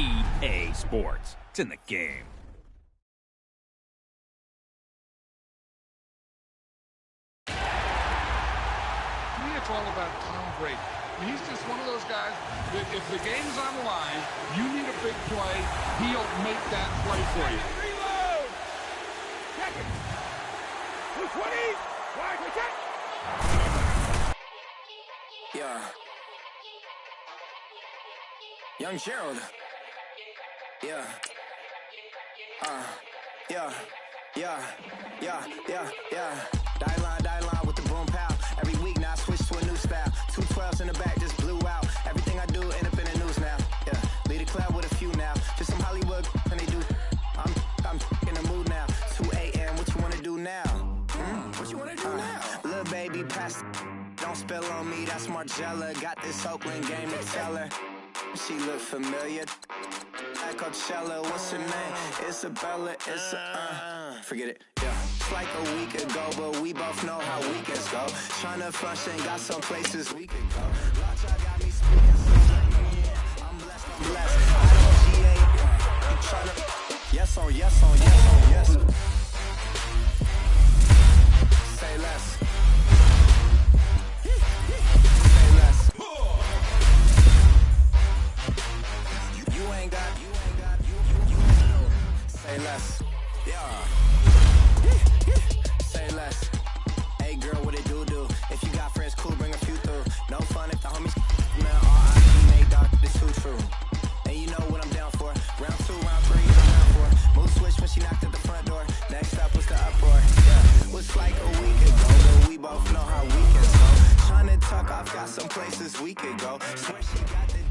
EA Sports. It's in the game. To me, it's all about Tom Brady. He's just one of those guys that if the game's on the line, you need a big play, he'll make that play for you. Reload! Check it! 220! Wide check! Yeah. Young Gerald. Yeah. Yeah. Die line with the boom pow. Every week now I switch to a new style. 212s in the back just blew out. Everything I do end up in the news now. Yeah. Lead a club with a few now. Just some Hollywood and they do. I'm in the mood now. 2 a.m. What you wanna do now? What you wanna do now? Little baby pass. Don't spill on me. That's Margella. Got this Oakland game to tell her. She look familiar. At Coachella, what's her name? Isabella, forget it, yeah. It's like a week ago, but we both know how weekends go. Tryna function, got some places we can go. Watch, I got me speaking, so let me in. I'm blessed. I don't GA. I'm tryna, yes on yes. Say less. Say less. Yeah. Say less. Hey girl, what it do? If you got friends, cool, bring a few through. No fun if the homies man, R.I.P. made dog, this too true. And you know what I'm down for. Round 2, round 3, round 4. Mood switch when she knocked at the front door. Next up was the uproar. Yeah. Was like a week ago, but we both know how weekends go. Tryna tuck off, got some places we could go. Swear she got the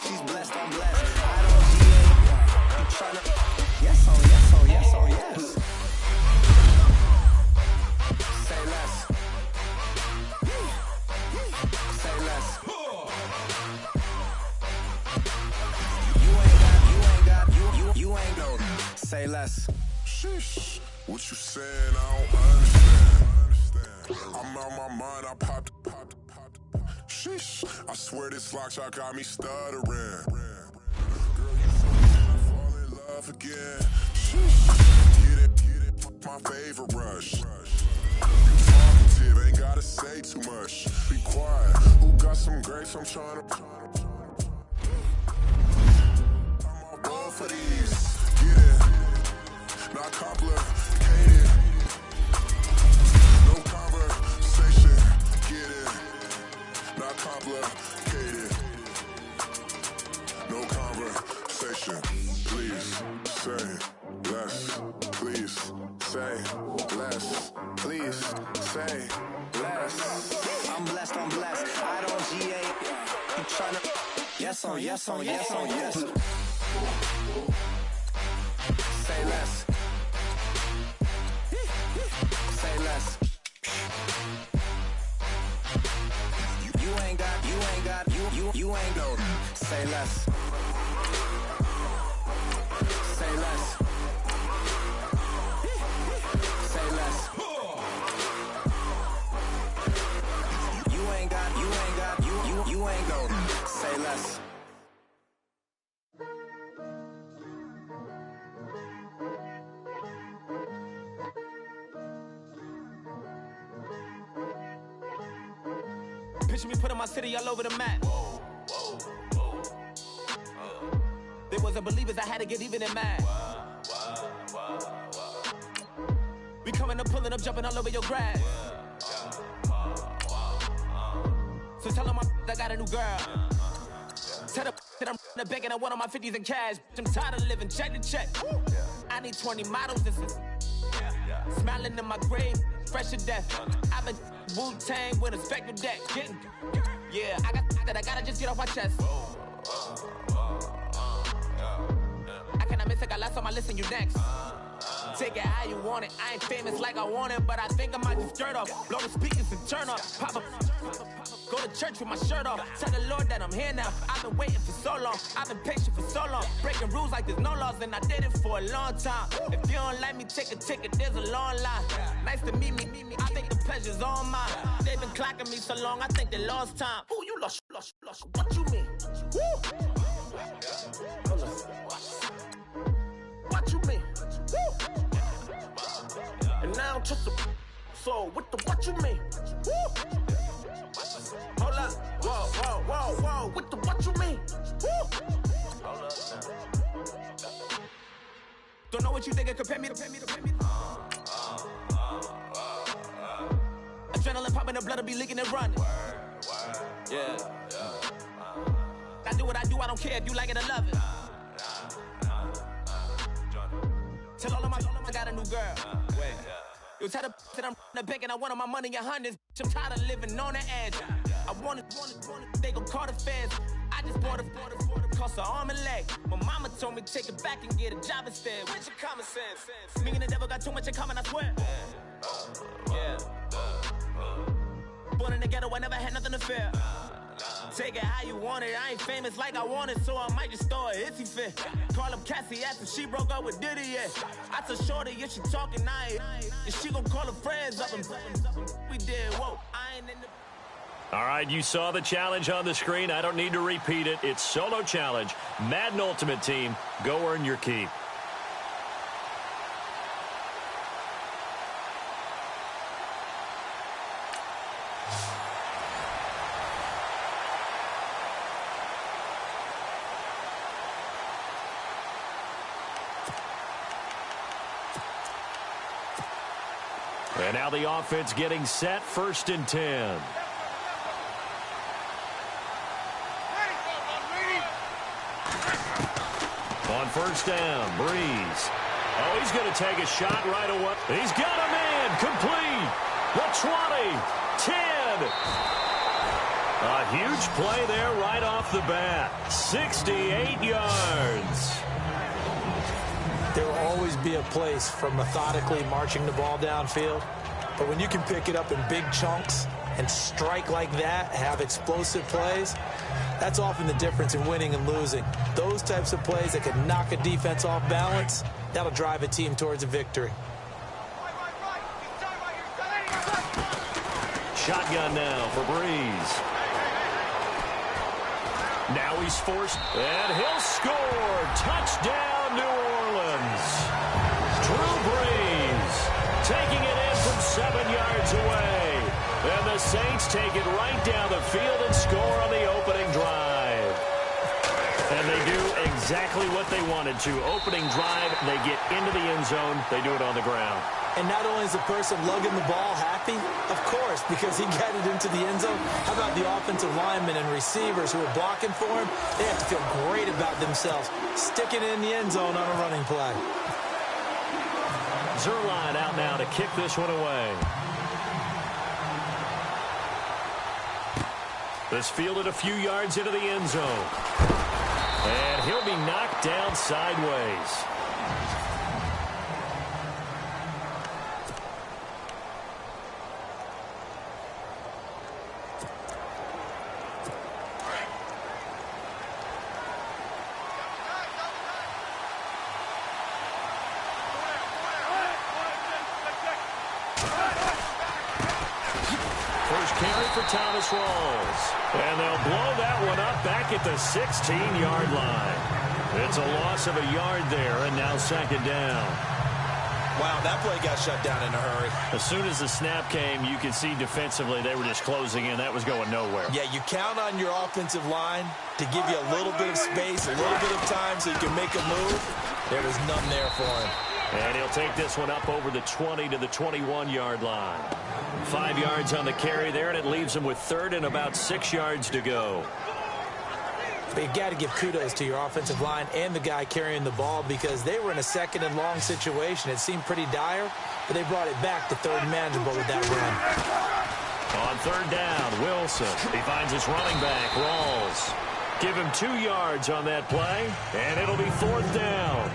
she's blessed, I'm blessed. I don't GA. I'm tryna. Yes on yes. Say less. Say less. You ain't got. Say less. Sheesh. What you saying? I don't understand. I'm out my mind. I popped. Sheesh. I swear this lock shot got me stuttering. Girl, you fall in love again. Sheesh. Get it. My favorite rush. You talkative, ain't gotta say too much. Be quiet. Who got some grapes? I'm trying to. I'm on board for these. Get it. Not complicated. No conversation. Get it. Not complicated. No conversation. Please say less. Please say less. Please say less. I'm blessed. I don't GA. You tryna. Yes on yes. Say less. Say less. You ain't got. You ain't got. Say less. Say less. Say less. You ain't got. You ain't got. Say less. Picture me putting my city all over the map. They wasn't believers, I had to get even and mad. We coming up, pulling up, jumping all over your grass. So tell them I got a new girl. Tell them that I'm in the bank and I want all my 50s in cash. I'm tired of living check to check. I need 20 models, this is smiling in my grave, fresh to death. I've been Wu-Tang with a spectral deck. Yeah, I gotta just get off my chest. I cannot miss it, got lots on my list and you next. Take it how you want it. I ain't famous like I want it, but I think I might just skirt off. Blow the speakers and turn up. Pop up. Go to church with my shirt off. Tell the Lord that I'm here now. I've been waiting for so long. I've been patient for so long. Breaking rules like there's no laws, and I did it for a long time. If you don't like me, take a ticket. There's a long line. Nice to meet me. I think the pleasure's all mine. They've been clocking me so long, I think they lost time. Ooh, you lost. What you mean? Woo! What you mean? Woo! And now I'm just a so what you mean? Woo! Hold up, whoa, with the what you mean? Woo! Hold up now. Don't know what you think, compare me. Adrenaline popping, the blood will be leaking and running. Yeah. I do what I do, I don't care if you like it or love it. Tell all of my I got a new girl. Wait. You tell the I'm the bank and I want all my money in hundreds. I'm tired of living on the edge. I want it, they gon' call the feds. I just bought a cost an arm and leg. My mama told me take it back and get a job instead. Where's your common sense? Me and the devil got too much in common, I swear. Yeah. Born in the ghetto, I never had nothing to fear. Take it how you want it. I ain't famous like I want it, so I might just throw a hissy fit. Call up Cassie after she broke up with Diddy, yeah. I told Shorty if she talking, I ain't. And she gon' call her friends up and we did, whoa, I ain't in the... All right, you saw the challenge on the screen. I don't need to repeat it. It's solo challenge. Madden Ultimate Team, go earn your keep. And now the offense getting set, 1st and 10. On 1st down, Breeze. Oh, he's going to take a shot right away. He's got a man, complete. The 20, 10. A huge play there right off the bat. 68 yards. There will always be a place for methodically marching the ball downfield. But when you can pick it up in big chunks and strike like that, have explosive plays, that's often the difference in winning and losing. Those types of plays that can knock a defense off balance, that'll drive a team towards a victory. Shotgun now for Breeze. Now he's forced, and he'll score. Touchdown, New Orleans. Drew Brees taking it in from 7 yards away. And the Saints take it right down the field and score on the opening drive. And they do exactly what they wanted to. Opening drive, they get into the end zone. They do it on the ground. And not only is the person lugging the ball happy, of course, because he got it into the end zone. How about the offensive linemen and receivers who are blocking for him? They have to feel great about themselves, sticking it in the end zone on a running play. Zerline out now to kick this one away. This fielded a few yards into the end zone. And he'll be knocked down sideways. Thomas Rawls. And they'll blow that one up back at the 16-yard line. It's a loss of a yard there, and now 2nd down. Wow, that play got shut down in a hurry. As soon as the snap came, you could see defensively they were just closing in. That was going nowhere. Yeah, you count on your offensive line to give you a little bit of space, a little bit of time so you can make a move. There was none there for him. And he'll take this one up over the 20 to the 21-yard line. 5 yards on the carry there, and it leaves him with 3rd and about 6 yards to go. But you got to give kudos to your offensive line and the guy carrying the ball because they were in a 2nd and long situation. It seemed pretty dire, but they brought it back to 3rd and manageable with that run. On 3rd down, Wilson. He finds his running back, Rawls. Give him 2 yards on that play, and it'll be 4th down.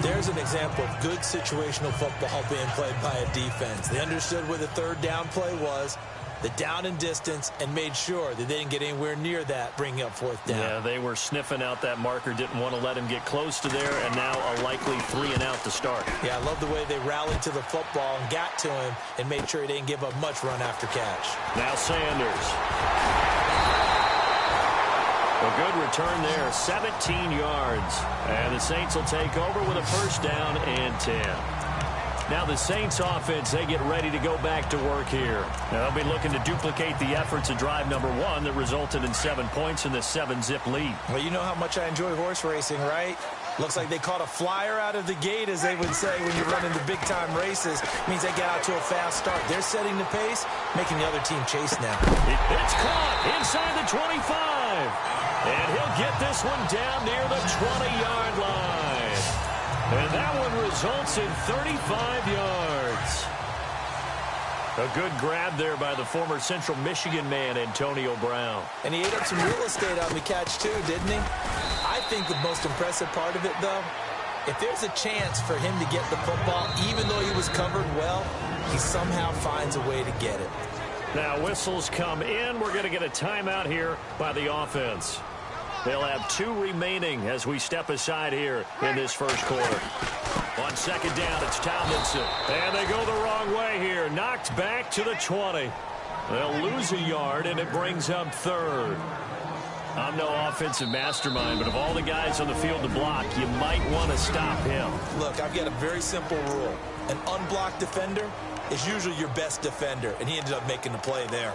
There's an example of good situational football being played by a defense. They understood where the 3rd down play was, the down and distance, and made sure that they didn't get anywhere near that, bringing up 4th down. Yeah, they were sniffing out that marker, didn't want to let him get close to there, and now a likely 3 and out to start. Yeah, I love the way they rallied to the football and got to him and made sure he didn't give up much run after catch. Now Sanders. A good return there, 17 yards. And the Saints will take over with a first down and 10. Now the Saints offense, they get ready to go back to work here. Now they'll be looking to duplicate the efforts of drive number 1 that resulted in 7 points in the 7-zip lead. Well, you know how much I enjoy horse racing, right? Looks like they caught a flyer out of the gate, as they would say when you're running the big-time races. Means they get out to a fast start. They're setting the pace, making the other team chase now. It's caught inside the 25. And he'll get this one down near the 20-yard line. And that one results in 35 yards. A good grab there by the former Central Michigan man, Antonio Brown. And he ate up some real estate on the catch, too, didn't he? I think the most impressive part of it, though, if there's a chance for him to get the football, even though he was covered well, he somehow finds a way to get it. Now whistles come in. We're going to get a timeout here by the offense. They'll have 2 remaining as we step aside here in this first quarter. On second down, it's Tomlinson. And they go the wrong way here. Knocked back to the 20. They'll lose a yard, and it brings up third. I'm no offensive mastermind, but of all the guys on the field to block, you might want to stop him. Look, I've got a very simple rule. An unblocked defender is usually your best defender, and he ended up making the play there.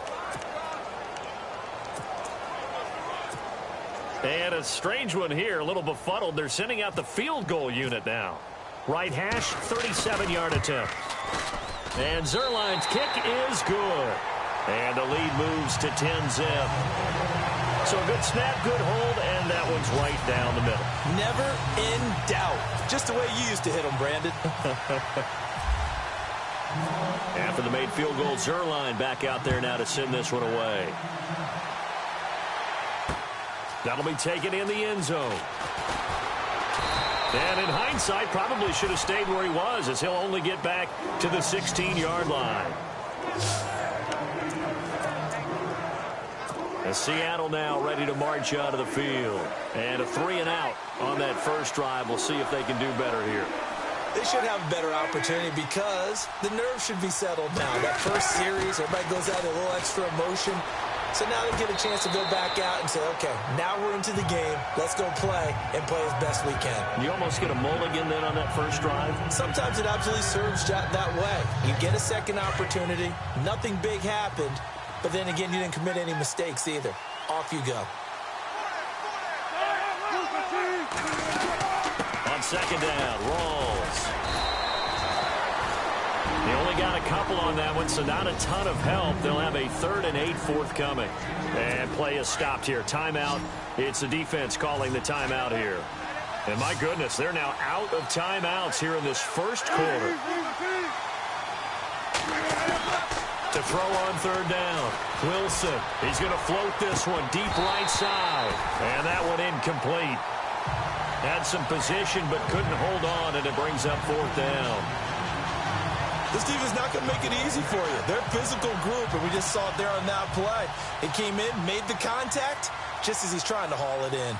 And a strange one here, a little befuddled. They're sending out the field goal unit now. Right hash, 37-yard attempt. And Zerline's kick is good. And the lead moves to 10-zip. So a good snap, good hold, and that one's right down the middle. Never in doubt. Just the way you used to hit them, Brandon. After the made field goal, Zerline back out there now to send this one away. That'll be taken in the end zone. And in hindsight, probably should have stayed where he was, as he'll only get back to the 16-yard line. And Seattle now ready to march out of the field. And a 3-and-out on that first drive. We'll see if they can do better here. They should have a better opportunity because the nerves should be settled now. That first series, everybody goes out a little extra emotion. So now they get a chance to go back out and say, okay, now we're into the game. Let's go play and play as best we can. You almost get a mulligan then on that first drive? Sometimes it absolutely serves that way. You get a second opportunity. Nothing big happened. But then again, you didn't commit any mistakes either. Off you go. On second down, Rawls. They only got a couple on that one, so not a ton of help. They'll have a 3rd and 8 forthcoming. And play is stopped here. Timeout. It's the defense calling the timeout here. And my goodness, they're now out of timeouts here in this first quarter. To throw on third down, Wilson. He's going to float this one deep right side. And that one incomplete. Had some position but couldn't hold on, and it brings up 4th down. This defense is not going to make it easy for you. They're a physical group, and we just saw it there on that play. It came in, made the contact, just as he's trying to haul it in.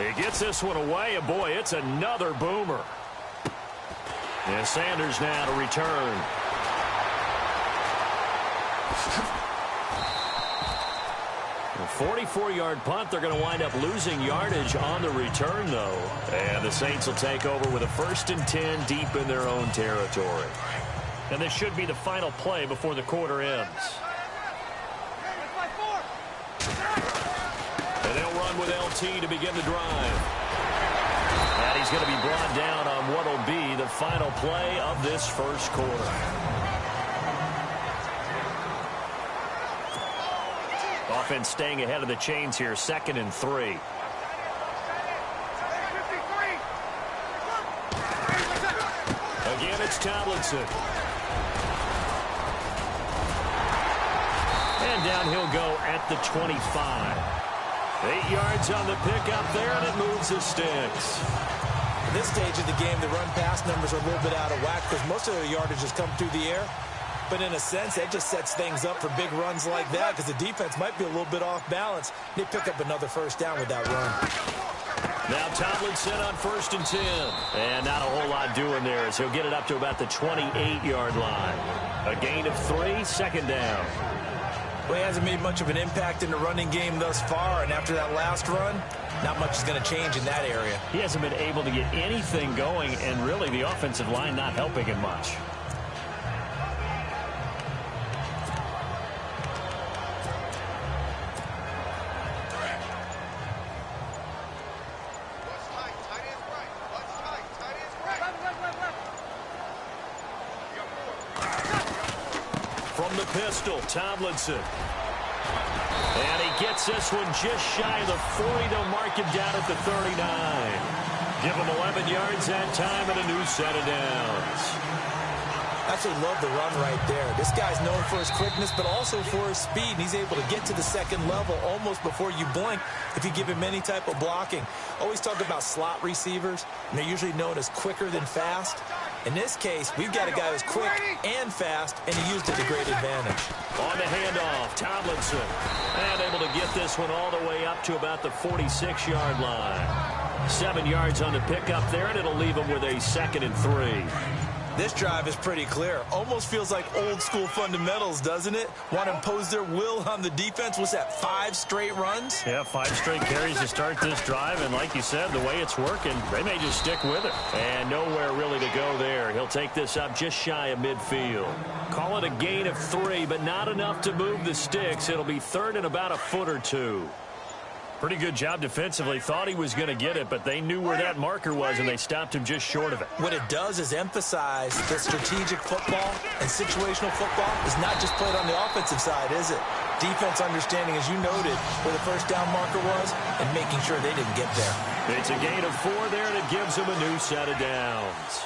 He gets this one away, and boy, it's another boomer. And Sanders now to return. A 44-yard punt. They're going to wind up losing yardage on the return, though. And the Saints will take over with a 1st and 10 deep in their own territory. And this should be the final play before the quarter ends. And they'll run with LT to begin the drive. And he's going to be brought down on what will be the final play of this first quarter. Offense staying ahead of the chains here, 2nd and 3. Again, it's Tomlinson. And down he'll go at the 25. 8 yards on the pickup there, and it moves the sticks. At this stage of the game, the run-pass numbers are a little bit out of whack because most of their yardage has come through the air. But in a sense, that just sets things up for big runs like that because the defense might be a little bit off balance. They pick up another first down with that run. Now Tomlinson on 1st and 10. And not a whole lot doing there as he'll get it up to about the 28-yard line. A gain of 3, 2nd down. Well, he hasn't made much of an impact in the running game thus far, and after that last run, not much is going to change in that area. He hasn't been able to get anything going, and really the offensive line not helping him much. From the pistol, Tomlinson. And he gets this one just shy of the 40. They'll mark him down at the 39. Give him 11 yards that time and a new set of downs. Absolutely love the run right there. This guy's known for his quickness, but also for his speed. And he's able to get to the second level almost before you blink if you give him any type of blocking. Always talk about slot receivers, and they're usually known as quicker than fast. In this case, we've got a guy who's quick and fast, and he used it to great advantage. On the handoff, Tomlinson. And able to get this one all the way up to about the 46-yard line. 7 yards on the pickup there, and it'll leave him with a 2nd and 3. This drive is pretty clear. Almost feels like old-school fundamentals, doesn't it? Want to impose their will on the defense. What's that, 5 straight runs? Yeah, 5 straight carries to start this drive. And like you said, the way it's working, they may just stick with it. And nowhere really to go there. He'll take this up just shy of midfield. Call it a gain of 3, but not enough to move the sticks. It'll be 3rd and about a foot or 2. Pretty good job defensively. Thought he was going to get it, but they knew where that marker was, and they stopped him just short of it. What it does is emphasize that strategic football and situational football is not just played on the offensive side, is it? Defense understanding, as you noted, where the first down marker was and making sure they didn't get there. It's a gain of 4 there, and it gives him a new set of downs.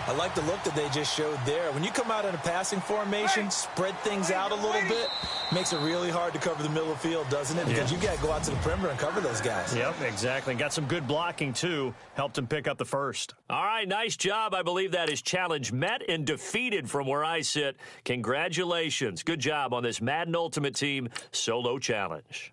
I like the look that they just showed there. When you come out in a passing formation, spread things out a little bit, makes it really hard to cover the middle of the field, doesn't it? Because you got to go out to the perimeter and cover those guys. Yep, exactly. Got some good blocking, too. Helped him pick up the first. All right, nice job. I believe that is challenge met and defeated from where I sit. Congratulations. Good job on this Madden Ultimate Team solo challenge.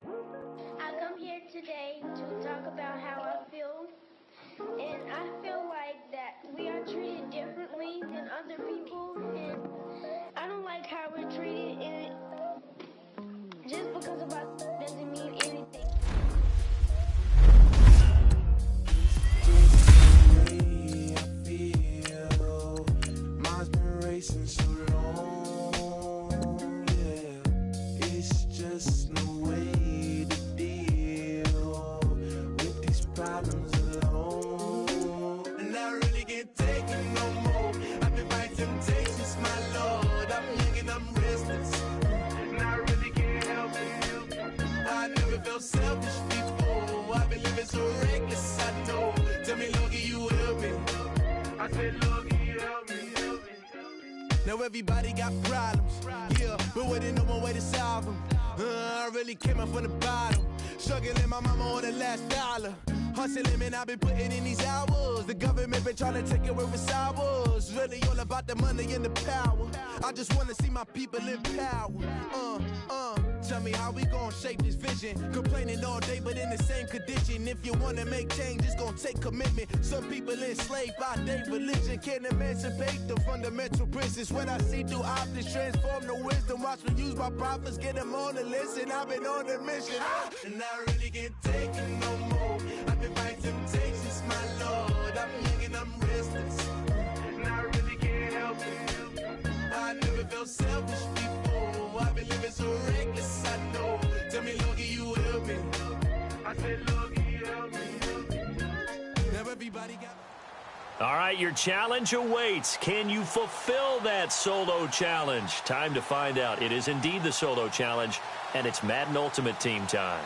I come here today to talk about how I feel, and I feel like that we are treated differently than other people, and I don't like how we're treated, and just because of us doesn't mean anything. I feel mine's been racing so long, yeah, it's just no way to deal with these problems alone, and I really can't take it no more. I've been fighting temptations, my Lord, I'm young and I'm restless, and I really can't help it. I never felt selfish before, I've been living so reckless, I know. Tell me, Lord, can you help me? I said, Lord, can you help me? Now everybody got problems, yeah, but waiting no one way to solve them. I really came up from the bottom, struggling my mama on the last dollar. Hustling, man, I've been putting in these hours. The government been trying to take away what's ours. Really all about the money and the power. I just want to see my people in power. Tell me how we gon' shape this vision. Complaining all day, but in the same condition. If you want to make change, it's gon' take commitment. Some people enslaved by their religion can't emancipate the fundamental principles. What I see through optics transform the wisdom. Watch me use my prophets, get them on the list, and I've been on the mission. And I really can't take it no more. I've been fighting temptations, my Lord. I'm young and I'm restless, and I really can't help it. I never felt selfish before. I've been living so reckless, I know. Tell me, Lord, can you help me? I said, Lord, can you help me? Now everybody got... All right, your challenge awaits. Can you fulfill that solo challenge? Time to find out. It is indeed the solo challenge, and it's Madden Ultimate Team time.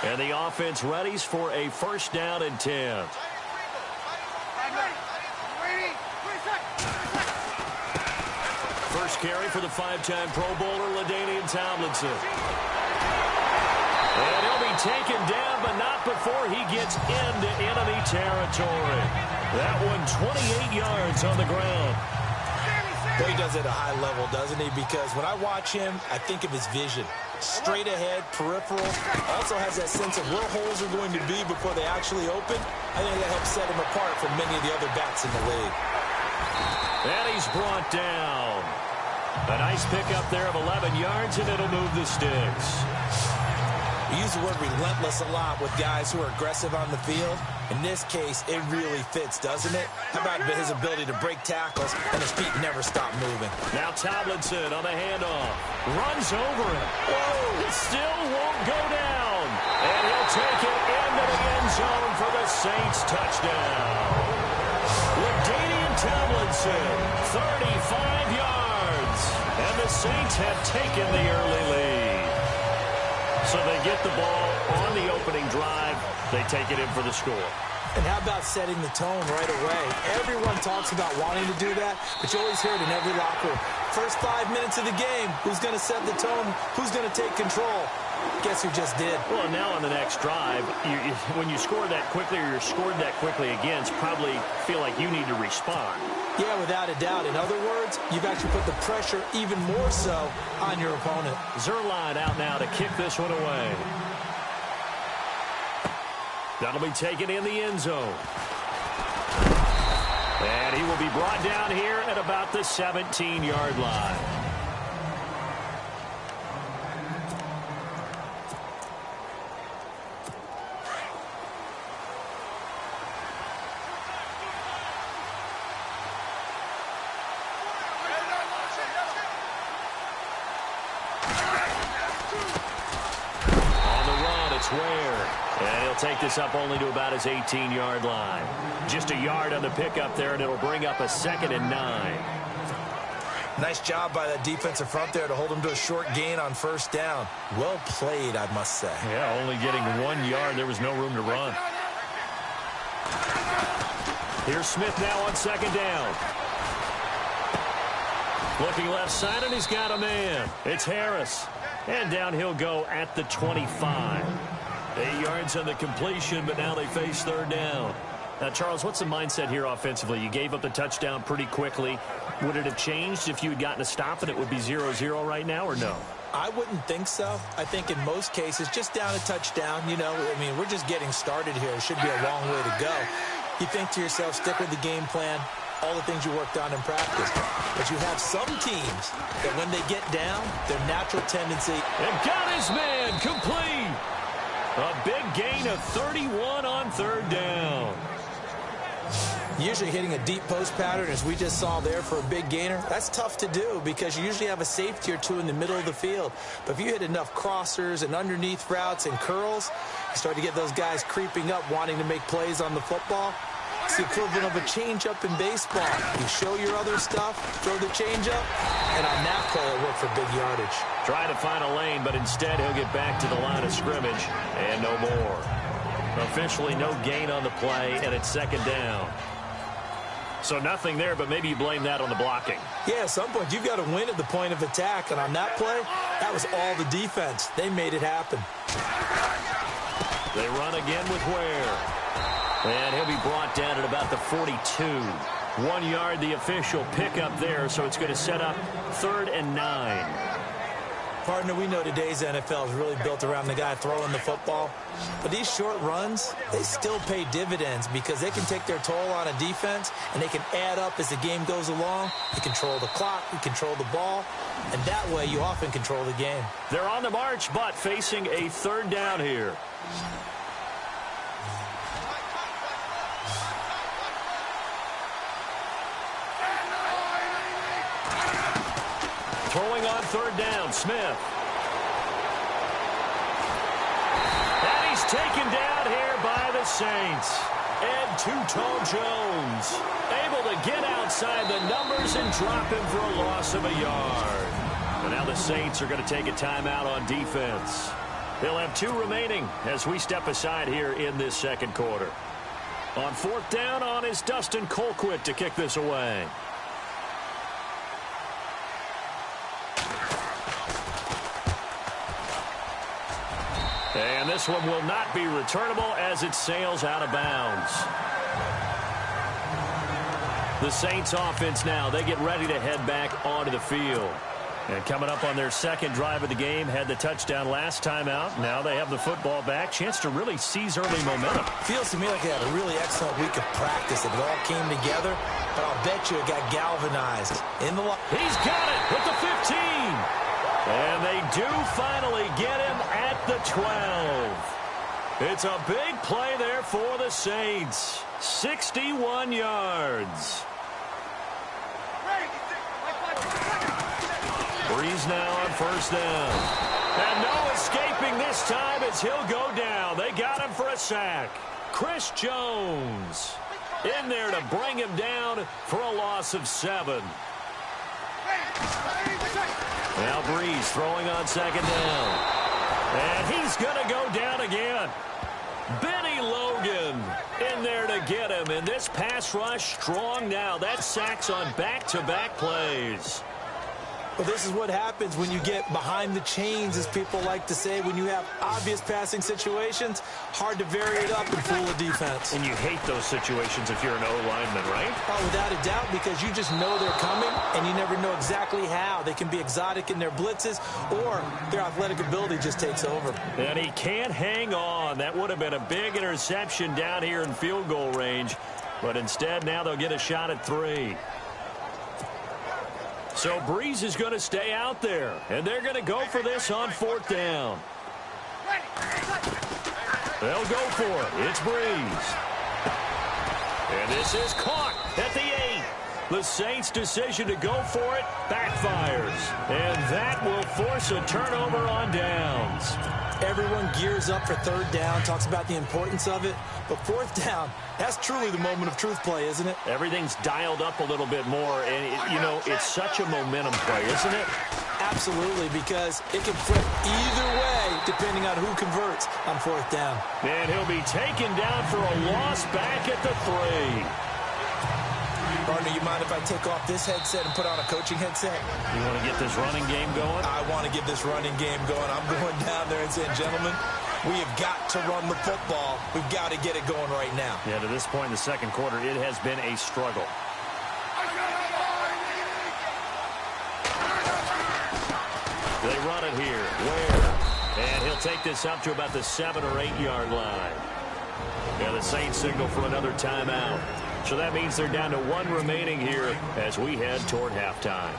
And the offense readies for a first down and 10. First carry for the five-time Pro Bowler, LaDainian Tomlinson. And he'll be taken down, but not before he gets into enemy territory. That one 28 yards on the ground. He does it at a high level, doesn't he? Because when I watch him, I think of his vision. Straight ahead, peripheral. Also has that sense of where holes are going to be before they actually open. I think that helps set him apart from many of the other backs in the league. And he's brought down. A nice pickup there of 11 yards, and it'll move the sticks. We use the word relentless a lot with guys who are aggressive on the field. In this case, it really fits, doesn't it? How about his ability to break tackles and his feet never stop moving? Now Tomlinson on the handoff. Runs over him. Whoa! It still won't go down. And he'll take it into the end zone for the Saints touchdown. LaDainian Tomlinson, 35 yards. And the Saints have taken the early lead. So they get the ball on the opening drive. They take it in for the score. And how about setting the tone right away? Everyone talks about wanting to do that, but you always hear it in every locker room. First 5 minutes of the game, who's going to set the tone? Who's going to take control? Guess who just did? Well, now on the next drive, when you score that quickly or you're scored that quickly against, probably feel like you need to respond. Yeah, without a doubt. In other words, you've actually put the pressure even more so on your opponent. Zuerlein out now to kick this one away. That'll be taken in the end zone. And he will be brought down here at about the 17-yard line. And he'll take this up only to about his 18-yard line. Just a yard on the pickup there, and it'll bring up a 2nd and 9. Nice job by that defensive front there to hold him to a short gain on first down. Well played, I must say. Yeah, only getting 1 yard. There was no room to run. Here's Smith now on 2nd down. Looking left side, and he's got a man. It's Harris. And down he'll go at the 25. 8 yards on the completion, but now they face 3rd down. Now, Charles, what's the mindset here offensively? You gave up the touchdown pretty quickly. Would it have changed if you had gotten a stop and it would be 0-0 right now, or no? I wouldn't think so. I think in most cases, just down a touchdown, you know, I mean, we're just getting started here. It should be a long way to go. You think to yourself, stick with the game plan, all the things you worked on in practice. But you have some teams that when they get down, their natural tendency. And got his man complete. A big gain of 31 on 3rd down. Usually hitting a deep post pattern, as we just saw there for a big gainer, that's tough to do because you usually have a safety or two in the middle of the field. But if you hit enough crossers and underneath routes and curls, you start to get those guys creeping up, wanting to make plays on the football. It's the equivalent of a changeup in baseball. You show your other stuff, throw the changeup, and on that play, it'll work for big yardage. Try to find a lane, but instead he'll get back to the line of scrimmage, and no more. Officially no gain on the play, and it's 2nd down. So nothing there, but maybe you blame that on the blocking. Yeah, at some point, you've got to win at the point of attack, and on that play, that was all the defense. They made it happen. They run again with Ware. And he'll be brought down at about the 42. 1 yard, the official pickup there, so it's going to set up 3rd and 9. Partner, we know today's NFL is really built around the guy throwing the football. But these short runs, they still pay dividends because they can take their toll on a defense, and they can add up as the game goes along. You control the clock, you control the ball, and that way you often control the game. They're on the march, but facing a 3rd down here. Throwing on 3rd down, Smith. And he's taken down here by the Saints. And Two-Tone Jones able to get outside the numbers and drop him for a loss of a yard. And now the Saints are going to take a timeout on defense. They'll have 2 remaining as we step aside here in this second quarter. On 4th down on is Dustin Colquitt to kick this away. And this one will not be returnable as it sails out of bounds. The Saints offense now, they get ready to head back onto the field. And coming up on their second drive of the game, had the touchdown last time out. Now they have the football back. Chance to really seize early momentum. Feels to me like they had a really excellent week of practice. It all came together, but I'll bet you it got galvanized. He's got it with the 15. And they do finally get him at the 12. It's a big play there for the Saints. 61 yards. Breeze now on 1st down. And no escaping this time as he'll go down. They got him for a sack. Chris Jones in there to bring him down for a loss of 7. Now Breeze throwing on 2nd down. And he's going to go down again. Benny Logan in there to get him. And this pass rush strong now. That sacks on back-to-back plays. Well, this is what happens when you get behind the chains, as people like to say. When you have obvious passing situations, hard to vary it up and fool a defense. And you hate those situations if you're an O-lineman, right? Oh, without a doubt, because you just know they're coming, and you never know exactly how. They can be exotic in their blitzes, or their athletic ability just takes over. And he can't hang on. That would have been a big interception down here in field goal range. But instead, now they'll get a shot at 3. So Breeze is going to stay out there, and they're going to go for this on 4th down. They'll go for it. It's Breeze. And this is caught at the 8. The Saints' decision to go for it backfires. And that will force a turnover on downs. Everyone gears up for 3rd down, talks about the importance of it. But 4th down, that's truly the moment of truth play, isn't it? Everything's dialed up a little bit more. And, you know, it's such a momentum play, isn't it? Absolutely, because it can flip either way depending on who converts on 4th down. And he'll be taken down for a loss back at the 3. Partner, you mind if I take off this headset and put on a coaching headset? You want to get this running game going? I want to get this running game going. I'm going down there and saying, gentlemen, we have got to run the football. We've got to get it going right now. Yeah, to this point in the second quarter, it has been a struggle. They run it here. Ware. And he'll take this up to about the 7 or 8 yard line. Yeah, the Saints signal for another timeout. So that means they're down to 1 remaining here as we head toward halftime.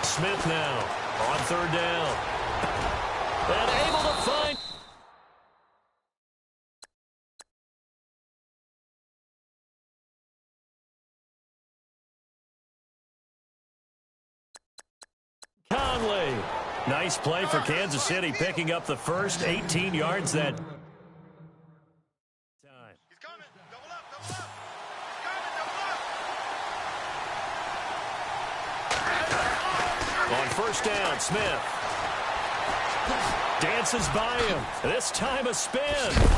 Smith now on 3rd down. And able to find... Conley. Nice play for Kansas City, picking up the first 18 yards that time. He's coming. Double up. He's coming. On 1st down, Smith dances by him. This time a spin.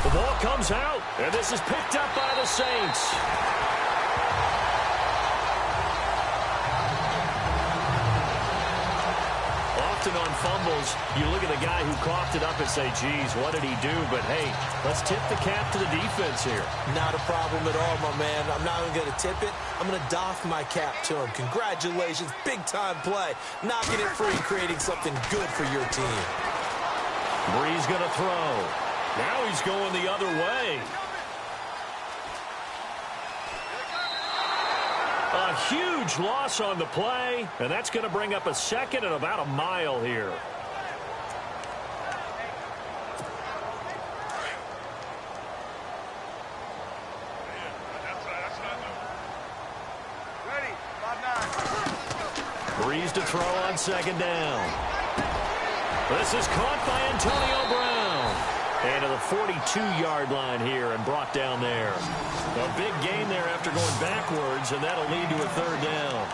The ball comes out, and this is picked up by the Saints. Often on fumbles, you look at the guy who coughed it up and say, geez, what did he do? But, hey, let's tip the cap to the defense here. Not a problem at all, my man. I'm not even going to tip it. I'm going to doff my cap to him. Congratulations, big-time play. Knocking it free, creating something good for your team. Breeze going to throw. Now he's going the other way. A huge loss on the play, and that's going to bring up a second and about a mile here. Breeze to throw on 2nd down. This is caught by Antonio Brown. And to the 42-yard line here and brought down there. A big gain there after going backwards, and that'll lead to a third down.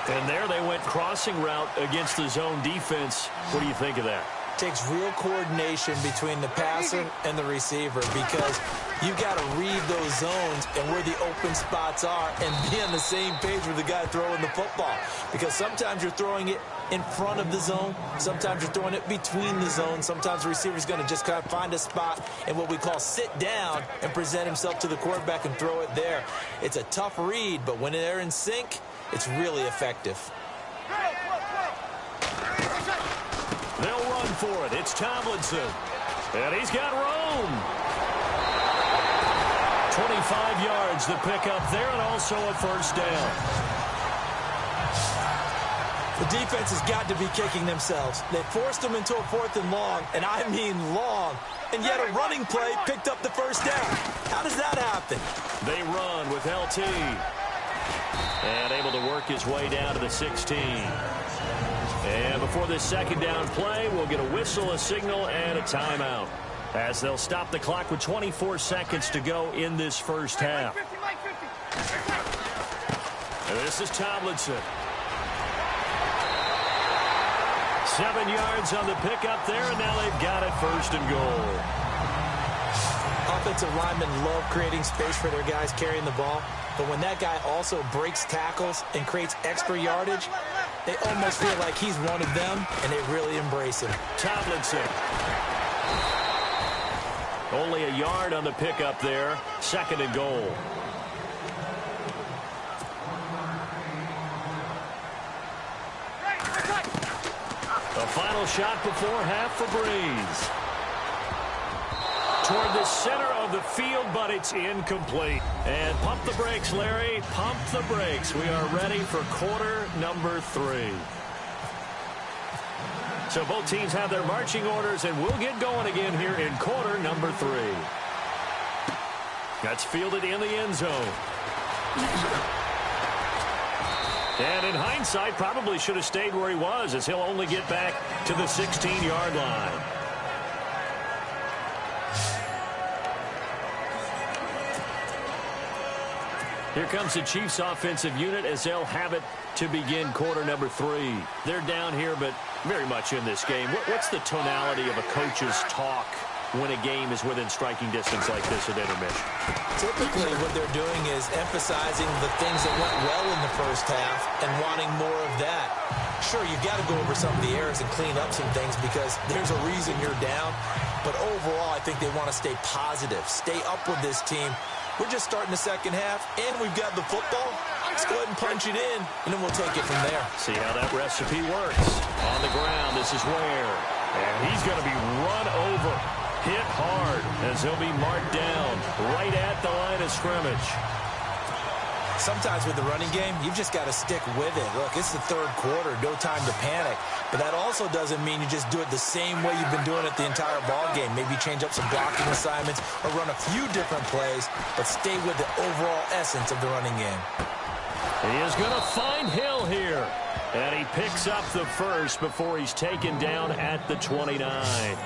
And there they went crossing route against the zone defense. What do you think of that? Takes real coordination between the passer and the receiver because you've got to read those zones and where the open spots are and be on the same page with the guy throwing the football. Because sometimes you're throwing it in front of the zone. Sometimes you're throwing it between the zones. Sometimes the receiver's going to just kind of find a spot and what we call sit down and present himself to the quarterback and throw it there. It's a tough read, but when they're in sync, it's really effective. They'll run for it. It's Tomlinson. And he's got room. 25 yards to pick up there and also a first down. The defense has got to be kicking themselves. They forced them into a 4th and long, and I mean long. And yet a running play picked up the first down. How does that happen? They run with LT. And able to work his way down to the 16. And before this second down play, we'll get a whistle, a signal, and a timeout. As they'll stop the clock with 24 seconds to go in this first half. And this is Tomlinson. 7 yards on the pickup there, and now they've got it first and goal. Offensive linemen love creating space for their guys carrying the ball. But when that guy also breaks tackles and creates extra yardage, they almost feel like he's one of them, and they really embrace him. Tomlinson. Only a yard on the pickup there. 2nd and goal. The final shot before half for Breeze. Toward the center of the field, but it's incomplete. And pump the brakes, Larry. Pump the brakes. We are ready for quarter number 3. So both teams have their marching orders, and we'll get going again here in quarter number 3. That's fielded in the end zone. And in hindsight, probably should have stayed where he was, as he'll only get back to the 16-yard line. Here comes the Chiefs' offensive unit as they'll have it to begin quarter number 3. They're down here, but very much in this game. What's the tonality of a coach's talk when a game is within striking distance like this at intermission? Typically, what they're doing is emphasizing the things that went well in the first half and wanting more of that. Sure, you've got to go over some of the errors and clean up some things because there's a reason you're down. But overall, I think they want to stay positive, stay up with this team. We're just starting the second half, and we've got the football. Let's go ahead and punch it in, and then we'll take it from there. See how that recipe works. On the ground, this is Ware. And he's going to be run over, hit hard, as he'll be marked down right at the line of scrimmage. Sometimes with the running game, you've just got to stick with it. Look, it's the 3rd quarter, no time to panic. But that also doesn't mean you just do it the same way you've been doing it the entire ball game. Maybe change up some blocking assignments or run a few different plays, but stay with the overall essence of the running game. He is going to find Hill here. And he picks up the first before he's taken down at the 29.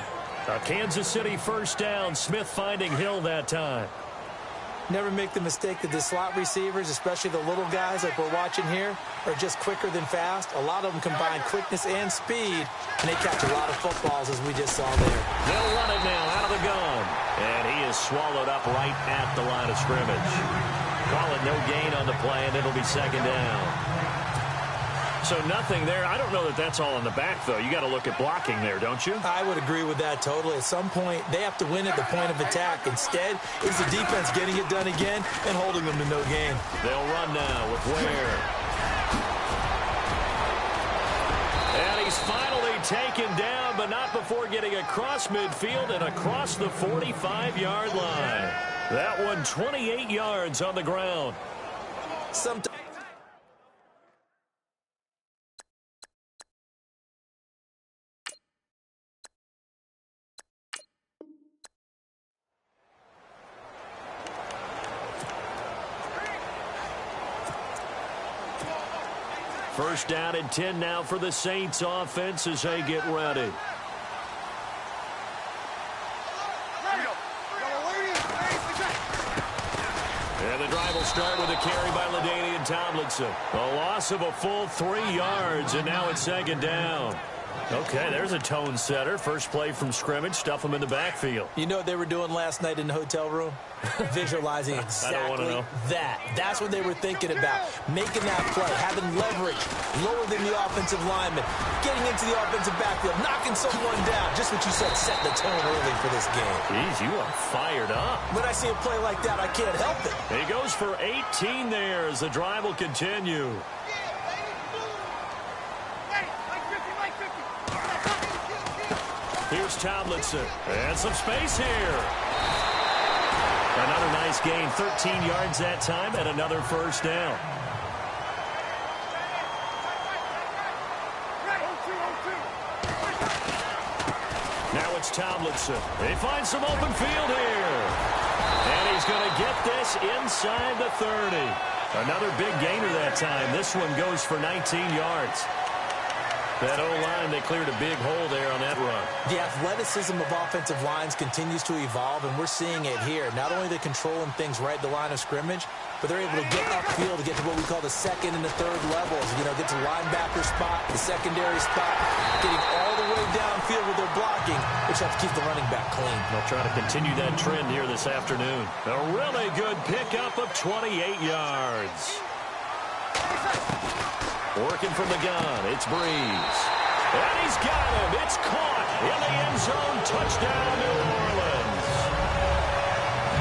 A Kansas City first down. Smith finding Hill that time. Never make the mistake that the slot receivers, especially the little guys like we're watching here, are just quicker than fast. A lot of them combine quickness and speed, and they catch a lot of footballs, as we just saw there. They'll run it now out of the gun. And he is swallowed up right at the line of scrimmage. Call it no gain on the play, and it'll be 2nd down. So nothing there. I don't know that that's all in the back, though. You got to look at blocking there, don't you? I would agree with that totally. At some point, they have to win at the point of attack. Instead, it's the defense getting it done again and holding them to no gain. They'll run now with Ware. And he's finally taken down, but not before getting across midfield and across the 45-yard line. That one 28 yards on the ground. Sometimes. First down and 10 now for the Saints offense as they get ready. And the drive will start with a carry by LaDainian Tomlinson. A loss of a full 3 yards, and now it's second down. Okay, there's a tone setter. First play from scrimmage, stuff them in the backfield. You know what they were doing last night in the hotel room? Visualizing exactly that. That's what they were thinking about. Making that play, having leverage, lower than the offensive lineman, getting into the offensive backfield, knocking someone down. Just what you said, set the tone early for this game. Jeez, you are fired up. When I see a play like that, I can't help it. He goes for 18 there as the drive will continue. Here's Tomlinson. And some space here. Another nice gain. 13 yards that time and another first down. Now it's Tomlinson. They find some open field here. And he's going to get this inside the 30. Another big gainer that time. This one goes for 19 yards. That O-line, they cleared a big hole there on that run. The athleticism of offensive lines continues to evolve, and we're seeing it here. Not only are they controlling things right at the line of scrimmage, but they're able to get upfield to get to what we call the second and the third levels. You know, get to linebacker spot, the secondary spot, getting all the way downfield with their blocking, which helps keep the running back clean. They'll try to continue that trend here this afternoon. A really good pickup of 28 yards. Working from the gun, it's Breeze. And he's got him. It's caught in the end zone. Touchdown, New Orleans.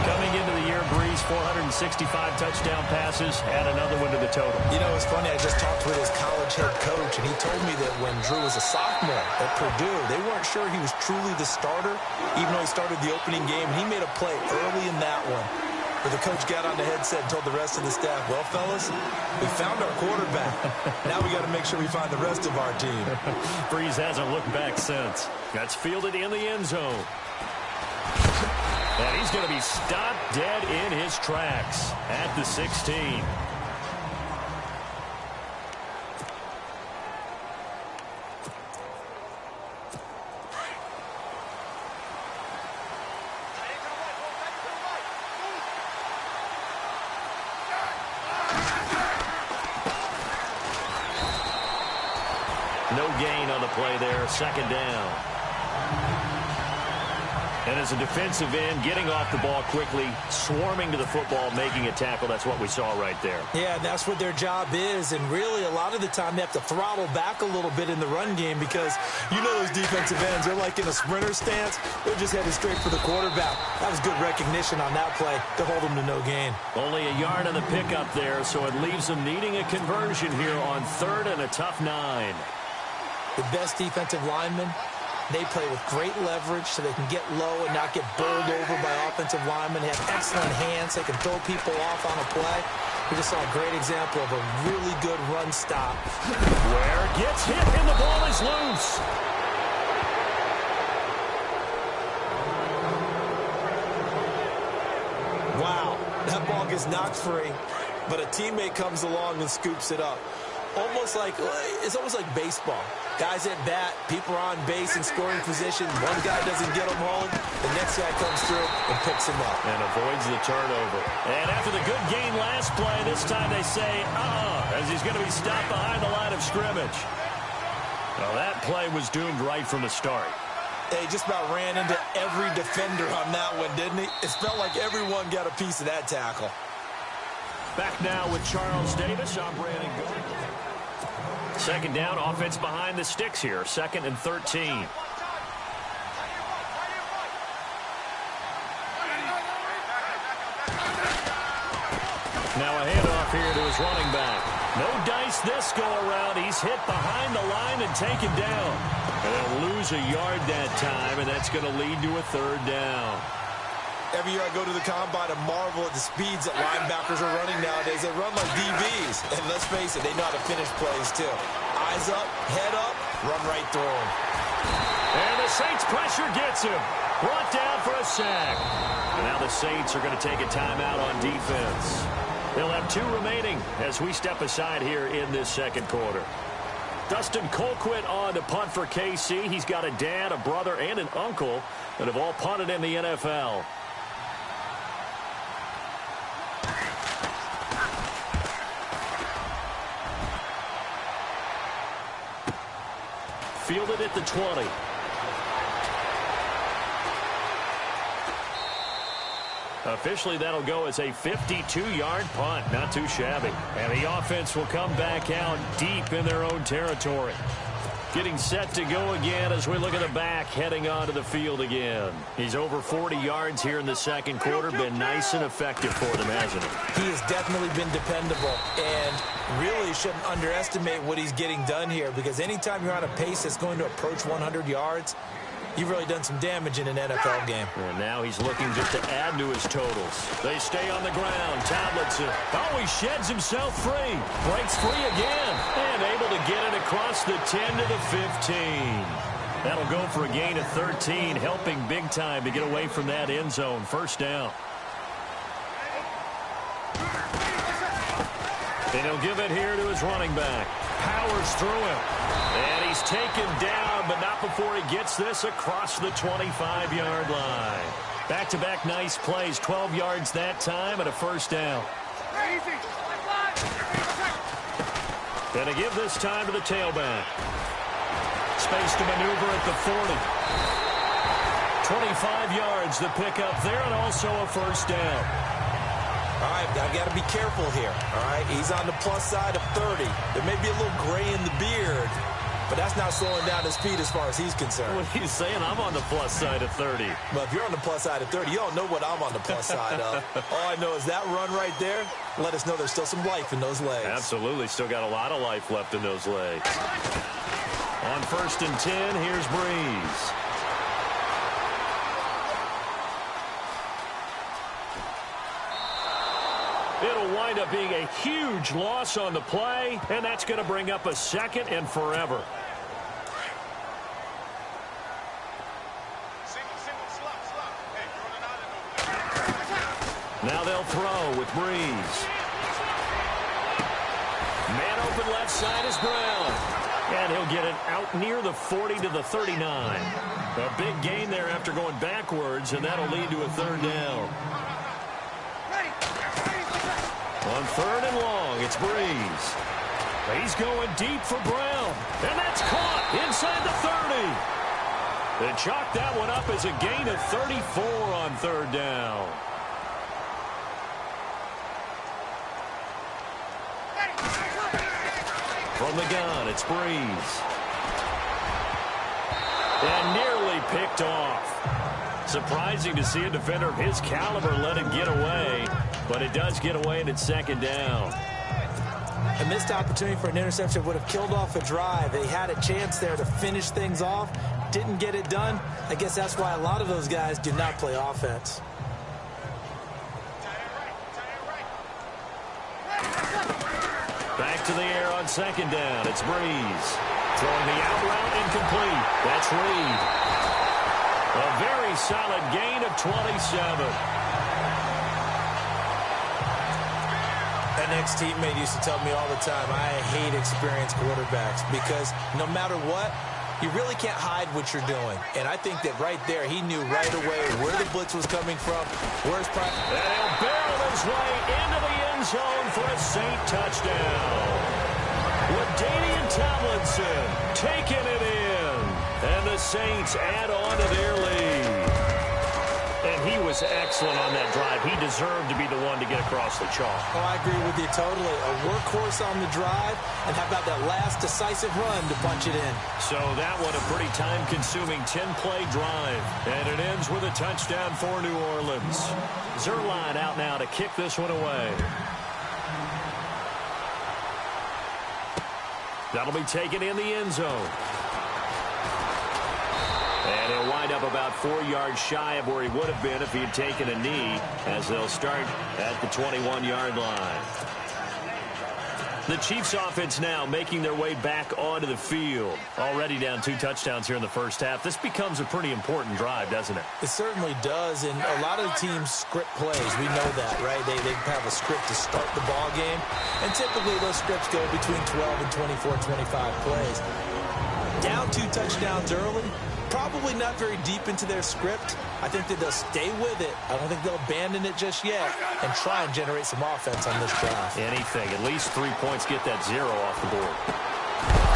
Coming into the year, Breeze, 465 touchdown passes. Add another one to the total. You know, it's funny. I just talked with his college head coach, and he told me that when Drew was a sophomore at Purdue, they weren't sure he was truly the starter, even though he started the opening game. And he made a play early in that one, where the coach got on the headset and told the rest of the staff, well, fellas, we found our quarterback. Now we got to make sure we find the rest of our team. Breeze hasn't looked back since. That's fielded in the end zone. And he's going to be stopped dead in his tracks at the 16. No gain on the play there, second down. And as a defensive end, getting off the ball quickly, swarming to the football, making a tackle, that's what we saw right there. Yeah, that's what their job is, and really a lot of the time they have to throttle back a little bit in the run game because you know those defensive ends, they're like in a sprinter stance. They're just headed straight for the quarterback. That was good recognition on that play to hold them to no gain. Only a yard on the pickup there, so it leaves them needing a conversion here on third and a tough 9. The best defensive linemen, they play with great leverage so they can get low and not get bowled over by offensive linemen. They have excellent hands. They can throw people off on a play. We just saw a great example of a really good run stop. Where it gets hit and the ball is loose. Wow, that ball gets knocked free, but a teammate comes along and scoops it up. It's almost like baseball. Guys at bat, people are on base in scoring position. One guy doesn't get him home. The next guy comes through and picks him up. And avoids the turnover. And after the good gain last play, this time they say, as he's going to be stopped behind the line of scrimmage. Well, that play was doomed right from the start. He just about ran into every defender on that one, didn't he? It felt like everyone got a piece of that tackle. Back now with Charles Davis. I'm Brandon Gordon. Second down, offense behind the sticks here. 2nd and 13. Now a handoff here to his running back. No dice this go around. He's hit behind the line and taken down. And they'll lose a yard that time, and that's going to lead to a third down. Every year I go to the combine and marvel at the speeds that linebackers are running nowadays. They run like DBs. And let's face it, they know how to finish plays too. Eyes up, head up, run right through them. And the Saints pressure gets him. Brought down for a sack. And now the Saints are going to take a timeout on defense. They'll have 2 remaining as we step aside here in this second quarter. Dustin Colquitt on to punt for KC. He's got a dad, a brother, and an uncle that have all punted in the NFL. fielded at the 20. Officially, that'll go as a 52-yard punt. Not too shabby. And the offense will come back out deep in their own territory. Getting set to go again as we look at the back heading onto the field again. He's over 40 yards here in the second quarter. Been nice and effective for them, hasn't he? He has definitely been dependable, and really shouldn't underestimate what he's getting done here, because anytime you're on a pace that's going to approach 100 yards, you've really done some damage in an NFL game. And now he's looking just to add to his totals. They stay on the ground. Tabletson. Oh, he sheds himself free. Breaks free again. And able to get it across the 10 to the 15. That'll go for a gain of 13, helping big time to get away from that end zone. First down. And he'll give it here to his running back. Powers through him. And he's taken down, but not before he gets this across the 25-yard line. Back-to-back nice plays, 12 yards that time, and a first down. Gonna give this time to the tailback. Space to maneuver at the 40. 25 yards the pickup there, and also a first down. All right, I got to be careful here. All right, he's on the plus side of 30. There may be a little gray in the beard, but that's not slowing down his speed as far as he's concerned. What he's saying, I'm on the plus side of 30. But if you're on the plus side of 30, you don't know what I'm on the plus side of. All I know is that run right there let us know there's still some life in those legs. Absolutely, still got a lot of life left in those legs. On 1st and 10, here's Breeze. It'll wind up being a huge loss on the play, and that's going to bring up a second and forever. Now they'll throw with Breeze. Man open left side is Brown. And he'll get it out near the 40 to the 39. A big gain there after going backwards, and that'll lead to a third down. On 3rd and long, it's Breeze. He's going deep for Brown. And that's caught inside the 30. They chalk that one up as a gain of 34 on 3rd down. From the gun, it's Breeze. And nearly picked off. Surprising to see a defender of his caliber let it get away, but it does get away and it's 2nd down. A missed opportunity for an interception would have killed off a drive. They had a chance there to finish things off, didn't get it done. I guess that's why a lot of those guys do not play offense. Back to the air on 2nd down. It's Breeze. Throwing the out route incomplete. That's Reed. A very solid gain of 27. An ex-teammate used to tell me all the time, I hate experienced quarterbacks because no matter what, you really can't hide what you're doing. And I think that right there, he knew right away where the blitz was coming from, where's prime. And he'll barrel his way into the end zone for a Saint touchdown. LaDainian Tomlinson taking it in. And the Saints add on to their lead. And he was excellent on that drive. He deserved to be the one to get across the chalk. Oh, I agree with you totally. A workhorse on the drive, and how about that last decisive run to punch it in? So that one a pretty time-consuming 10-play drive. And it ends with a touchdown for New Orleans. Zuerlein out now to kick this one away. That'll be taken in the end zone. And he'll wind up about 4 yards shy of where he would have been if he had taken a knee, as they'll start at the 21-yard line. The Chiefs offense now making their way back onto the field. Already down 2 touchdowns here in the first half. This becomes a pretty important drive, doesn't it? It certainly does, and a lot of the teams script plays. We know that, right? They have a script to start the ball game, and typically those scripts go between 12 and 24, 25 plays. Down 2 touchdowns early, probably not very deep into their script. I think that they'll stay with it. I don't think they'll abandon it just yet and try and generate some offense on this drive. Anything. At least 3 points, get that 0 off the board.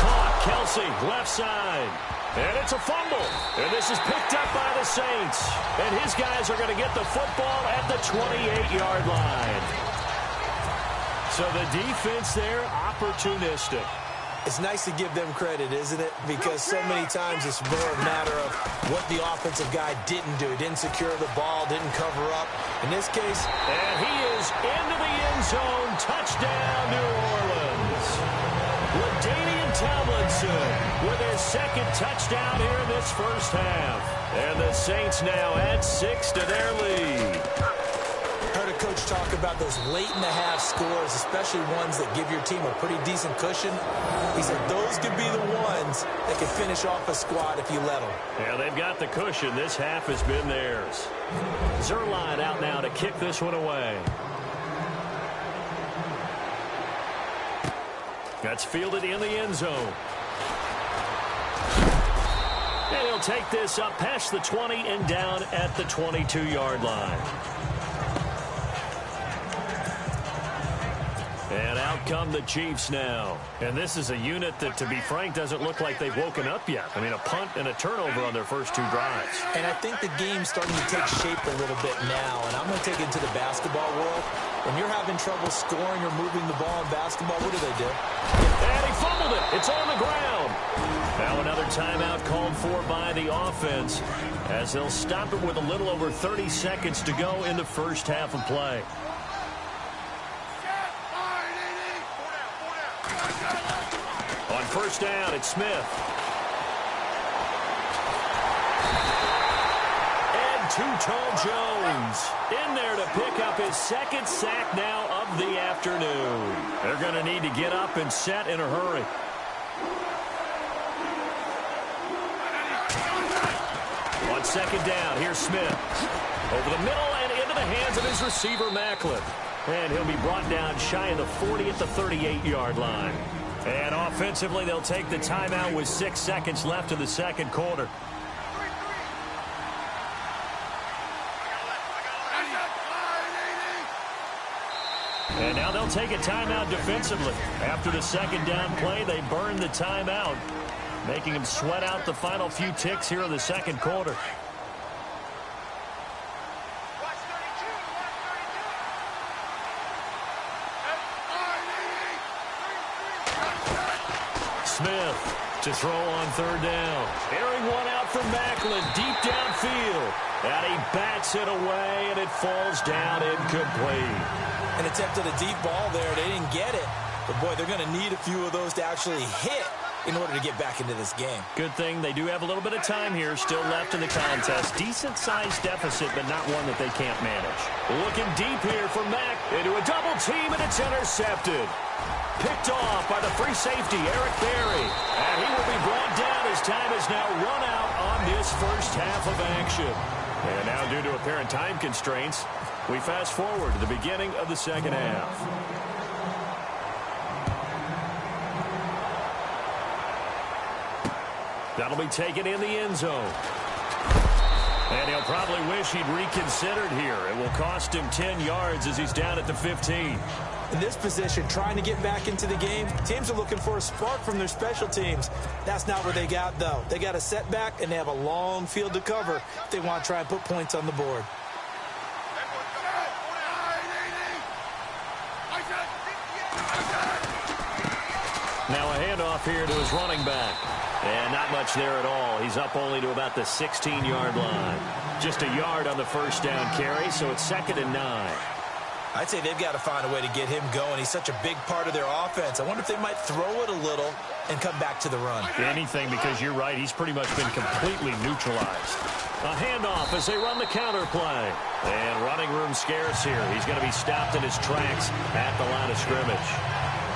Caught, Kelsey, left side. And it's a fumble. And this is picked up by the Saints. And his guys are going to get the football at the 28-yard line. So the defense there, opportunistic. It's nice to give them credit, isn't it? Because so many times it's more a matter of what the offensive guy didn't do. Didn't secure the ball, didn't cover up. In this case... And he is into the end zone. Touchdown, New Orleans. LaDainian Tomlinson with his second touchdown here in this first half. And the Saints now add 6 to their lead. Heard a coach talk about those late-in-the-half scores, especially ones that give your team a pretty decent cushion. He said those could be the ones that can finish off a squad if you let them. Yeah, they've got the cushion. This half has been theirs. Zerline out now to kick this one away. That's fielded in the end zone. And he'll take this up past the 20 and down at the 22-yard line. And out come the Chiefs now. And this is a unit that, to be frank, doesn't look like they've woken up yet. I mean, a punt and a turnover on their first 2 drives. And I think the game's starting to take shape a little bit now. And I'm going to take it to the basketball world. When you're having trouble scoring or moving the ball in basketball, what do? And he fumbled it. It's on the ground. Now another timeout called for by the offense as they'll stop it with a little over 30 seconds to go in the first half of play. On first down, it's Smith. And Two-Tone Jones in there to pick up his second sack now of the afternoon. They're going to need to get up and set in a hurry. On second down, here's Smith. Over the middle and into the hands of his receiver, Macklin. And he'll be brought down shy of the 40 at the 38-yard line. And offensively, they'll take the timeout with 6 seconds left in the second quarter. And now they'll take a timeout defensively. After the second down play, they burn the timeout, making them sweat out the final few ticks here in the second quarter. Smith to throw on third down. Airing one out from Macklin, deep downfield. And he bats it away, and it falls down incomplete. And attempted a deep ball there. They didn't get it. But, boy, they're going to need a few of those to actually hit in order to get back into this game. Good thing they do have a little bit of time here still left in the contest. Decent-sized deficit, but not one that they can't manage. Looking deep here for Mack into a double team, and it's intercepted. Picked off by the free safety, Eric Berry. And he will be brought down as time is now run out on this first half of action. And now, due to apparent time constraints, we fast forward to the beginning of the second half. That'll be taken in the end zone. And he'll probably wish he'd reconsidered here. It will cost him 10 yards as he's down at the 15. In this position, trying to get back into the game, teams are looking for a spark from their special teams. That's not what they got, though. They got a setback, and they have a long field to cover if they want to try and put points on the board. Now a handoff here to his running back. And not much there at all. He's up only to about the 16-yard line. Just a yard on the first down carry, so it's 2nd and 9. I'd say they've got to find a way to get him going. He's such a big part of their offense. I wonder if they might throw it a little and come back to the run. Anything, because you're right. He's pretty much been completely neutralized. A handoff as they run the counter play. And running room scarce here. He's going to be stopped in his tracks at the line of scrimmage.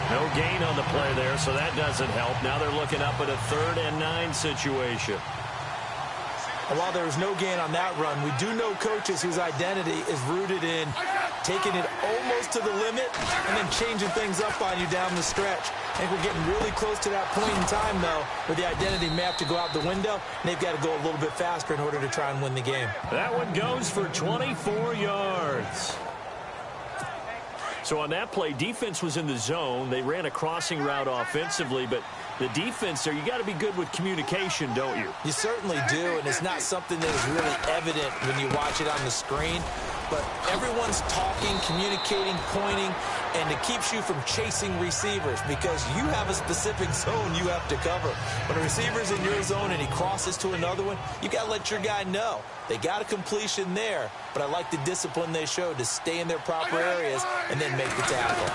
No gain on the play there, so that doesn't help. Now they're looking up at a 3rd and 9 situation. While there was no gain on that run, we do know coaches whose identity is rooted in taking it almost to the limit and then changing things up on you down the stretch. I think we're getting really close to that point in time, though, where the identity may have to go out the window, and they've got to go a little bit faster in order to try and win the game. That one goes for 24 yards. So on that play, defense was in the zone. They ran a crossing route offensively, but the defense there, you got to be good with communication, don't you? You certainly do, and it's not something that is really evident when you watch it on the screen. But everyone's talking, communicating, pointing, and it keeps you from chasing receivers because you have a specific zone you have to cover. When a receiver's in your zone and he crosses to another one, you got to let your guy know. They got a completion there, but I like the discipline they showed to stay in their proper areas and then make the tackle.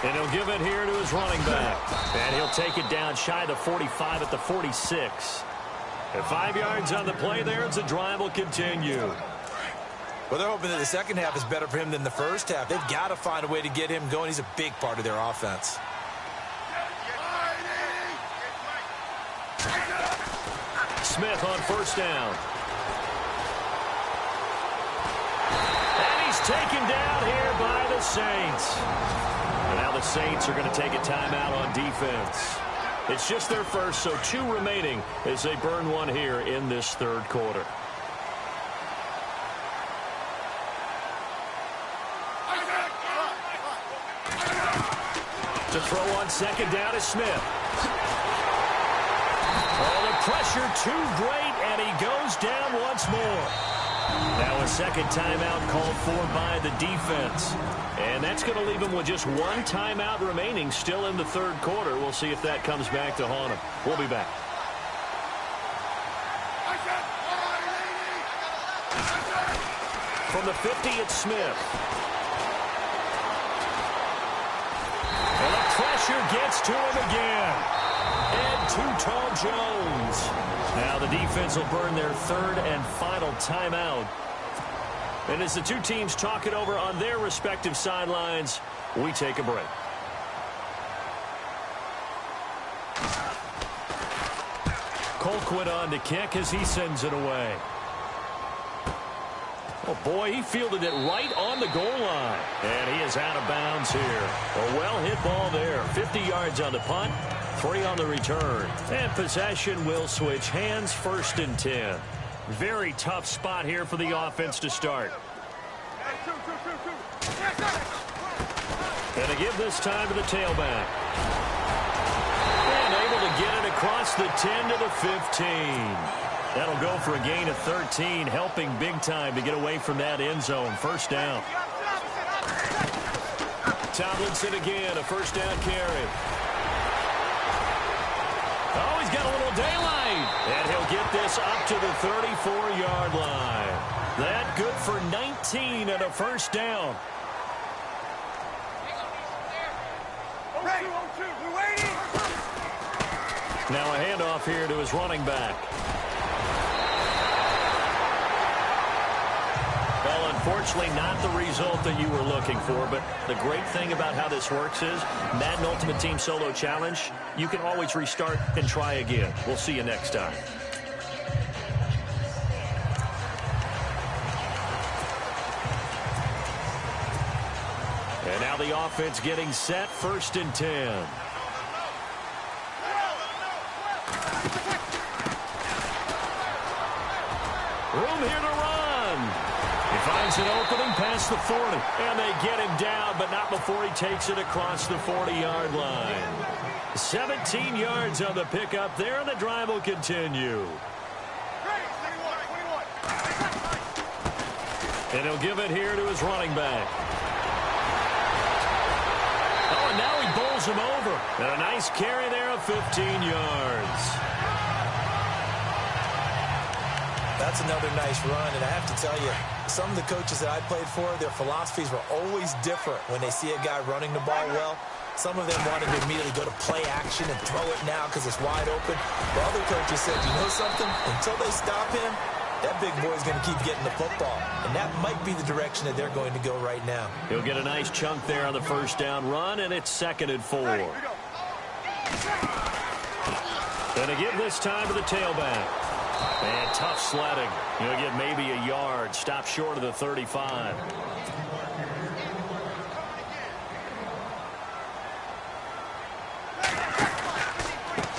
And he'll give it here to his running back. And he'll take it down shy of the 45 at the 46. And 5 yards on the play there as the drive will continue. Well, they're hoping that the second half is better for him than the first half. They've got to find a way to get him going. He's a big part of their offense. Smith on first down. And he's taken down here by the Saints. And now the Saints are going to take a timeout on defense. It's just their first, so 2 remaining as they burn one here in this third quarter. To throw on second down is Smith. Oh, the pressure too great, and he goes down once more. Now a second timeout called for by the defense. And that's going to leave him with just 1 timeout remaining still in the third quarter. We'll see if that comes back to haunt him. We'll be back. From the 50, it's Smith. And the pressure gets to him again. And Too-Tall Jones. Now the defense will burn their third and final timeout. And as the two teams talk it over on their respective sidelines, we take a break. Colquitt on to kick as he sends it away. Oh, boy, he fielded it right on the goal line. And he is out of bounds here. A well-hit ball there. 50 yards on the punt, 3 on the return. And possession will switch hands, 1st and 10. Very tough spot here for the offense to start. And to give this time to the tailback. And able to get it across the 10 to the 15. That'll go for a gain of 13, helping big time to get away from that end zone. 1st down. Tomlinson again, a 1st down carry. Oh, he's got a little daylight. And he'll get this up to the 34-yard line. That good for 19 and a 1st down. Now a handoff here to his running back. Well, unfortunately, not the result that you were looking for, but the great thing about how this works is Madden Ultimate Team Solo Challenge, you can always restart and try again. We'll see you next time. And now the offense getting set, 1st and 10. Room here to run. He finds an opening past the 40, and they get him down, but not before he takes it across the 40-yard line. 17 yards on the pickup there, and the drive will continue. And he'll give it here to his running back. Oh, and now he bowls him over. And a nice carry there of 15 yards. That's another nice run, and I have to tell you, some of the coaches that I played for, their philosophies were always different when they see a guy running the ball well. Some of them wanted to immediately go to play action and throw it now because it's wide open. But other coaches said, you know something? Until they stop him, that big boy's going to keep getting the football. And that might be the direction that they're going to go right now. He'll get a nice chunk there on the 1st down run, and it's 2nd and 4. And to give this time to the tailback. And tough sledding. He'll get maybe a yard. Stop short of the 35.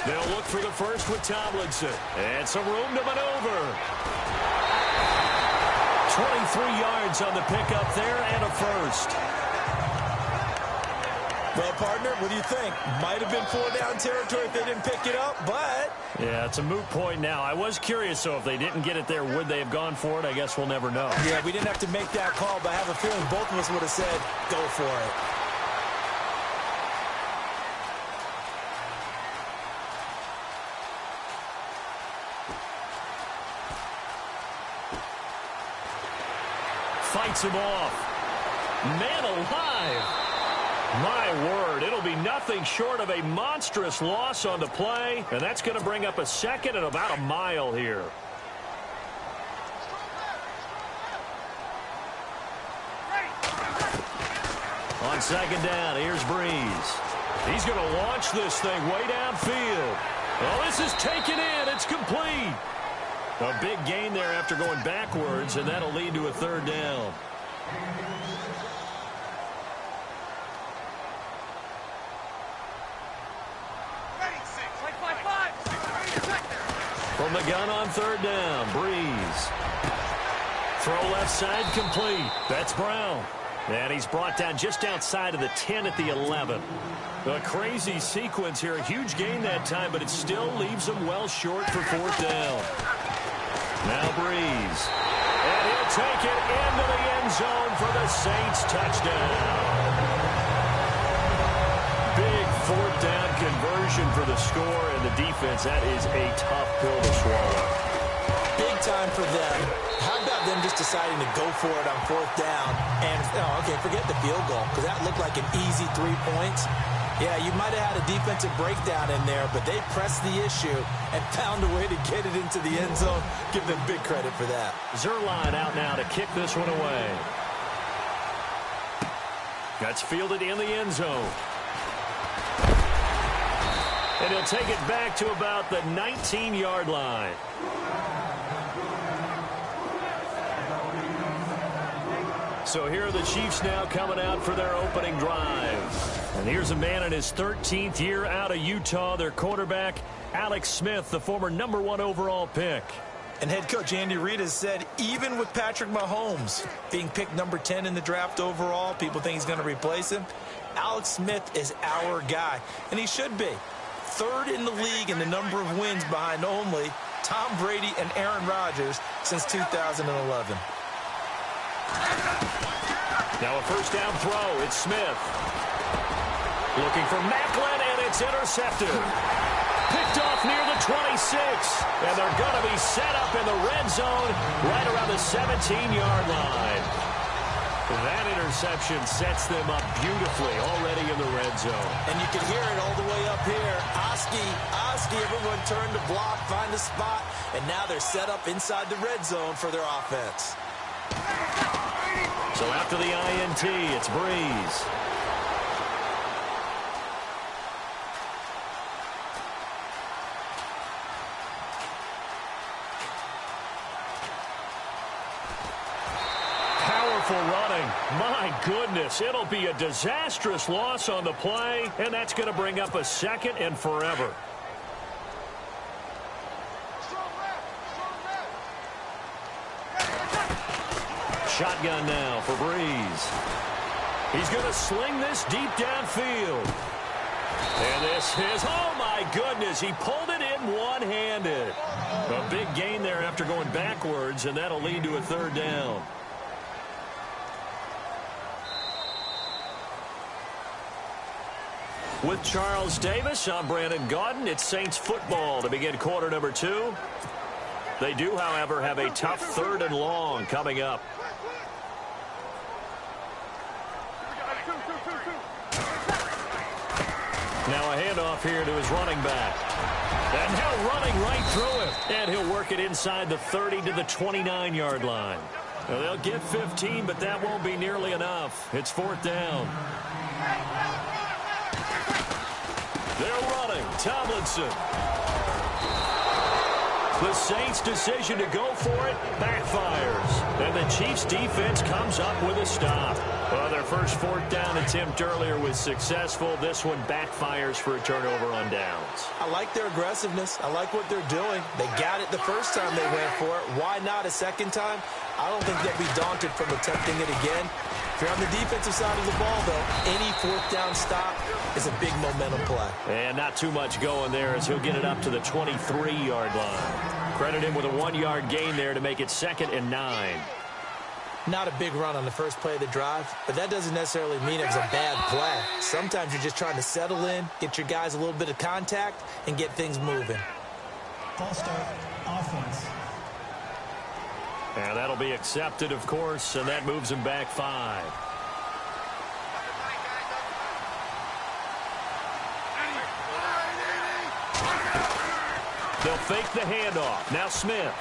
They'll look for the first with Tomlinson. And some room to maneuver. 23 yards on the pickup there and a 1st. Well, partner, what do you think? Might have been 4-down territory if they didn't pick it up, but... Yeah, it's a moot point now. I was curious, so if they didn't get it there, would they have gone for it? I guess we'll never know. Yeah, we didn't have to make that call, but I have a feeling both of us would have said, go for it. Fights him off. Man alive. My word, it'll be nothing short of a monstrous loss on the play, and that's going to bring up a second and about a mile here. On second down, here's Breeze. He's going to launch this thing way downfield. Oh, this is taken in. It's complete. A big gain there after going backwards, and that'll lead to a third down. From the gun on third down, Breeze. Throw left side complete. That's Brown. And he's brought down just outside of the 10 at the 11. A crazy sequence here. A huge gain that time, but it still leaves him well short for fourth down. Now Breeze. And he'll take it into the end zone for the Saints touchdown. Big fourth down conversion for the score, and the defense, that is a tough pill to swallow. Big time for them. How about them just deciding to go for it on fourth down? And, okay, forget the field goal, because that looked like an easy 3 points. Yeah, you might have had a defensive breakdown in there, but they pressed the issue and found a way to get it into the end zone. Give them big credit for that. Zerline out now to kick this one away. That's fielded in the end zone. And he'll take it back to about the 19-yard line. So here are the Chiefs now coming out for their opening drive. And here's a man in his 13th year out of Utah, their quarterback, Alex Smith, the former #1 overall pick. And head coach Andy Reid has said, even with Patrick Mahomes being picked number 10 in the draft overall, people think he's going to replace him. Alex Smith is our guy, and he should be. Third in the league in the number of wins behind only Tom Brady and Aaron Rodgers since 2011. Now a first down throw. It's Smith. Looking for Macklin, and it's intercepted. Picked off near the 26. And they're going to be set up in the red zone right around the 17-yard line. That interception sets them up beautifully already in the red zone. And you can hear it all the way up here. Oski, everyone turned to block, find a spot, and now they're set up inside the red zone for their offense. So after the INT, it's Breeze. Running. My goodness, it'll be a disastrous loss on the play, and that's going to bring up a second and forever. Shotgun now for Breeze. He's going to sling this deep downfield. And this is, oh my goodness, he pulled it in one-handed. A big gain there after going backwards, and that'll lead to a third down. With Charles Davis, I'm Brandon Gaudin. It's Saints football to begin quarter number 2. They do, however, have a tough third and long coming up. Now a handoff here to his running back. And now running right through it. And he'll work it inside the 30 to the 29-yard line. Now they'll get 15, but that won't be nearly enough. It's fourth down. They're running. Tomlinson. The Saints' decision to go for it backfires. And the Chiefs' defense comes up with a stop. Well, their first fourth down attempt earlier was successful. This one backfires for a turnover on downs. I like their aggressiveness. I like what they're doing. They got it the first time they went for it. Why not a second time? I don't think they'll be daunted from attempting it again. If you're on the defensive side of the ball, though, any fourth down stop is a big momentum play. And not too much going there as he'll get it up to the 23-yard line. Credit him with a 1-yard gain there to make it 2nd and 9. Not a big run on the first play of the drive, but that doesn't necessarily mean it was a bad play. Sometimes you're just trying to settle in, get your guys a little bit of contact, and get things moving. False start, offense. And that'll be accepted, of course, and that moves him back 5. They'll fake the handoff. Now Smith.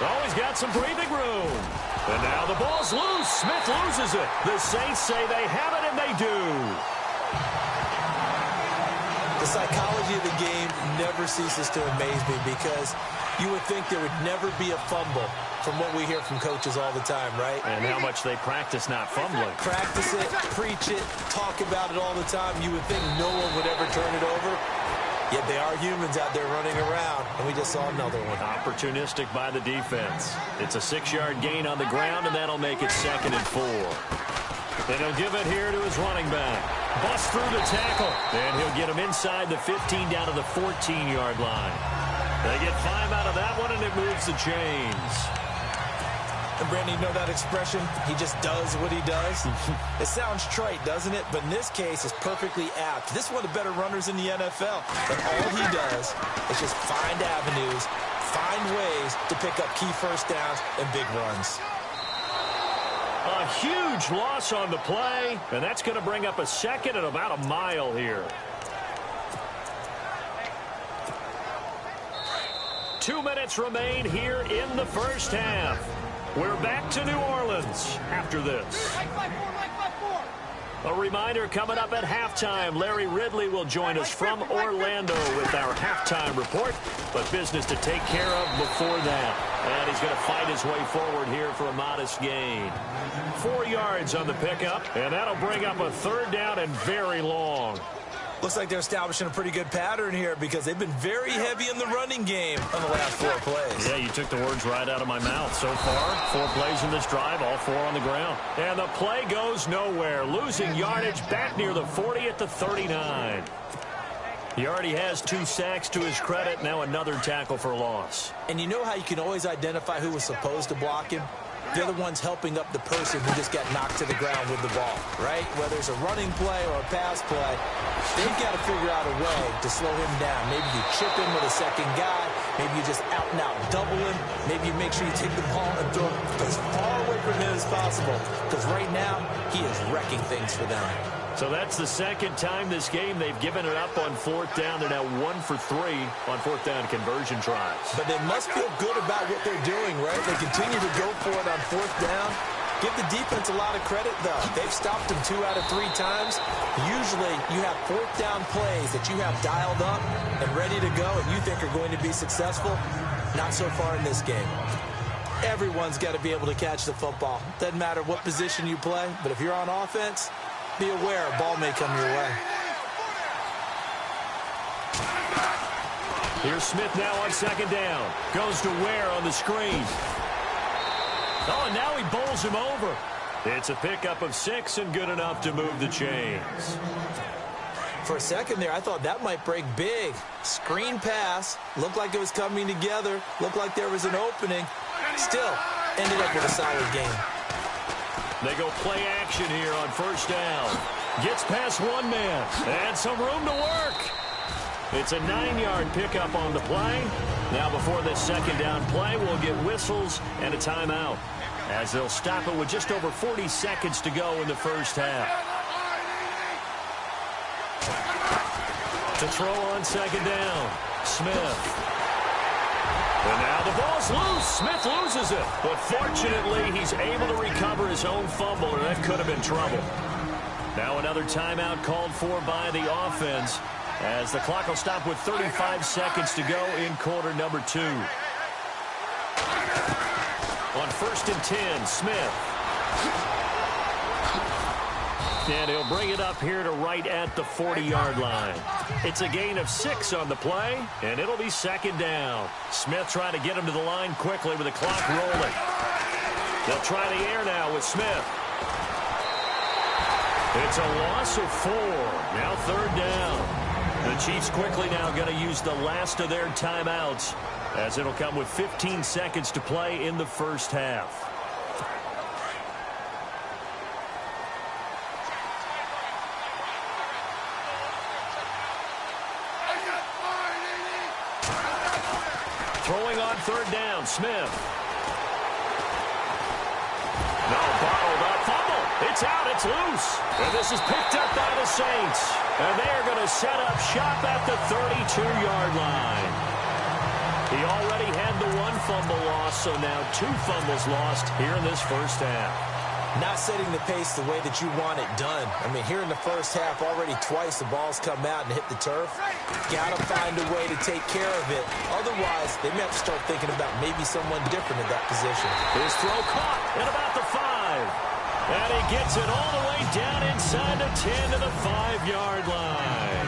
Oh, he's got some breathing room. And now the ball's loose. Smith loses it. The Saints say they have it, and they do. The psychology of the game never ceases to amaze me because you would think there would never be a fumble from what we hear from coaches all the time, right? And how much they practice not fumbling. Practice it, preach it, talk about it all the time. You would think no one would ever turn it over. Yet they are humans out there running around, and we just saw another one. Opportunistic by the defense. It's a 6-yard gain on the ground, and that'll make it 2nd and 4. And he'll give it here to his running back. Bust through the tackle, and he'll get him inside the 15 down to the 14-yard line. They get 5 out of that one, and it moves the chains. And Brandon, you know that expression? He just does what he does. It sounds trite, doesn't it? But in this case, it's perfectly apt. This is one of the better runners in the NFL. And all he does is just find avenues, find ways to pick up key first downs and big runs. A huge loss on the play, and that's going to bring up a 2nd and about a mile here. 2 minutes remain here in the first half. We're back to New Orleans after this. A reminder coming up at halftime. Larry Ridley will join us from Orlando with our halftime report. But business to take care of before that. And he's going to fight his way forward here for a modest gain. 4 yards on the pickup. And that'll bring up a 3rd down and very long. Looks like they're establishing a pretty good pattern here because they've been very heavy in the running game on the last 4 plays. Yeah, you took the words right out of my mouth. So far, 4 plays in this drive, all 4 on the ground. And the play goes nowhere. Losing yardage back near the 40 at the 39. He already has 2 sacks to his credit. Now another tackle for loss. And you know how you can always identify who was supposed to block him? They're the ones helping up the person who just got knocked to the ground with the ball, right? Whether it's a running play or a pass play, they've got to figure out a way to slow him down. Maybe you chip him with a second guy. Maybe you just out-and-out double him. Maybe you make sure you take the ball and throw it as far away from him as possible. Because right now, he is wrecking things for them. So that's the 2nd time this game they've given it up on 4th down. They're now 1 for 3 on 4th down conversion tries. But they must feel good about what they're doing, right? They continue to go for it on 4th down. Give the defense a lot of credit, though. They've stopped them 2 out of 3 times. Usually, you have 4th down plays that you have dialed up and ready to go and you think are going to be successful. Not so far in this game. Everyone's got to be able to catch the football. Doesn't matter what position you play, but if you're on offense, be aware a ball may come your way. Here's Smith now on 2nd down. Goes to Ware on the screen. Oh, and now he bowls him over. It's a pickup of 6 and good enough to move the chains. For a second there, I thought that might break big. Screen pass. Looked like it was coming together. Looked like there was an opening. Still, ended up with a solid game. They go play action here on 1st down. Gets past 1 man. And some room to work. It's a 9-yard pickup on the play. Now before this 2nd down play, we'll get whistles and a timeout, as they'll stop it with just over 40 seconds to go in the first half. To throw on 2nd down, Smith. And now the ball's loose. Smith loses it. But fortunately, he's able to recover his own fumble, or that could have been trouble. Now another timeout called for by the offense, as the clock will stop with 35 seconds to go in quarter number 2. On 1st and 10, Smith. And he'll bring it up here to right at the 40-yard line. It's a gain of 6 on the play, and it'll be 2nd down. Smith trying to get him to the line quickly with the clock rolling. They'll try the air now with Smith. It's a loss of 4. Now 3rd down. The Chiefs quickly now going to use the last of their timeouts, as it'll come with 15 seconds to play in the first half. Throwing on 3rd down, Smith. No, bottled up, fumble. It's out, it's loose. And this is picked up by the Saints. And they're going to set up shop at the 32-yard line. He already had the 1 fumble loss, so now 2 fumbles lost here in this first half. Not setting the pace the way that you want it done. I mean, here in the first half, already twice the ball's come out and hit the turf. Got to find a way to take care of it. Otherwise, they may have to start thinking about maybe someone different at that position. His throw caught at about the 5. And he gets it all the way down inside the 10 to the 5-yard line.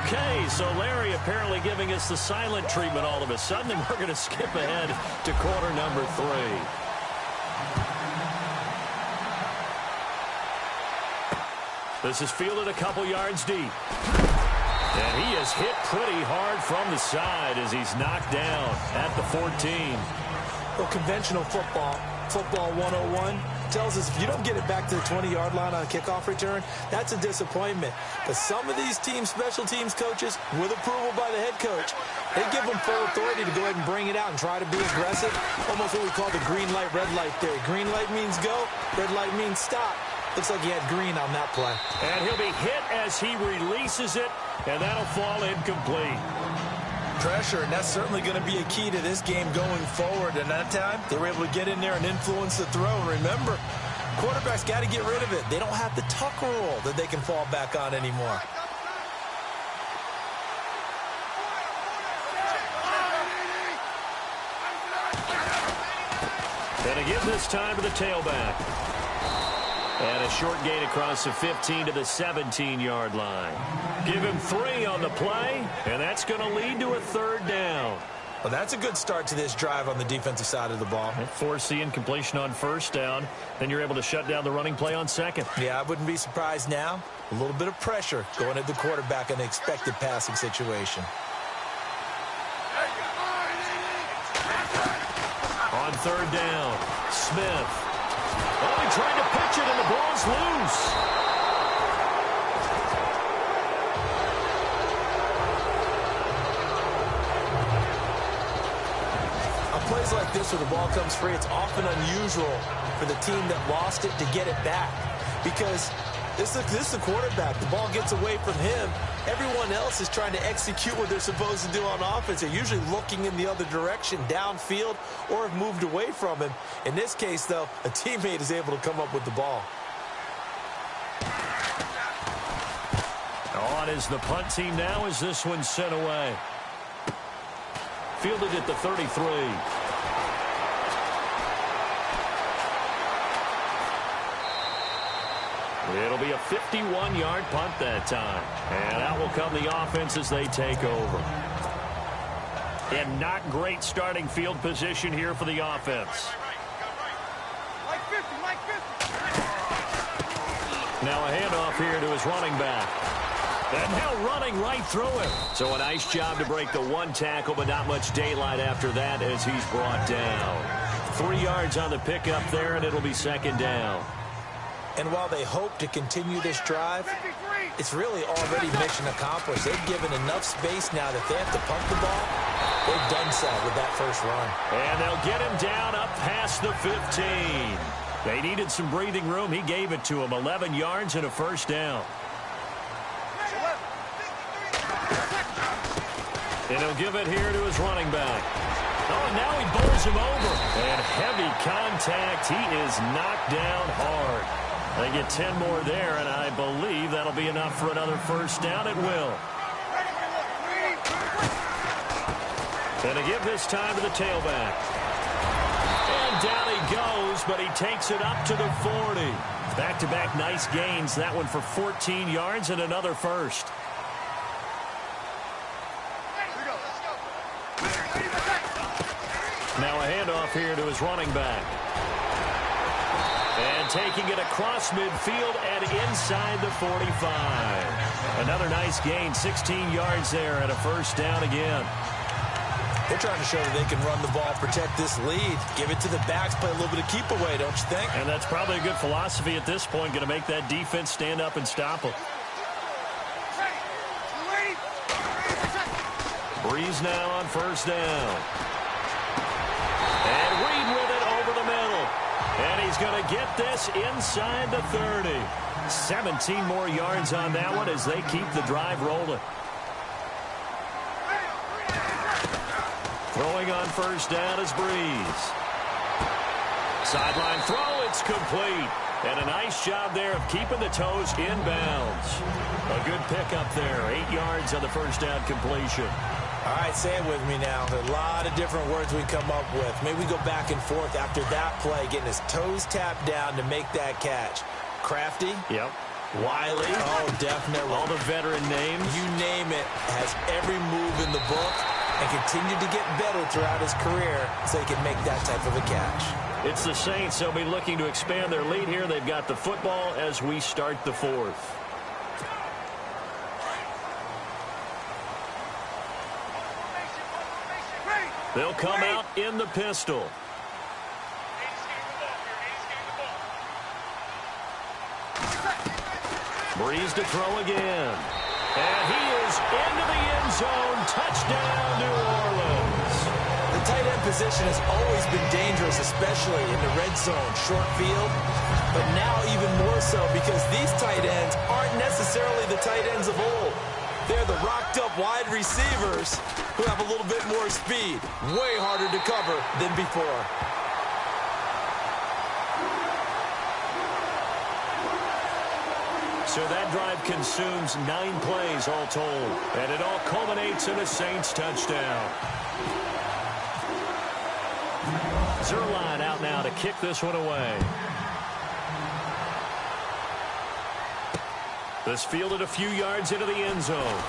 Okay, so Larry apparently giving us the silent treatment all of a sudden, and we're going to skip ahead to quarter number 3. This is fielded a couple yards deep. And he is hit pretty hard from the side as he's knocked down at the 14. Well, conventional football 101, tells us if you don't get it back to the 20-yard line on a kickoff return, that's a disappointment. But some of these teams, special teams coaches, with approval by the head coach, they give them full authority to go ahead and bring it out and try to be aggressive. Almost what we call the green light, red light theory. Green light means go, red light means stop. Looks like he had green on that play. And he'll be hit as he releases it, and that'll fall incomplete. Pressure, and that's certainly going to be a key to this game going forward. And that time, they were able to get in there and influence the throw. Remember, quarterbacks got to get rid of it. They don't have the tuck rule that they can fall back on anymore. And to give this time to the tailback. And a short gain across the 15 to the 17-yard line. Give him 3 on the play, and that's going to lead to a 3rd down. Well, that's a good start to this drive on the defensive side of the ball. Force the incompletion on 1st down. Then you're able to shut down the running play on 2nd. Yeah, I wouldn't be surprised now. A little bit of pressure going at the quarterback in an expected passing situation. On 3rd down, Smith. Oh, he tried to pitch it, and the ball's loose. On plays like this where the ball comes free, it's often unusual for the team that lost it to get it back. Because this is the quarterback. The ball gets away from him. Everyone else is trying to execute what they're supposed to do on offense. They're usually looking in the other direction, downfield, or have moved away from him. In this case, though, a teammate is able to come up with the ball. On is the punt team now as this one's sent away. Fielded at the 33. It'll be a 51-yard punt that time. And out will come the offense as they take over. And not great starting field position here for the offense. Now a handoff here to his running back. And now running right through him. So a nice job to break the 1 tackle, but not much daylight after that as he's brought down. 3 yards on the pickup there, and it'll be 2nd down. And while they hope to continue this drive, it's really already mission accomplished. They've given enough space now that they have to pump the ball. They've done so with that first run. And they'll get him down up past the 15. They needed some breathing room. He gave it to him. 11 yards and a 1st down. And he'll give it here to his running back. Oh, and now he bowls him over. And heavy contact. He is knocked down hard. They get 10 more there, and I believe that'll be enough for another 1st down. It will. And to give this time to the tailback. And down he goes, but he takes it up to the 40. Back-to-back nice gains. That one for 14 yards and another 1st. Now a handoff here to his running back. And taking it across midfield and inside the 45. Another nice gain, 16 yards there and a first down again. They're trying to show that they can run the ball, protect this lead, give it to the backs, play a little bit of keep away, don't you think? And that's probably a good philosophy at this point, going to make that defense stand up and stop them. Breeze now on first down. And Reed with it over the middle. And he's going to get this inside the 30. 17 more yards on that one as they keep the drive rolling. Throwing on first down is Breeze. Sideline throw, it's complete. And a nice job there of keeping the toes inbounds. A good pickup there, 8 yards on the first down completion. All right, say it with me now. There are a lot of different words we come up with. Maybe we go back and forth after that play, getting his toes tapped down to make that catch. Crafty. Yep. Wiley. Oh, definitely. All the veteran names. You name it. Has every move in the book and continued to get better throughout his career so he can make that type of a catch. It's the Saints. They'll be looking to expand their lead here. They've got the football as we start the fourth. They'll come out in the pistol. Breeze to throw again. And he is into the end zone. Touchdown, New Orleans. The tight end position has always been dangerous, especially in the red zone, short field. But now even more so because these tight ends aren't necessarily the tight ends of old. They're the rocked-up wide receivers who have a little bit more speed. Way harder to cover than before. So that drive consumes 9 plays all told. And it all culminates in a Saints touchdown. Zerline out now to kick this one away. This fielded a few yards into the end zone.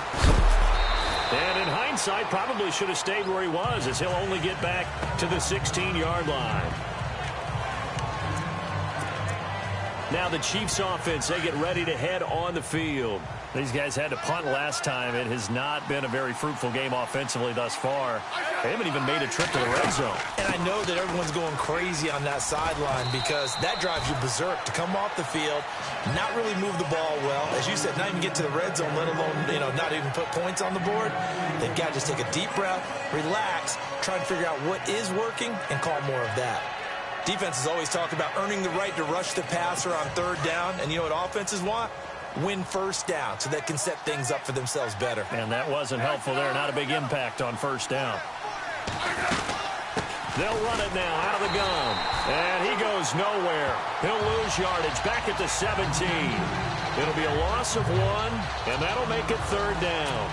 And in hindsight, probably should have stayed where he was as he'll only get back to the 16-yard line. Now the Chiefs offense, they get ready to head on the field. These guys had to punt last time. It has not been a very fruitful game offensively thus far. They haven't even made a trip to the red zone. And I know that everyone's going crazy on that sideline because that drives you berserk to come off the field, not really move the ball well. As you said, not even get to the red zone, let alone, not even put points on the board. They've got to just take a deep breath, relax, try and figure out what is working and call more of that. Defenses always talk about earning the right to rush the passer on third down. And you know what offenses want? Win first down so they can set things up for themselves better. And that wasn't helpful there. Not a big impact on first down. They'll run it now out of the gun. And he goes nowhere. He'll lose yardage back at the 17. It'll be a loss of 1, and that'll make it third down.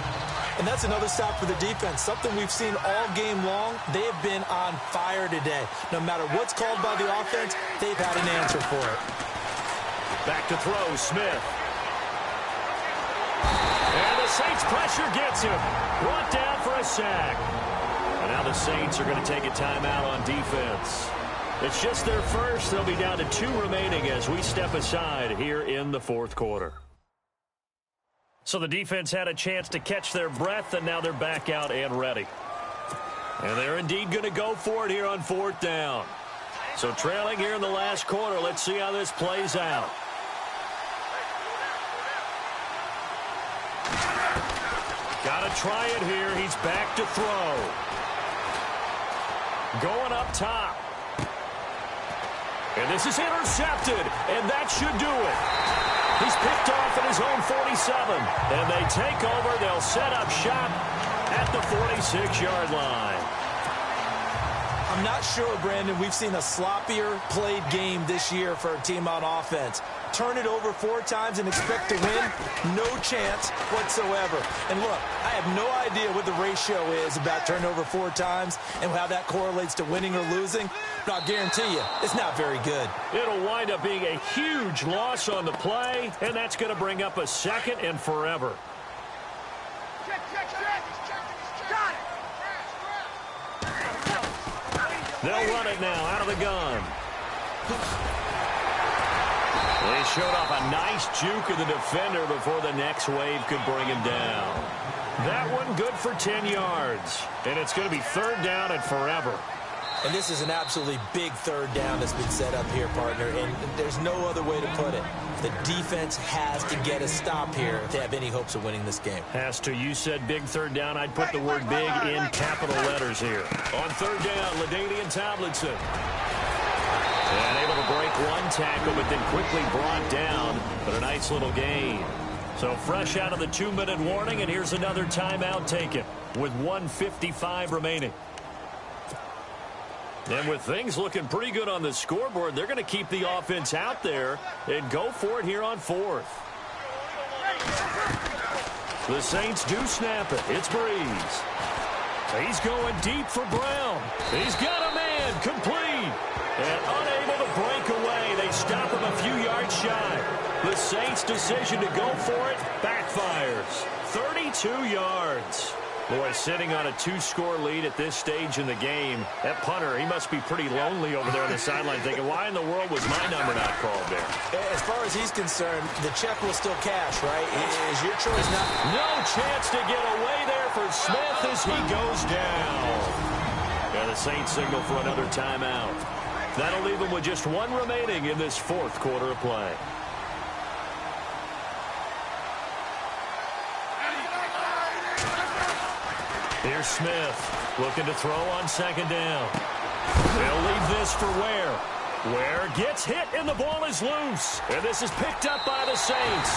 And that's another stop for the defense. Something we've seen all game long. They have been on fire today. No matter what's called by the offense, they've had an answer for it. Back to throw, Smith. And the Saints pressure gets him. Brought down for a sack. And now the Saints are going to take a timeout on defense. It's just their first. They'll be down to 2 remaining as we step aside here in the fourth quarter. So the defense had a chance to catch their breath, and now they're back out and ready. And they're indeed going to go for it here on fourth down. So trailing here in the last quarter, let's see how this plays out. Got to try it here. He's back to throw. Going up top. And this is intercepted, and that should do it. He's picked off at his own 47, and they take over. They'll set up shop at the 46-yard line. I'm not sure, Brandon, we've seen a sloppier played game this year for a team on offense. Turn it over 4 times and expect to win? No chance whatsoever. And look, I have no idea what the ratio is about turnover 4 times and how that correlates to winning or losing. But I'll guarantee you, it's not very good. It'll wind up being a huge loss on the play, and that's going to bring up a second and forever. They'll run it now out of the gun. They showed off a nice juke of the defender before the next wave could bring him down. That one good for 10 yards. And it's going to be third down and forever. And this is an absolutely big third down that's been set up here, partner. And there's no other way to put it. The defense has to get a stop here to have any hopes of winning this game. Has to. You said big third down. I'd put the word big in capital letters here. On third down, LaDainian Tomlinson. And able to break one tackle, but then quickly brought down. But a nice little gain. So fresh out of the 2-minute warning, and here's another timeout taken with 1:55 remaining. And with things looking pretty good on the scoreboard, they're going to keep the offense out there and go for it here on fourth. The Saints do snap it. It's Breeze. He's going deep for Brown. He's got a man complete. And unable to break away. They stop him a few yards shy. The Saints' decision to go for it backfires. 32 yards. Boy, sitting on a 2-score lead at this stage in the game. That punter, he must be pretty lonely over there on the sideline thinking, why in the world was my number not called there? As far as he's concerned, the check will still cash, right? Is your choice not? No chance to get away there for Smith as he goes down. And the Saints signal for another timeout. That'll leave them with just one remaining in this fourth quarter of play. Here's Smith looking to throw on second down. They'll leave this for Ware. Ware gets hit and the ball is loose. And this is picked up by the Saints.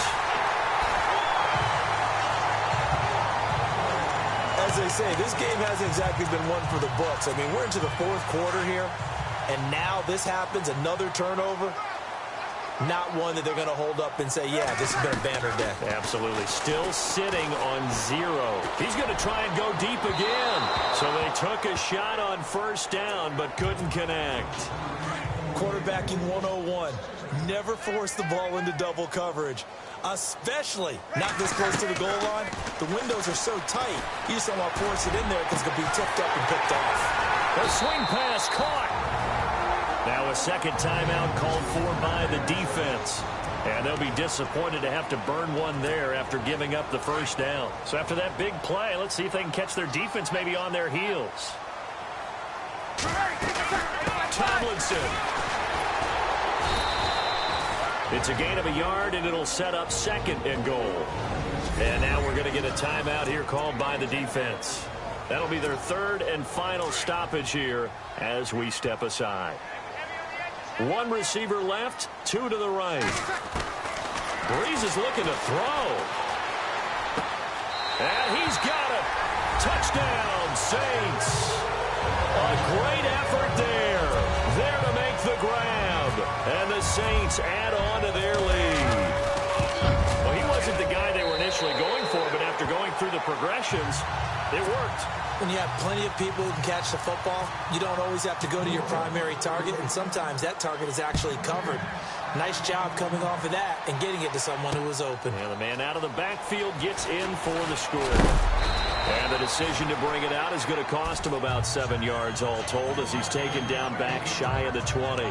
As they say, this game hasn't exactly been one for the books. I mean, we're into the fourth quarter here, and now this happens, another turnover. Not one that they're going to hold up and say, yeah, this has been a banner day. Absolutely. Still sitting on 0. He's going to try and go deep again. So they took a shot on first down but couldn't connect. Quarterbacking 101. Never force the ball into double coverage, especially not this close to the goal line. The windows are so tight, you just don't want to force it in there because it's going to be tipped up and picked off. The swing pass caught. Now a second timeout called for by the defense. And they'll be disappointed to have to burn one there after giving up the first down. So after that big play, let's see if they can catch their defense maybe on their heels. Tomlinson. It's a gain of a yard, and it'll set up second and goal. And now we're going to get a timeout here called by the defense. That'll be their third and final stoppage here as we step aside. One receiver left, 2 to the right. Breeze is looking to throw. And he's got it. Touchdown, Saints. A great effort there. There to make the grab. And the Saints add on to their lead. Well, he wasn't the guy they were initially going for, but after going through the progressions, it worked. When you have plenty of people who can catch the football, you don't always have to go to your primary target, and sometimes that target is actually covered. Nice job coming off of that and getting it to someone who was open. And the man out of the backfield gets in for the score. And the decision to bring it out is going to cost him about 7 yards all told as he's taken down back shy of the 20.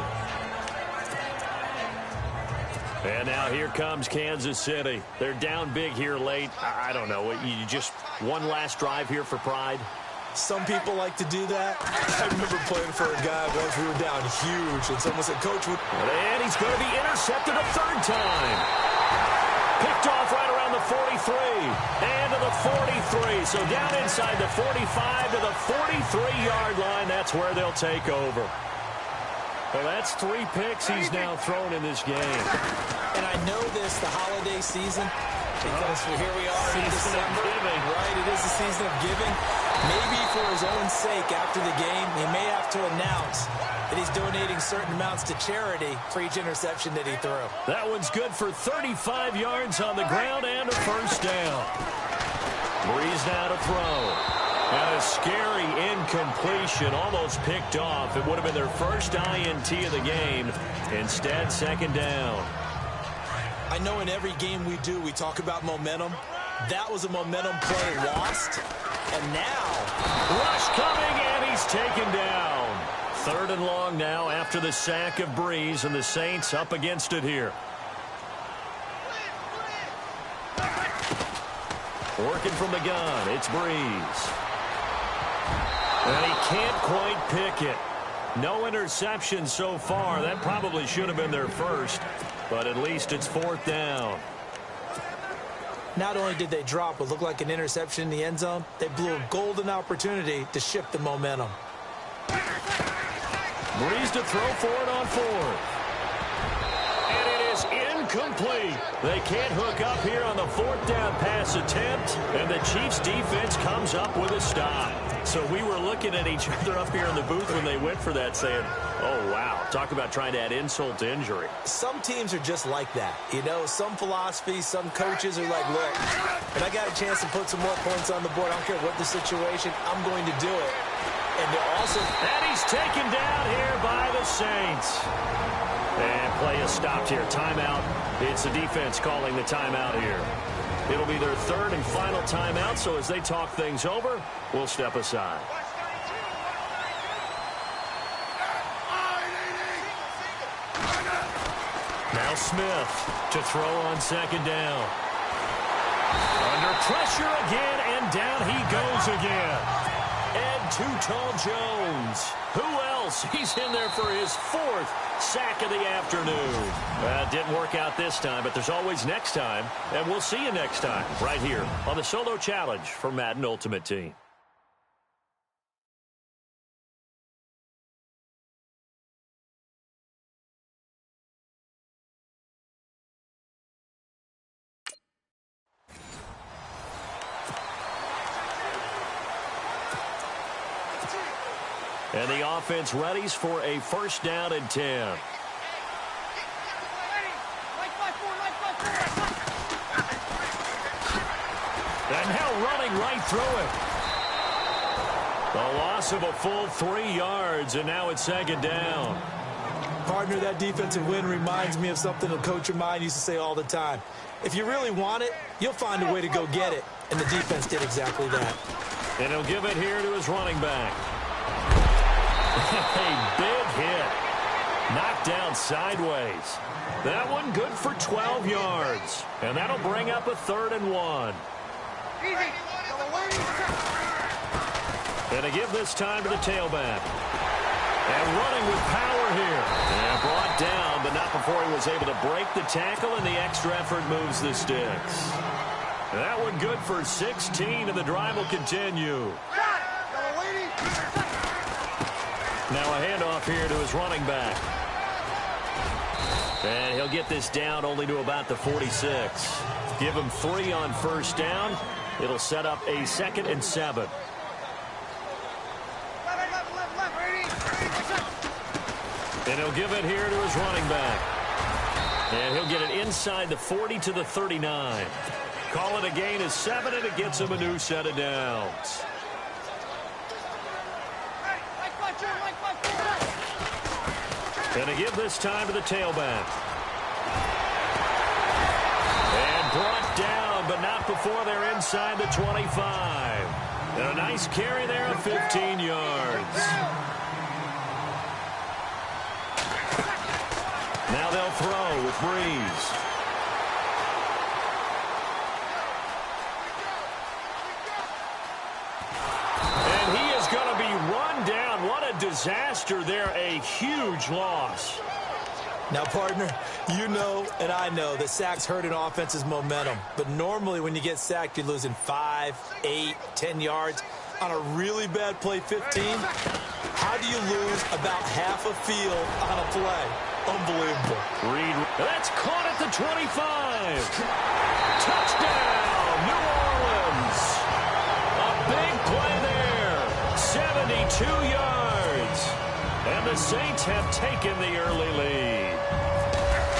And now here comes Kansas City. They're down big here late. I don't know. You just one last drive here for pride? Some people like to do that. I remember playing for a guy once we were down huge, and someone said, Coach, and he's going to be intercepted a third time. Picked off right around the 43. And to the 43. So down inside the 45 to the 43-yard line. That's where they'll take over. Well, that's 3 picks he's now thrown in this game. And I know this, the holiday season, because here we are in December. Right, it is the season of giving. Maybe for his own sake after the game, he may have to announce that he's donating certain amounts to charity for each interception that he threw. That one's good for 35 yards on the ground and a first down. Breeze now to throw. And a scary incompletion, almost picked off. It would have been their first INT of the game. Instead, second down. I know in every game we do, we talk about momentum. That was a momentum play lost. And now, rush coming, and he's taken down. Third and long now after the sack of Breeze, and the Saints up against it here. Working from the gun, it's Breeze. And he can't quite pick it. No interception so far. That probably should have been their first, but at least it's 4th down. Not only did they drop what looked like an interception in the end zone, they blew a golden opportunity to shift the momentum. Breeze to throw for it on 4th. And it is incomplete. They can't hook up here on the 4th down pass attempt, and the Chiefs defense comes up with a stop. So we were looking at each other up here in the booth when they went for that saying, oh, wow, talk about trying to add insult to injury. Some teams are just like that. You know, some philosophies, some coaches are like, look, and I got a chance to put some more points on the board. I don't care what the situation, I'm going to do it. And they're also... And he's taken down here by the Saints. And play is stopped here. Timeout. It's the defense calling the timeout here. It'll be their 3rd and final timeout, so as they talk things over, we'll step aside. Now Smith to throw on 2nd down. Under pressure again, and down he goes again. And Too Tall Jones. Who else? He's in there for his 4th sack of the afternoon. Didn't work out this time, but there's always next time. And we'll see you next time right here on the Solo Challenge for Madden Ultimate Team. And the offense readies for a 1st down and 10. And now running right through it. The loss of a full 3 yards, and now it's 2nd down. Partner, that defensive win reminds me of something a coach of mine used to say all the time. If you really want it, you'll find a way to go get it. And the defense did exactly that. And he'll give it here to his running back. A big hit. Knocked down sideways. That one good for 12 yards. And that'll bring up a 3rd and 1. And to give this time to the tailback. And running with power here. And brought down, but not before he was able to break the tackle, and the extra effort moves the sticks. That one good for 16, and the drive will continue. Now a handoff here to his running back. And he'll get this down only to about the 46. Give him 3 on 1st down. It'll set up a 2nd and 7. And he'll give it here to his running back. And he'll get it inside the 40 to the 39. Call it a gain of 7, and it gets him a new set of downs. And to give this time to the tailback. And brought down, but not before they're inside the 25. And a nice carry there of 15 yards. Now they'll throw with Breeze. And he is going to be run down. What a disaster there. A huge loss. Now, partner, you know and I know that sacks hurt an offense's momentum. But normally when you get sacked, you're losing 5, 8, 10 yards. On a really bad play 15, how do you lose about half a field on a play? Unbelievable. Reed, that's caught at the 25. Touchdown, New Orleans. A big play there. 72 yards. And the Saints have taken the early lead.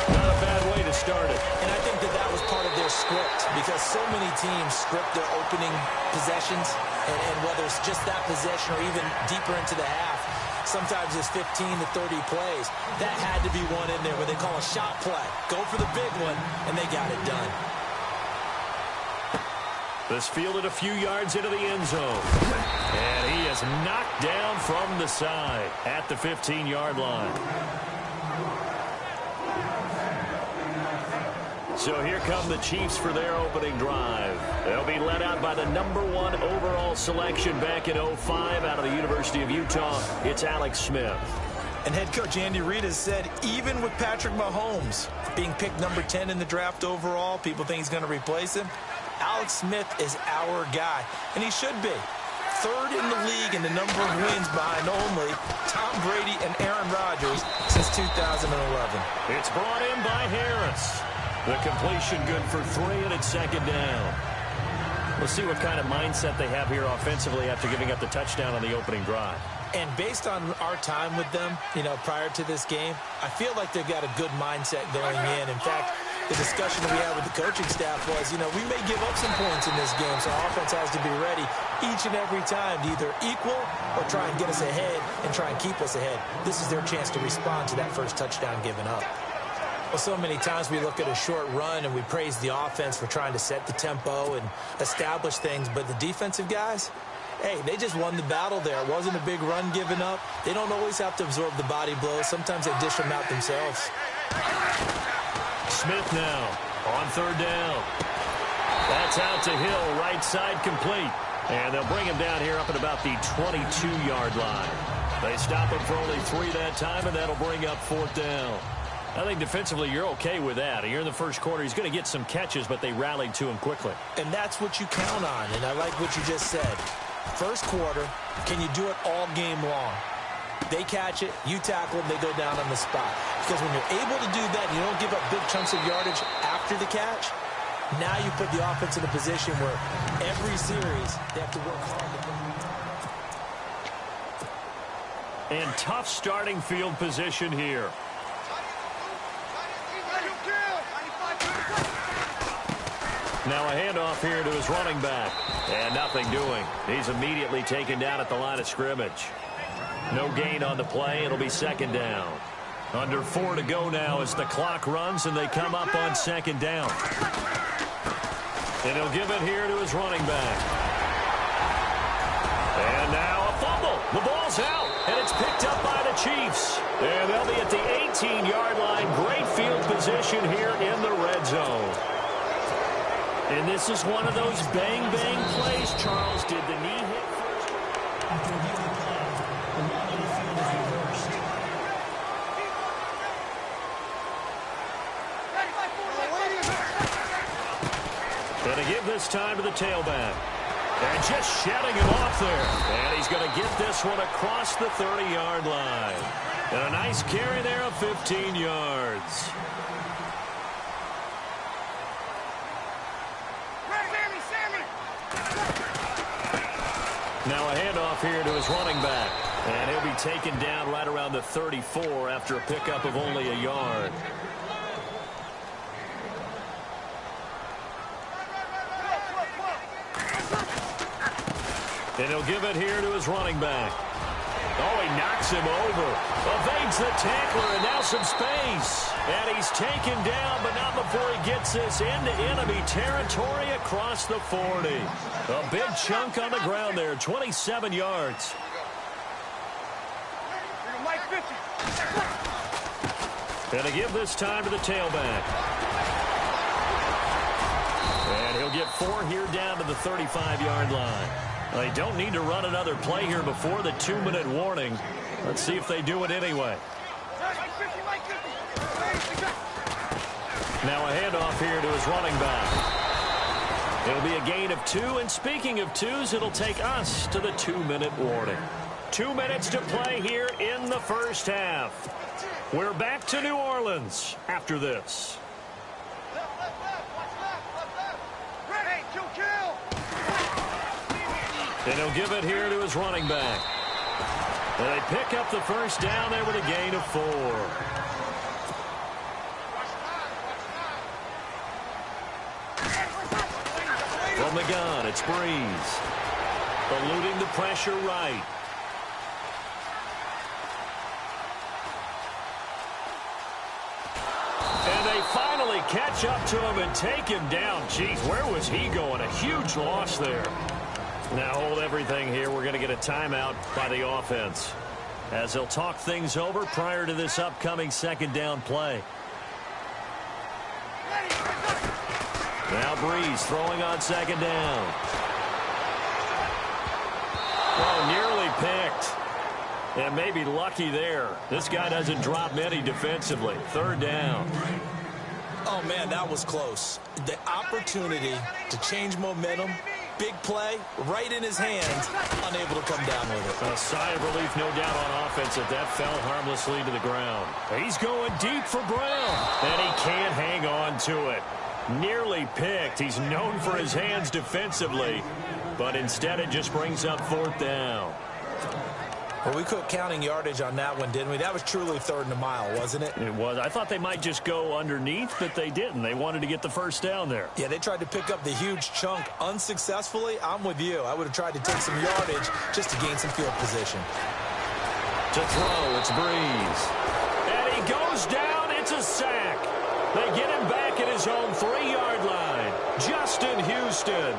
Not a bad way to start it. And I think that was part of their script, because so many teams script their opening possessions, and whether it's just that possession or even deeper into the half, sometimes it's 15 to 30 plays. That had to be one in there where they call a shot play. Go for the big one, and they got it done. This fielded a few yards into the end zone. And he is knocked down from the side at the 15-yard line. So here come the Chiefs for their opening drive. They'll be led out by the #1 overall selection back in 2005 out of the University of Utah. It's Alex Smith. And head coach Andy Reid has said even with Patrick Mahomes being picked number 10 in the draft overall, people think he's going to replace him. Alex Smith is our guy, and he should be. Third in the league in the number of wins behind only Tom Brady and Aaron Rodgers since 2011. It's brought in by Harris. The completion good for 3, and it's second down. We'll see what kind of mindset they have here offensively after giving up the touchdown on the opening drive. And based on our time with them, prior to this game, I feel like they've got a good mindset going in. In fact, the discussion that we had with the coaching staff was, we may give up some points in this game, so our offense has to be ready each and every time to either equal or try and get us ahead and try and keep us ahead. This is their chance to respond to that first touchdown given up. Well, so many times we look at a short run and we praise the offense for trying to set the tempo and establish things, but the defensive guys, hey, they just won the battle there. It wasn't a big run given up. They don't always have to absorb the body blows. Sometimes they dish them out themselves. Smith now on third down. That's out to Hill, right side complete. And they'll bring him down here up at about the 22-yard line. They stop him for only 3 that time, and that'll bring up fourth down. I think defensively you're okay with that. Here in the first quarter, he's going to get some catches, but they rallied to him quickly. And that's what you count on, and I like what you just said. First quarter, can you do it all game long? They catch it, you tackle them, they go down on the spot. Because when you're able to do that, and you don't give up big chunks of yardage after the catch, now you put the offense in a position where every series they have to work hard to. And tough starting field position here. Now a handoff here to his running back. And nothing doing. He's immediately taken down at the line of scrimmage. No gain on the play. It'll be second down. Under 4 to go now as the clock runs and they come up on second down. And he'll give it here to his running back. And now a fumble. The ball's out. And it's picked up by the Chiefs. And they'll be at the 18-yard line. Great field position here in the red zone. And this is one of those bang-bang plays. Charles, did the knee hit first? After reviewing the play, the run on the field is reversed. Going to give this time to the tailback. And just shedding him off there. And he's going to get this one across the 30-yard line. And a nice carry there of 15 yards. Now a handoff here to his running back. And he'll be taken down right around the 34 after a pickup of only a yard. And he'll give it here to his running back. Oh, he knocks him over. Evades the tackler, and now some space. And he's taken down, but not before he gets this into enemy territory across the 40. A big chunk on the ground there, 27 yards. And to give this time to the tailback. And he'll get 4 here down to the 35-yard line. They don't need to run another play here before the 2-minute warning. Let's see if they do it anyway. Now a handoff here to his running back. It'll be a gain of 2, and speaking of 2s, it'll take us to the 2-minute warning. 2 minutes to play here in the first half. We're back to New Orleans after this. And he'll give it here to his running back. And they pick up the first down there with a gain of 4. From the gun, it's Breeze. Eluding the pressure right. And they finally catch up to him and take him down. Jeez, where was he going? A huge loss there. Now hold everything here. We're going to get a timeout by the offense as they'll talk things over prior to this upcoming second down play. Now Breeze throwing on second down. Oh, nearly picked. And maybe lucky there. This guy doesn't drop many defensively. Third down. Oh, man, that was close. The opportunity to change momentum, big play, right in his hands, unable to come down with it. A sigh of relief, no doubt, on offense that fell harmlessly to the ground. He's going deep for Brown, and he can't hang on to it. Nearly picked. He's known for his hands defensively, but instead it just brings up fourth down. Well, we quit counting yardage on that one, didn't we? That was truly third and a mile, wasn't it? It was. I thought they might just go underneath, but they didn't. They wanted to get the first down there. Yeah, they tried to pick up the huge chunk unsuccessfully. I'm with you. I would have tried to take some yardage just to gain some field position. To throw, it's Breeze. And he goes down. It's a sack. They get him back at his own 3-yard line. Justin Houston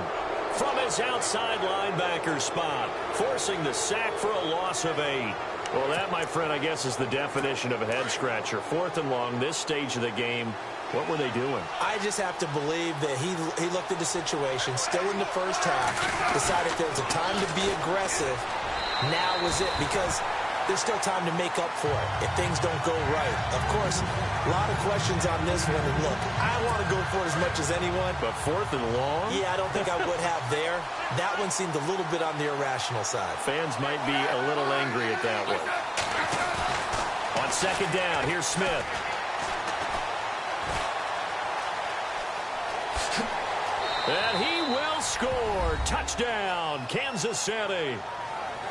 from his outside linebacker spot, forcing the sack for a loss of 8. Well, that, my friend, I guess is the definition of a head-scratcher. Fourth and long, this stage of the game. What were they doing? I just have to believe that he looked at the situation, still in the first half, decided there was a time to be aggressive. Now was it, because there's still time to make up for it if things don't go right. Of course, a lot of questions on this one. And look, I want to go for it as much as anyone. But fourth and long? Yeah, I don't think I would have there. That one seemed a little bit on the irrational side. Fans might be a little angry at that one. On second down, here's Smith. And he will score. Touchdown, Kansas City.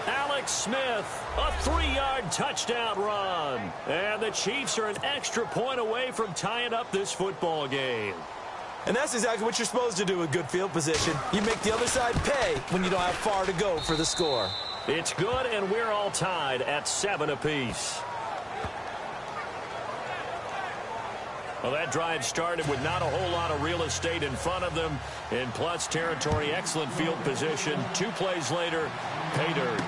Alex Smith, a 3-yard touchdown run. And the Chiefs are an extra point away from tying up this football game. And that's exactly what you're supposed to do with good field position. You make the other side pay when you don't have far to go for the score. It's good, and we're all tied at 7 apiece. Well, that drive started with not a whole lot of real estate in front of them. In plus territory, excellent field position. 2 plays later, pay dirt.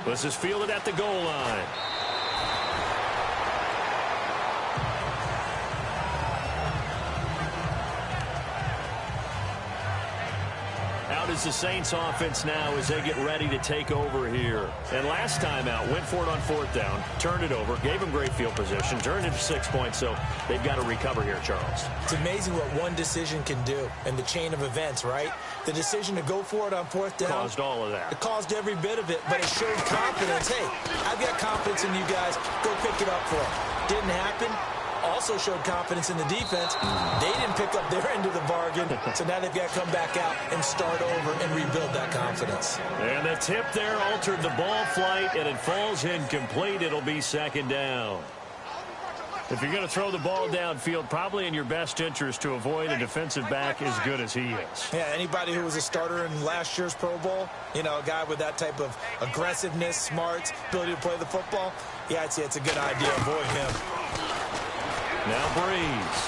This is fielded at the goal line. Out is the Saints offense now as they get ready to take over here. And last time out, went for it on fourth down, turned it over, gave them great field position, turned it to 6 points, so they've got to recover here, Charles. It's amazing what one decision can do in the chain of events, right? The decision to go for it on fourth down caused all of that. It caused every bit of it, but it showed confidence. Hey, I've got confidence in you guys. Go pick it up for them. Didn't happen. Also showed confidence in the defense. They didn't pick up their end of the bargain, so now they've got to come back out and start over and rebuild that confidence. And the tip there altered the ball flight, and it falls incomplete. It'll be second down. If you're going to throw the ball downfield, probably in your best interest to avoid a defensive back as good as he is. Yeah, anybody who was a starter in last year's Pro Bowl, you know, a guy with that type of aggressiveness, smarts, ability to play the football, yeah, it's a good idea. Avoid him. Now Breeze.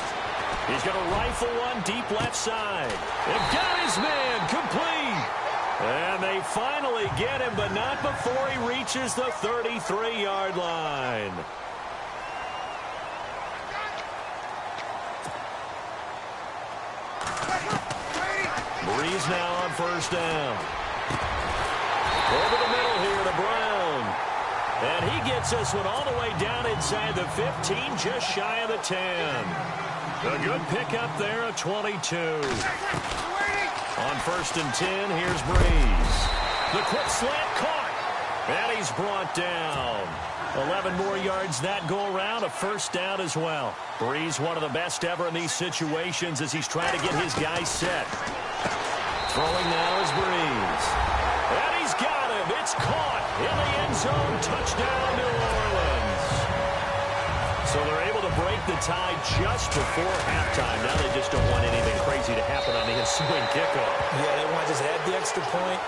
He's going to rifle one deep left side. And got his man complete. And they finally get him, but not before he reaches the 33-yard line. Breeze now on first down. Over the middle here to Brown. And he gets this one all the way down inside the 15, just shy of the 10. A good pickup there at 22. On first and 10, here's Breeze. The quick slant caught. And he's brought down. 11 more yards that go around, a first down as well. Breeze, one of the best ever in these situations as he's trying to get his guys set. Throwing now is Breeze. And he's got him. It's caught in the end zone. Touchdown, New Orleans. So they're able to break the tie just before halftime. Now they just don't want anything crazy to happen on the ensuing kickoff. Yeah, they want to just add the extra point,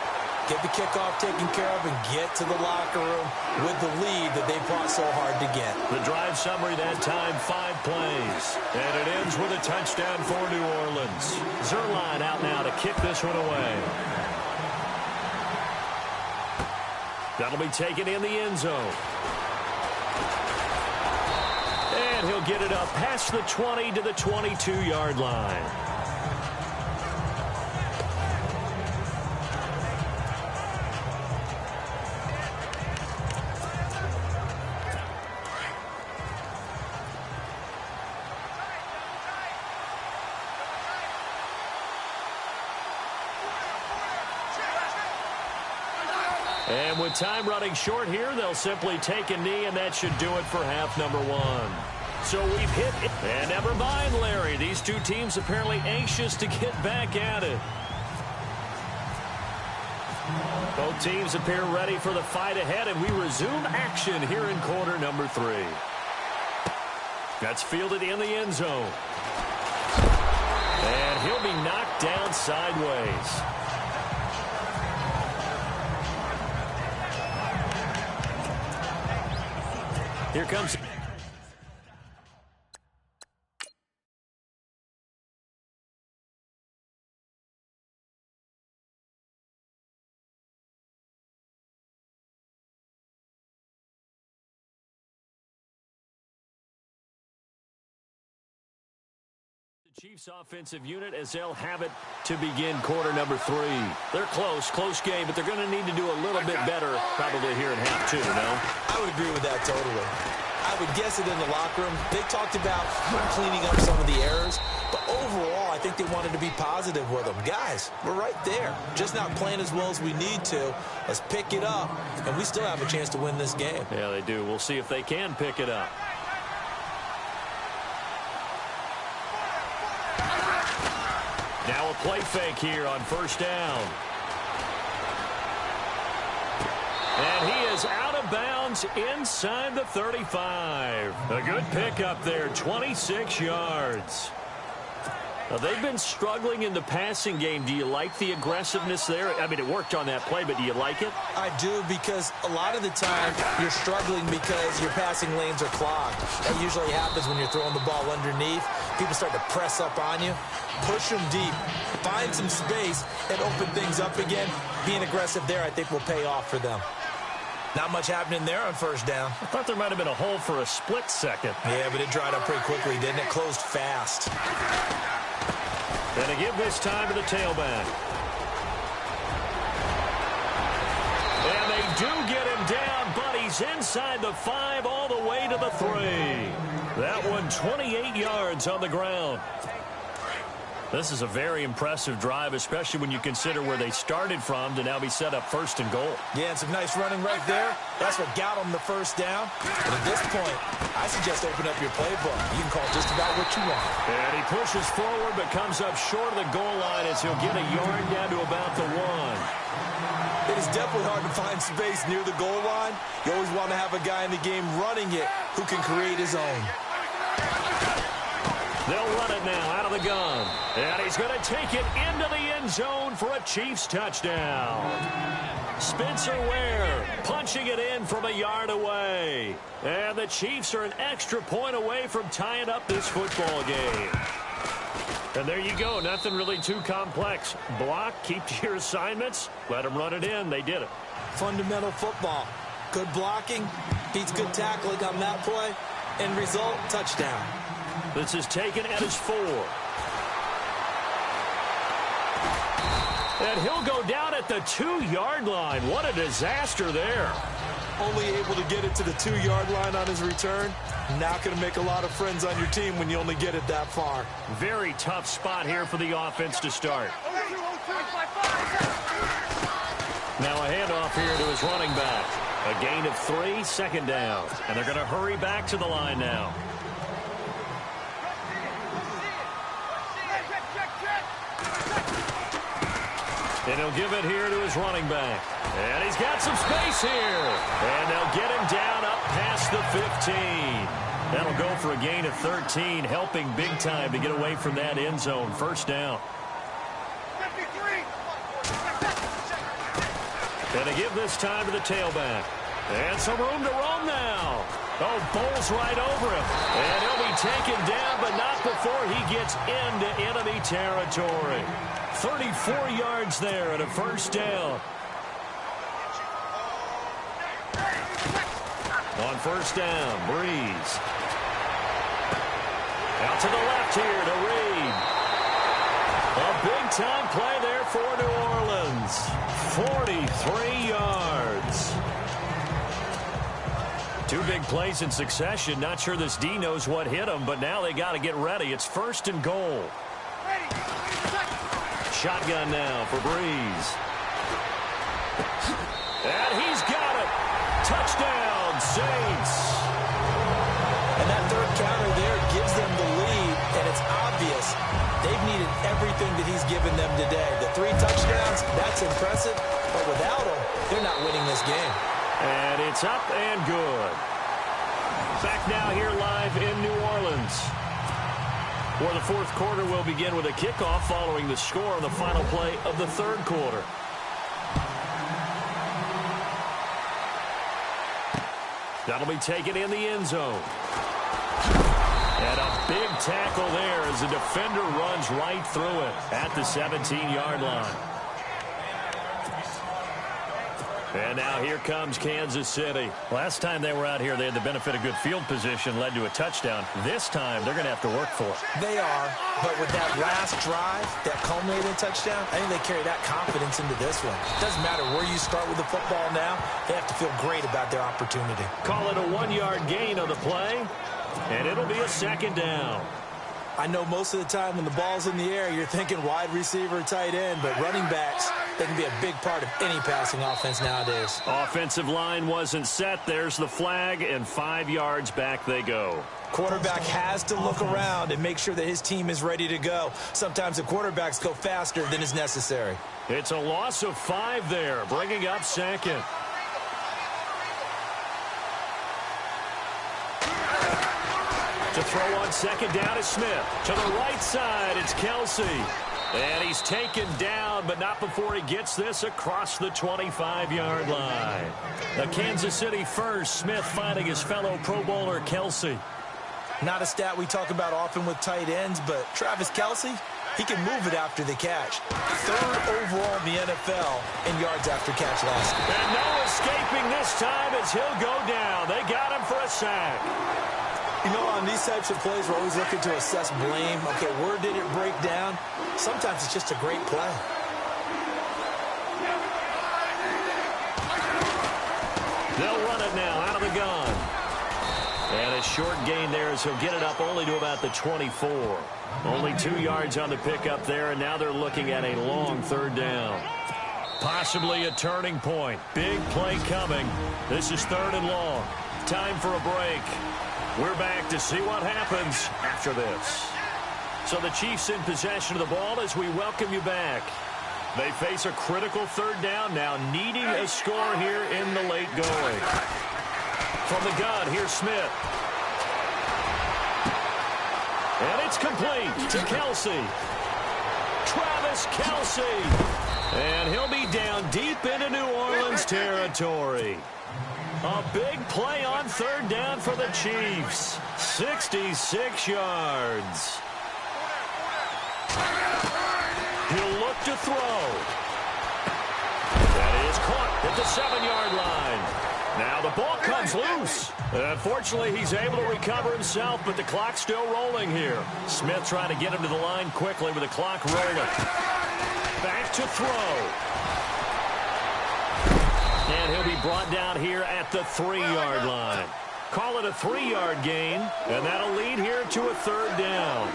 get the kickoff taken care of, and get to the locker room with the lead that they fought so hard to get. The drive summary that time, 5 plays. And it ends with a touchdown for New Orleans. Zerline out now to kick this one away. That'll be taken in the end zone. And he'll get it up past the 20 to the 22-yard line. And with time running short here, they'll simply take a knee, and that should do it for half number one. So we've hit it. And never mind, Larry. These two teams apparently anxious to get back at it. Both teams appear ready for the fight ahead, and we resume action here in quarter number 3. That's fielded in the end zone. And he'll be knocked down sideways. Here comes... Chiefs offensive unit as they'll have it to begin quarter number 3. They're close game, but they're going to need to do a little bit better probably here in half 2, no? I would agree with that totally. I would guess it in the locker room. They talked about cleaning up some of the errors, but overall, I think they wanted to be positive with them. Guys, we're right there. Just not playing as well as we need to. Let's pick it up, and we still have a chance to win this game. Yeah, they do. We'll see if they can pick it up. Now a play fake here on first down. And he is out of bounds inside the 35. A good pickup there, 26 yards. Now, they've been struggling in the passing game. Do you like the aggressiveness there? I mean, it worked on that play, but do you like it? I do, because a lot of the time you're struggling because your passing lanes are clogged. That usually happens when you're throwing the ball underneath. People start to press up on you. Push them deep. Find some space and open things up again. Being aggressive there, I think, will pay off for them. Not much happening there on first down. I thought there might have been a hole for a split second. Yeah, but it dried up pretty quickly, didn't it? Closed fast. Going to give this time to the tailback. And they do get him down, but he's inside the 5 all the way to the 3. That one 28 yards on the ground. This is a very impressive drive, especially when you consider where they started from to now be set up first and goal. Yeah, and some nice running right there. That's what got them the first down. But at this point, I suggest open up your playbook. You can call just about what you want. And he pushes forward but comes up short of the goal line as he'll get a yard down to about the 1. It is definitely hard to find space near the goal line. You always want to have a guy in the game running it who can create his own. They'll run it now out of the gun. And he's going to take it into the end zone for a Chiefs touchdown. Spencer Ware punching it in from a yard away. And the Chiefs are an extra point away from tying up this football game. And there you go. Nothing really too complex. Block, keep to your assignments, let them run it in. They did it. Fundamental football. Good blocking, beats good tackling on that play. End result, touchdown. This is taken at his 4. And he'll go down at the 2-yard line. What a disaster there. Only able to get it to the 2-yard line on his return. Not going to make a lot of friends on your team when you only get it that far. Very tough spot here for the offense to start. Now a handoff here to his running back. A gain of 3, second down. And they're going to hurry back to the line now. And he'll give it here to his running back. And he's got some space here. And they'll get him down up past the 15. That'll go for a gain of 13, helping big time to get away from that end zone. First down. And they give this time to the tailback. And some room to roam now. Oh, bowls right over him. And he'll be taken down, but not before he gets into enemy territory. 34 yards there and a first down. On first down, Breeze. Out to the left here to Reed. A big-time play there for New Orleans. 43 yards. 2 big plays in succession. Not sure this D knows what hit him, but now they got to get ready. It's first and goal. Shotgun now for Breeze. And he's got it. Touchdown, Saints. And that third counter there gives them the lead, and it's obvious they've needed everything that he's given them today. The 3 touchdowns, that's impressive, but without him, they're not winning this game. And it's up and good. Back now here live in New Orleans, where the fourth quarter will begin with a kickoff following the score on the final play of the third quarter. That'll be taken in the end zone. And a big tackle there as the defender runs right through it at the 17-yard line. And now here comes Kansas City. Last time they were out here, they had the benefit of good field position, led to a touchdown. This time, they're going to have to work for it. They are, but with that last drive, that culminating touchdown, I think they carry that confidence into this one. It doesn't matter where you start with the football now. They have to feel great about their opportunity. Call it a 1-yard gain on the play, and it'll be a second down. I know most of the time when the ball's in the air, you're thinking wide receiver, tight end, but running backs, they can be a big part of any passing offense nowadays. Offensive line wasn't set. There's the flag, and 5 yards back they go. Quarterback has to look around and make sure that his team is ready to go. Sometimes the quarterbacks go faster than is necessary. It's a loss of 5 there, bringing up second. To throw on second down is Smith. To the right side, it's Kelsey. And he's taken down, but not before he gets this across the 25-yard line. The Kansas City first, Smith finding his fellow Pro Bowler Kelsey. Not a stat we talk about often with tight ends, but Travis Kelsey, he can move it after the catch. 3rd overall in the NFL in yards after catch last year. And no escaping this time as he'll go down. They got him for a sack. You know, on these types of plays, we're always looking to assess blame. Okay, where did it break down? Sometimes it's just a great play. They'll run it now out of the gun. And a short gain there as he'll get it up only to about the 24. Only 2 yards on the pickup there, and now they're looking at a long 3rd down. Possibly a turning point. Big play coming. This is 3rd and long. Time for a break. We're back to see what happens after this. So the Chiefs in possession of the ball as we welcome you back. They face a critical 3rd down now, needing a score here in the late going. From the gun, here's Smith. And it's complete to Kelsey. Travis Kelsey. And he'll be down deep into New Orleans territory. A big play on 3rd down for the Chiefs. 66 yards. He'll look to throw. That is caught at the 7-yard line. Now the ball comes loose. Unfortunately, he's able to recover himself, but the clock's still rolling here. Smith trying to get him to the line quickly with the clock rolling. Back to throw. And he'll be brought down here at the 3-yard line. Call it a 3-yard gain, and that'll lead here to a 3rd down.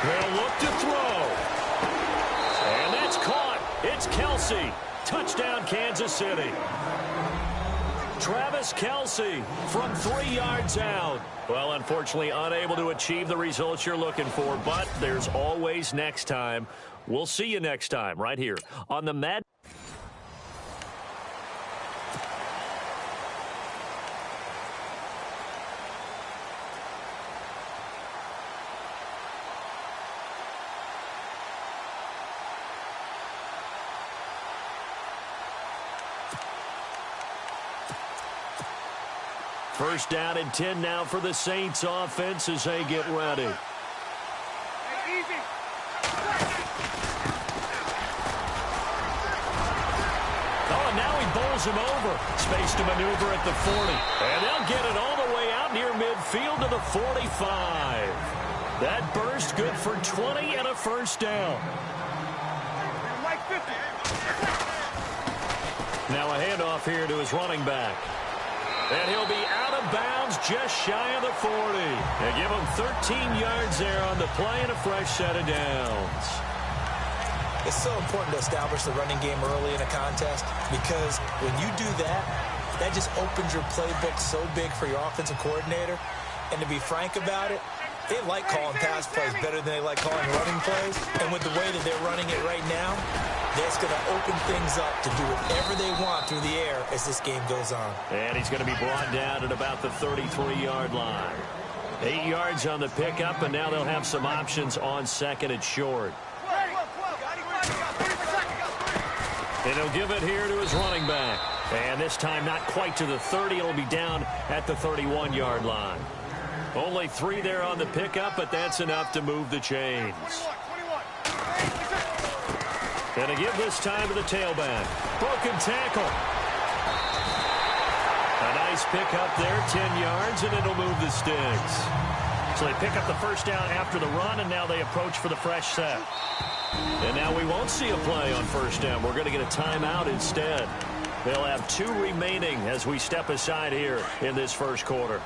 They'll look to throw. And that's caught. It's Kelsey. Touchdown, Kansas City. Travis Kelsey from 3 yards out. Well, unfortunately, unable to achieve the results you're looking for, but there's always next time. We'll see you next time right here on the Mad. First down and 10 now for the Saints offense as they get ready. Oh, and now he bowls him over. Space to maneuver at the 40. And they'll get it all the way out near midfield to the 45. That burst good for 20 and a first down. Now a handoff here to his running back. And he'll be out of bounds just shy of the 40. They give him 13 yards there on the play and a fresh set of downs. It's so important to establish the running game early in a contest because when you do that, that just opens your playbook so big for your offensive coordinator. And to be frank about it, they like calling pass plays better than they like calling running plays. And with the way that they're running it right now, that's going to open things up to do whatever they want through the air as this game goes on. And he's going to be brought down at about the 33-yard line. 8 yards on the pickup, and now they'll have some options on second and short. And he'll give it here to his running back. And this time not quite to the 30. It'll be down at the 31-yard line. Only 3 there on the pickup, but that's enough to move the chains. And a give this time to the tailback. Broken tackle. A nice pickup there, 10 yards, and it'll move the sticks. So they pick up the first down after the run, and now they approach for the fresh set. And now we won't see a play on first down. We're going to get a timeout instead. They'll have 2 remaining as we step aside here in this first quarter.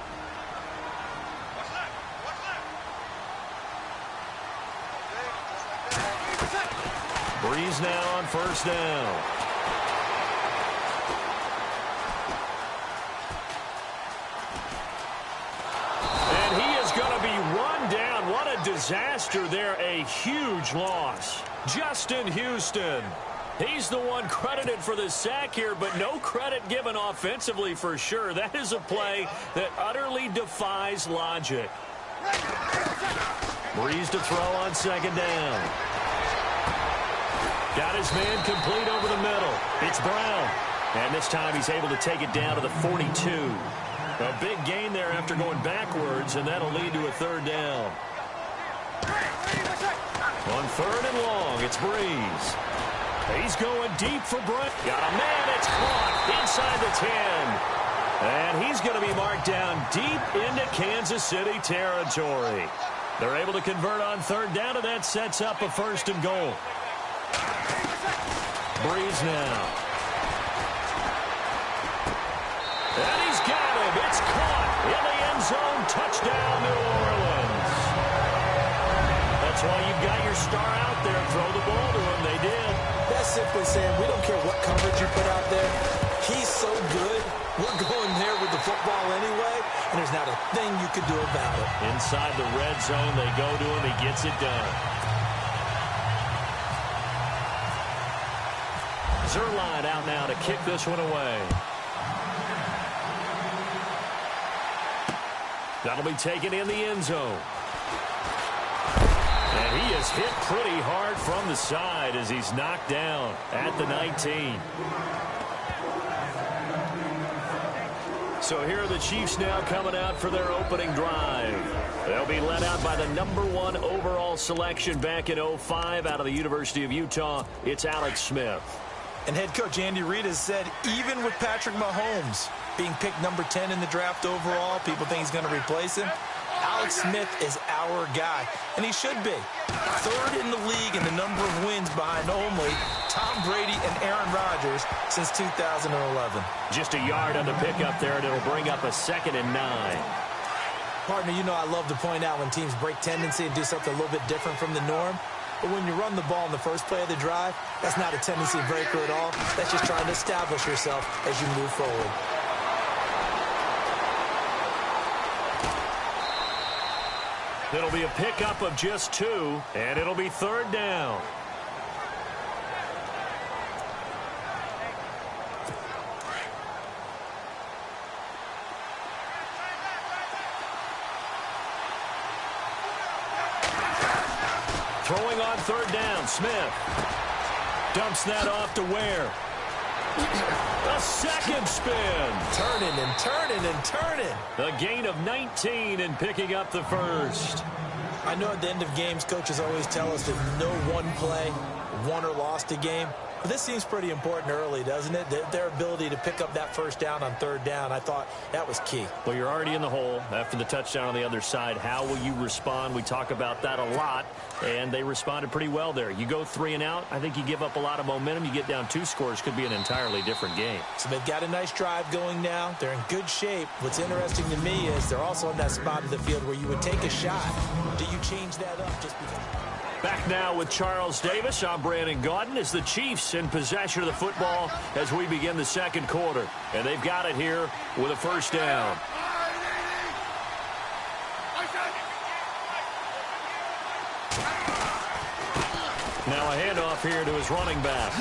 Breeze now on first down. And he is going to be run down. What a disaster there. A huge loss. Justin Houston. He's the one credited for the sack here, but no credit given offensively for sure. That is a play that utterly defies logic. Breeze to throw on second down. Got his man complete over the middle. It's Brown. And this time he's able to take it down to the 42. A big gain there after going backwards, and that'll lead to a third down. On third and long, it's Breeze. He's going deep for Brown. Got a man. It's caught inside the 10. And he's going to be marked down deep into Kansas City territory. They're able to convert on third down, and that sets up a first and goal. Breeze now. And he's got him. It's caught in the end zone. Touchdown, New Orleans. That's why you've got your star out there. Throw the ball to him. They did. That's simply saying we don't care what coverage you put out there. He's so good. We're going there with the football anyway, and there's not a thing you can do about it. Inside the red zone, they go to him. He gets it done. Zerline out now to kick this one away. That'll be taken in the end zone. And he is hit pretty hard from the side as he's knocked down at the 19. So here are the Chiefs now coming out for their opening drive. They'll be led out by the #1 overall selection back in 2005 out of the University of Utah. It's Alex Smith. And head coach Andy Reid has said even with Patrick Mahomes being picked number 10 in the draft overall, people think he's going to replace him. Alex Smith is our guy, and he should be. Third in the league in the number of wins behind only Tom Brady and Aaron Rodgers since 2011. Just a yard on the pickup there, and it'll bring up a 2nd and 9. Partner, you know I love to point out when teams break tendency and do something a little bit different from the norm. But when you run the ball in the first play of the drive, that's not a tendency breaker at all. That's just trying to establish yourself as you move forward. It'll be a pickup of just 2, and it'll be third down. Throwing on third down, Smith. Dumps that off to Ware. A second spin. Turning and turning and turning. A gain of 19 and picking up the first. I know at the end of games, coaches always tell us that no one play won or lost a game. But this seems pretty important early, doesn't it? Their ability to pick up that first down on third down, I thought that was key. Well, you're already in the hole after the touchdown on the other side. How will you respond? We talk about that a lot, and they responded pretty well there. You go 3 and out, I think you give up a lot of momentum. You get down 2 scores, could be an entirely different game. So they've got a nice drive going now. They're in good shape. What's interesting to me is they're also in that spot of the field where you would take a shot. Do you change that up just because... Back now with Charles Davis. I'm Brandon Gaudin as the Chiefs in possession of the football as we begin the second quarter. And they've got it here with a first down. Now a handoff here to his running back.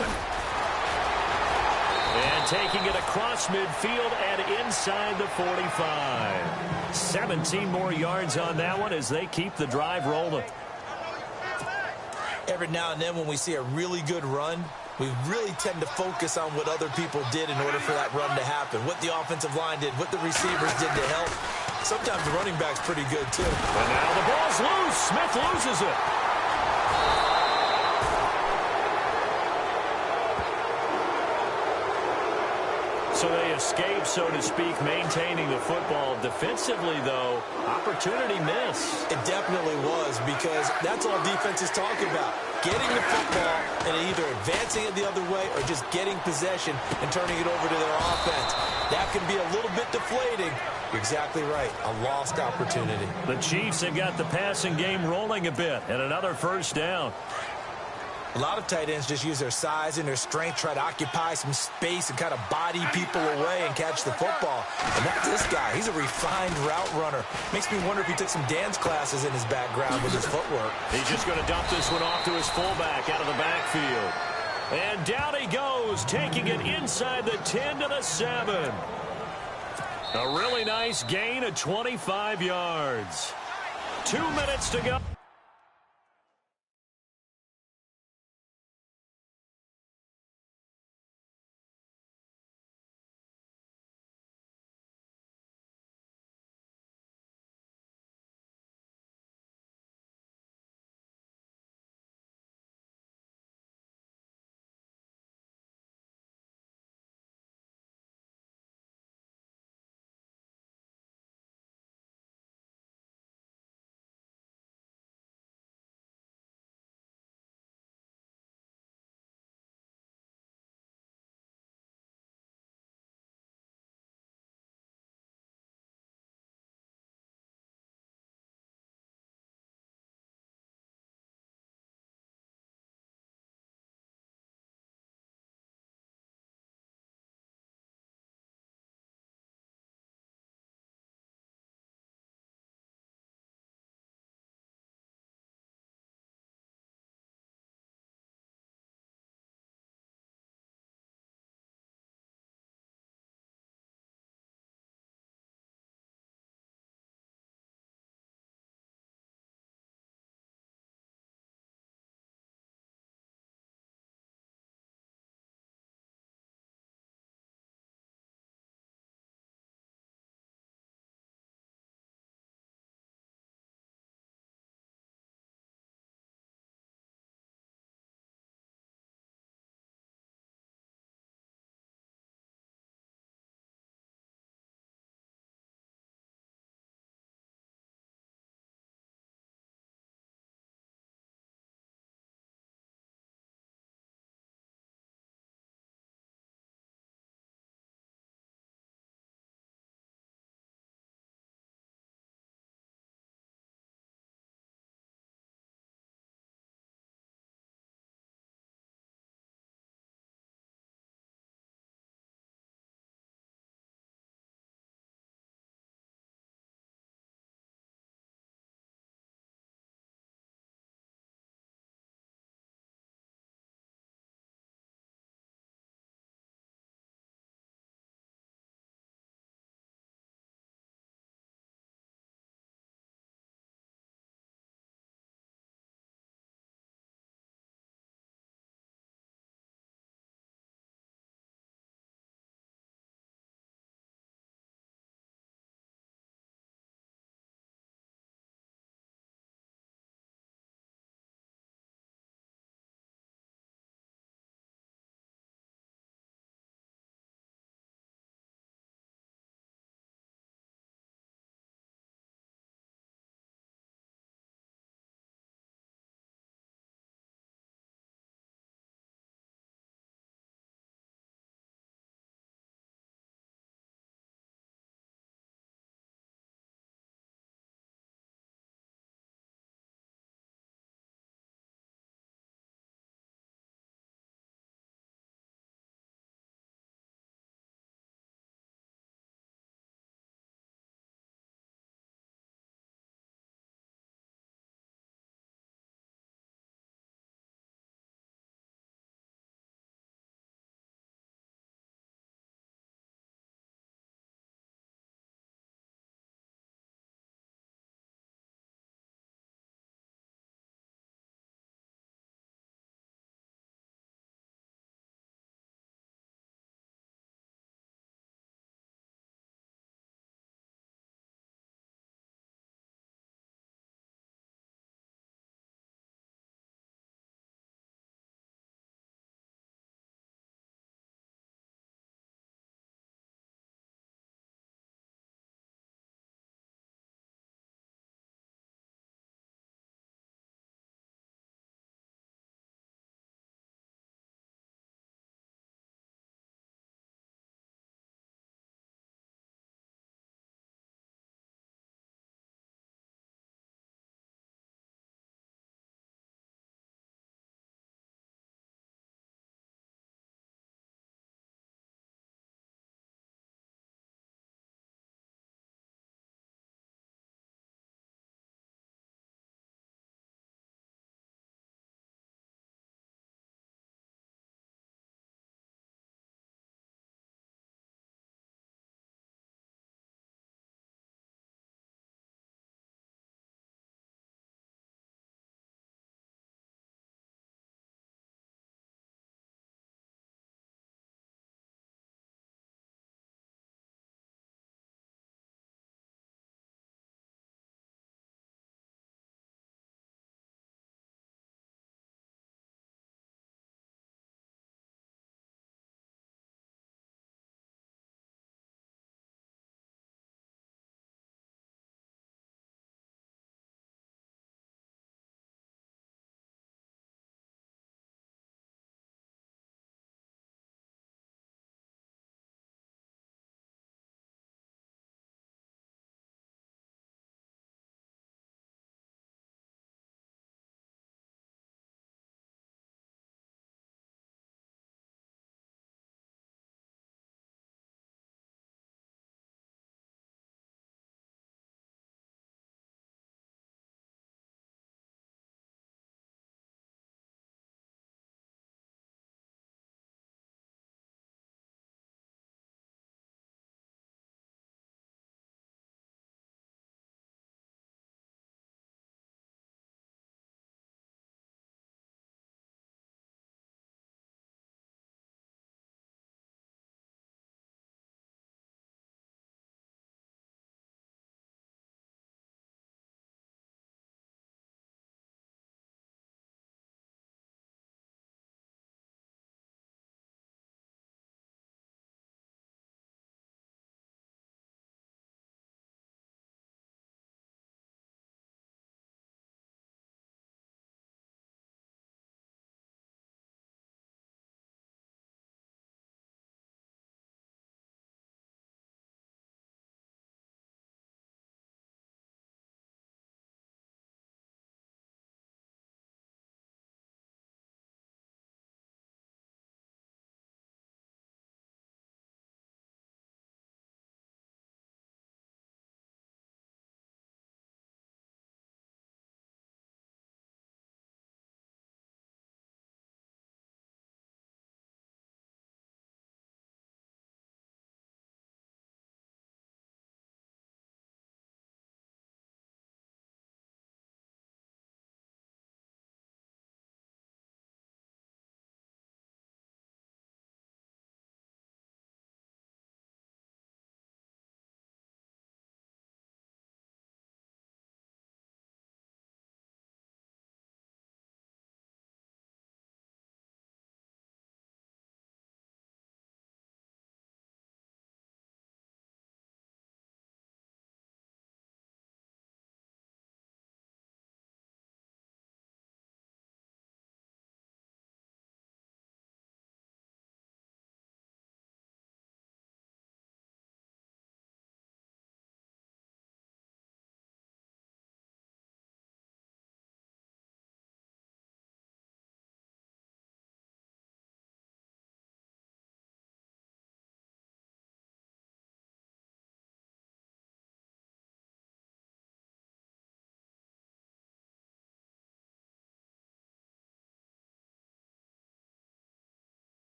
And taking it across midfield and inside the 45. 17 more yards on that one as they keep the drive rolling. Every now and then when we see a really good run, we really tend to focus on what other people did in order for that run to happen. What the offensive line did, what the receivers did to help. Sometimes the running back's pretty good, too. And now the ball's loose. Smith loses it. So they escape, so to speak, maintaining the football. Defensively, though, opportunity miss. It definitely was, because that's all defenses talk about. Getting the football and either advancing it the other way or just getting possession and turning it over to their offense. That can be a little bit deflating. You're exactly right. A lost opportunity. The Chiefs have got the passing game rolling a bit, and another first down. A lot of tight ends just use their size and their strength, try to occupy some space and kind of body people away and catch the football. And not this guy. He's a refined route runner. Makes me wonder if he took some dance classes in his background with his footwork. He's just going to dump this one off to his fullback out of the backfield. And down he goes, taking it inside the 10 to the 7. A really nice gain of 25 yards. 2 minutes to go.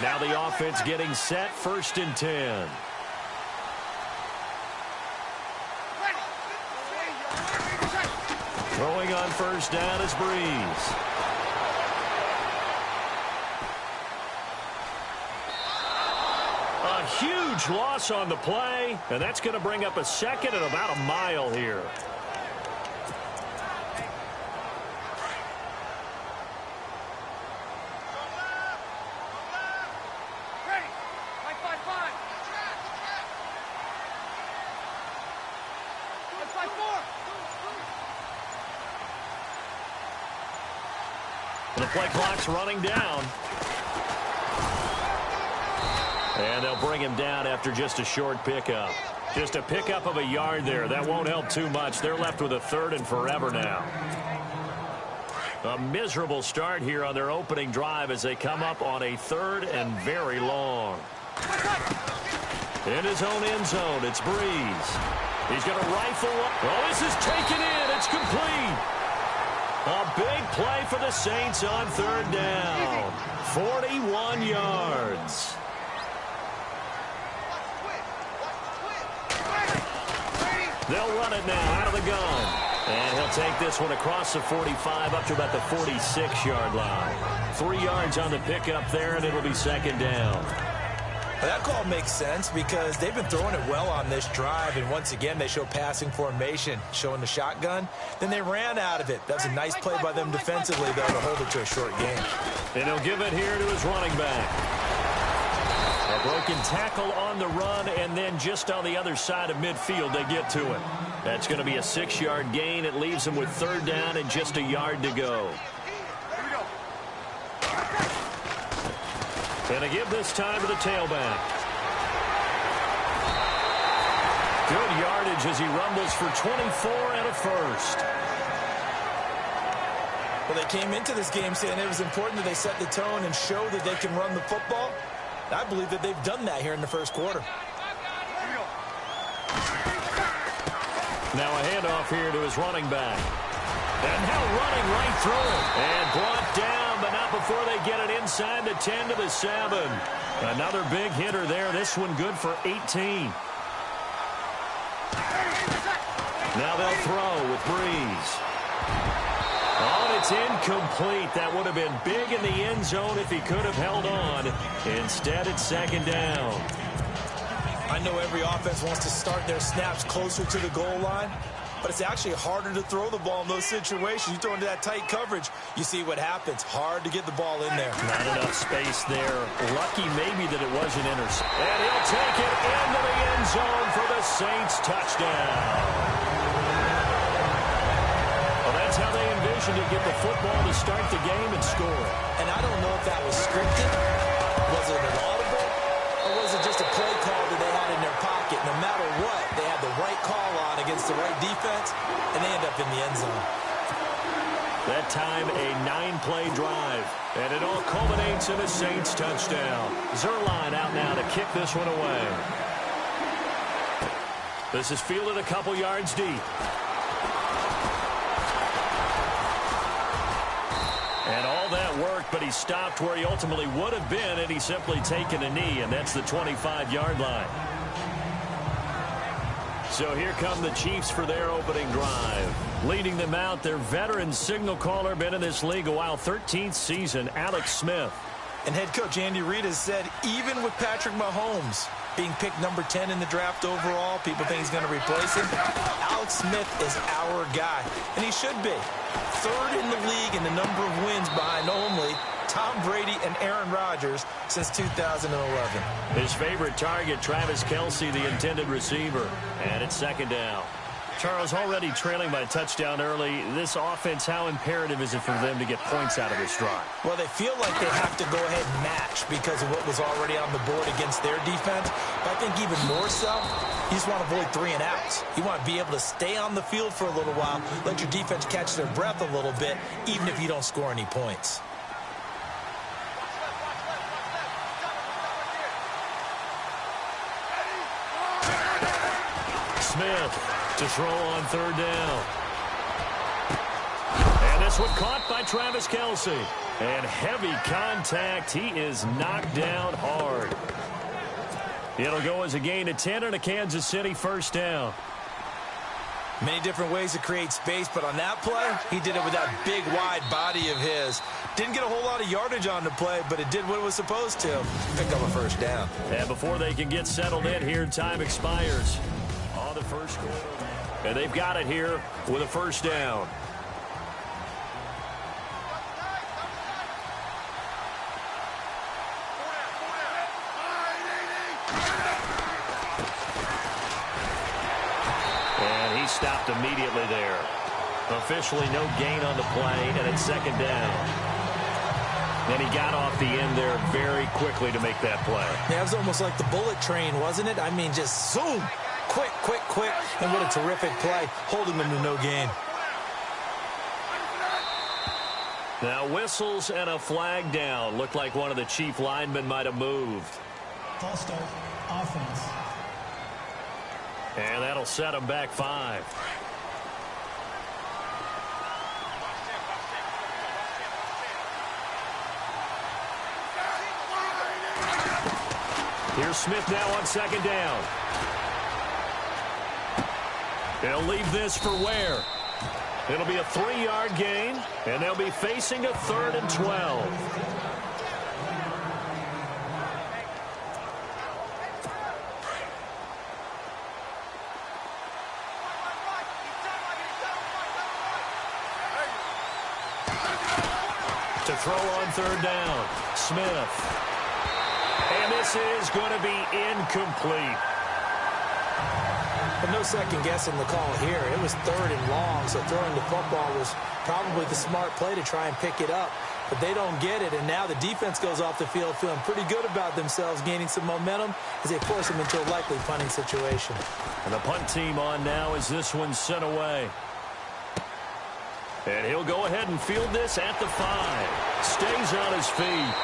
now the offense getting set, 1st and 10. Throwing on 1st down is Breeze. A huge loss on the play, and that's going to bring up a 2nd and about a mile here. The play clock's running down. And they'll bring him down after just a short pickup. Just a pickup of a yard there. That won't help too much. They're left with a 3rd and forever now. A miserable start here on their opening drive as they come up on a 3rd and very long. In his own end zone, it's Breeze. He's going to rifle. Oh, this is taken in. It's complete. A big play for the Saints on 3rd down. 41 yards. They'll run it now out of the gun. And he'll take this one across the 45 up to about the 46-yard line. 3 yards on the pickup there, and it'll be 2nd down. Well, that call makes sense because they've been throwing it well on this drive, and once again they show passing formation, showing the shotgun. Then they ran out of it. That was a nice play by them defensively, though, to hold it to a short game. And he'll give it here to his running back. A broken tackle on the run, and then just on the other side of midfield they get to it. That's going to be a 6-yard gain. It leaves them with 3rd down and just a yard to go. And to give this time to the tailback. Good yardage as he rumbles for 24 and a 1st. Well, they came into this game saying it was important that they set the tone and show that they can run the football. I believe that they've done that here in the 1st quarter. Now a handoff here to his running back. And now running right through it. And brought down, but not before they get it inside the 10 to the 7. Another big hitter there. This one good for 18. Now they'll throw with Breeze. Oh, it's incomplete. That would have been big in the end zone if he could have held on. Instead, it's 2nd down. I know every offense wants to start their snaps closer to the goal line, but it's actually harder to throw the ball in those situations. You throw into that tight coverage, you see what happens. Hard to get the ball in there. Not enough space there. Lucky maybe that it wasn't intercepted. And he'll take it into the end zone for the Saints touchdown. That's how they envisioned to get the football to start the game and score. And I don't know if that was scripted, was it an audible, or was it just a play call that they had in their pocket? No matter what, they had the right call on against the right defense, and they end up in the end zone. That time, a 9-play drive, and it all culminates in a Saints touchdown. Zerline out now to kick this one away. This is fielded a couple yards deep. And all that worked, but he stopped where he ultimately would have been had he simply taken a knee, and that's the 25-yard line. So here come the Chiefs for their opening drive. Leading them out, their veteran signal caller, been in this league a while, 13th season, Alex Smith. And head coach Andy Reid has said, even with Patrick Mahomes being picked number 10 in the draft overall, people think he's going to replace him. Alex Smith is our guy, and he should be. 3rd in the league in the number of wins behind only Tom Brady and Aaron Rodgers since 2011. His favorite target, Travis Kelce, the intended receiver. And it's 2nd down. Charles, already trailing by a touchdown early. This offense, how imperative is it for them to get points out of this drive? Well, they feel like they have to go ahead and match because of what was already on the board against their defense. But I think even more so, you just want to avoid 3 and outs. You want to be able to stay on the field for a little while, let your defense catch their breath a little bit, even if you don't score any points. Smith to throw on 3rd down. And this This one caught by Travis Kelce. And heavy contact. He is knocked down hard. It'll go as a gain of 10 and a Kansas City first down. Many different ways to create space, but on that play, he did it with that big, wide body of his. Didn't get a whole lot of yardage on the play, but it did what it was supposed to. Pick up a first down. And before they can get settled in here, time expires on the first quarter. And they've got it here with a first down. And he stopped immediately there. Officially no gain on the play, and it's second down. And he got off the end there very quickly to make that play. Yeah, it was almost like the bullet train, wasn't it? I mean, just zoom. Quick, quick, quick. And what a terrific play, holding them to no gain. Now whistles and a flag down. Looked like one of the chief linemen might have moved. False start, offense. And that'll set him back 5. Here's Smith now on second down. They'll leave this for Ware. It'll be a 3-yard gain, and they'll be facing a 3rd and 12. To throw on 3rd down, Smith. And this is going to be incomplete. But no second guessing the call here. It was 3rd and long, so throwing the football was probably the smart play to try and pick it up. But they don't get it, and now the defense goes off the field feeling pretty good about themselves, gaining some momentum as they force them into a likely punting situation. And the punt team on now as this one's sent away. And he'll go ahead and field this at the 5. Stays on his feet.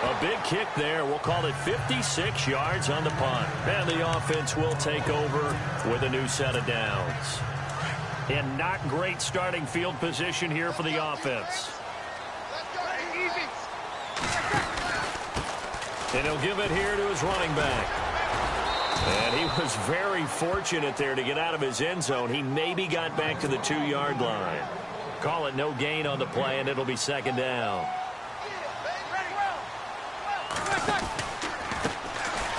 A big kick there. We'll call it 56 yards on the punt. And the offense will take over with a new set of downs. And not great starting field position here for the offense. And he'll give it here to his running back. And he was very fortunate there to get out of his end zone. He maybe got back to the 2-yard line. Call it no gain on the play, and it'll be second down.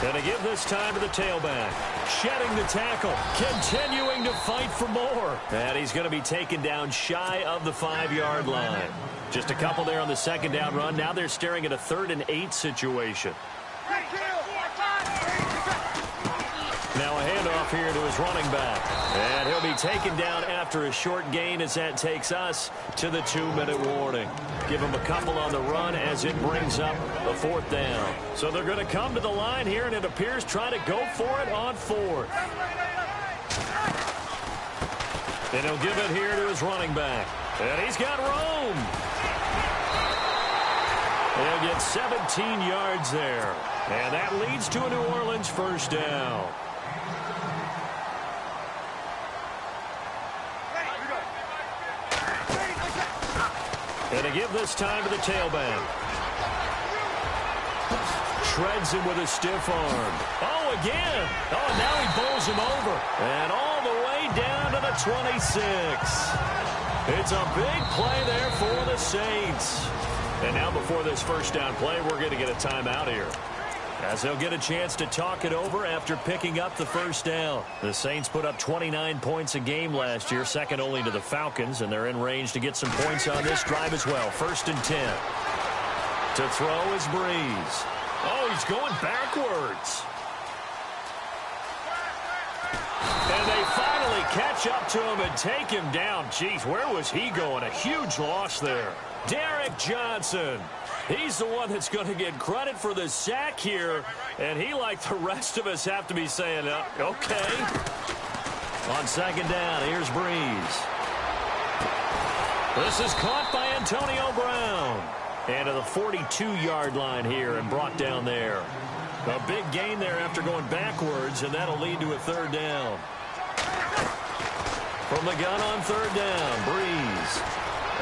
And to give this time to the tailback. Shedding the tackle. Continuing to fight for more. And he's going to be taken down shy of the 5-yard line. Just a couple there on the second down run. Now they're staring at a 3rd and 8 situation. Now a handoff here to his running back. And he'll be taken down after a short gain as that takes us to the 2-minute warning. Give him a couple on the run as it brings up a 4th down. So they're going to come to the line here, and it appears try to go for it on 4th. And he'll give it here to his running back. And he's got room. He'll get 17 yards there. And that leads to a New Orleans first down. And to give this time to the tailback. Shreds him with a stiff arm. Oh, again. Oh, and now he bowls him over. And all the way down to the 26. It's a big play there for the Saints. And now before this first down play, we're going to get a timeout here, as they'll get a chance to talk it over after picking up the first down. The Saints put up 29 points a game last year, second only to the Falcons, and they're in range to get some points on this drive as well. 1st and 10. To throw is Breeze. Oh, he's going backwards. And they finally catch up to him and take him down. Jeez, where was he going? A huge loss there. Derek Johnson. He's the one that's going to get credit for the sack here. And he, like the rest of us, have to be saying, okay. On second down, here's Breeze. This is caught by Antonio Brown. And to the 42-yard line here and brought down there. A big gain there after going backwards, and that'll lead to a 3rd down. From the gun on 3rd down, Breeze.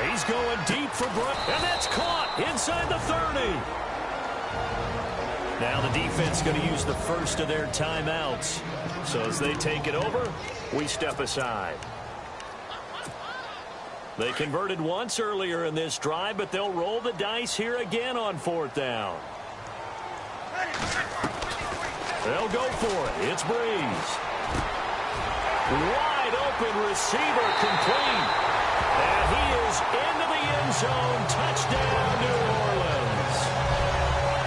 He's going deep for Brown, and that's caught inside the 30. Now the defense going to use the first of their timeouts. So as they take it over, we step aside. They converted once earlier in this drive, but they'll roll the dice here again on 4th down. They'll go for it. It's Breeze. Wide open receiver complete. And he is into the end zone. Touchdown, New Orleans.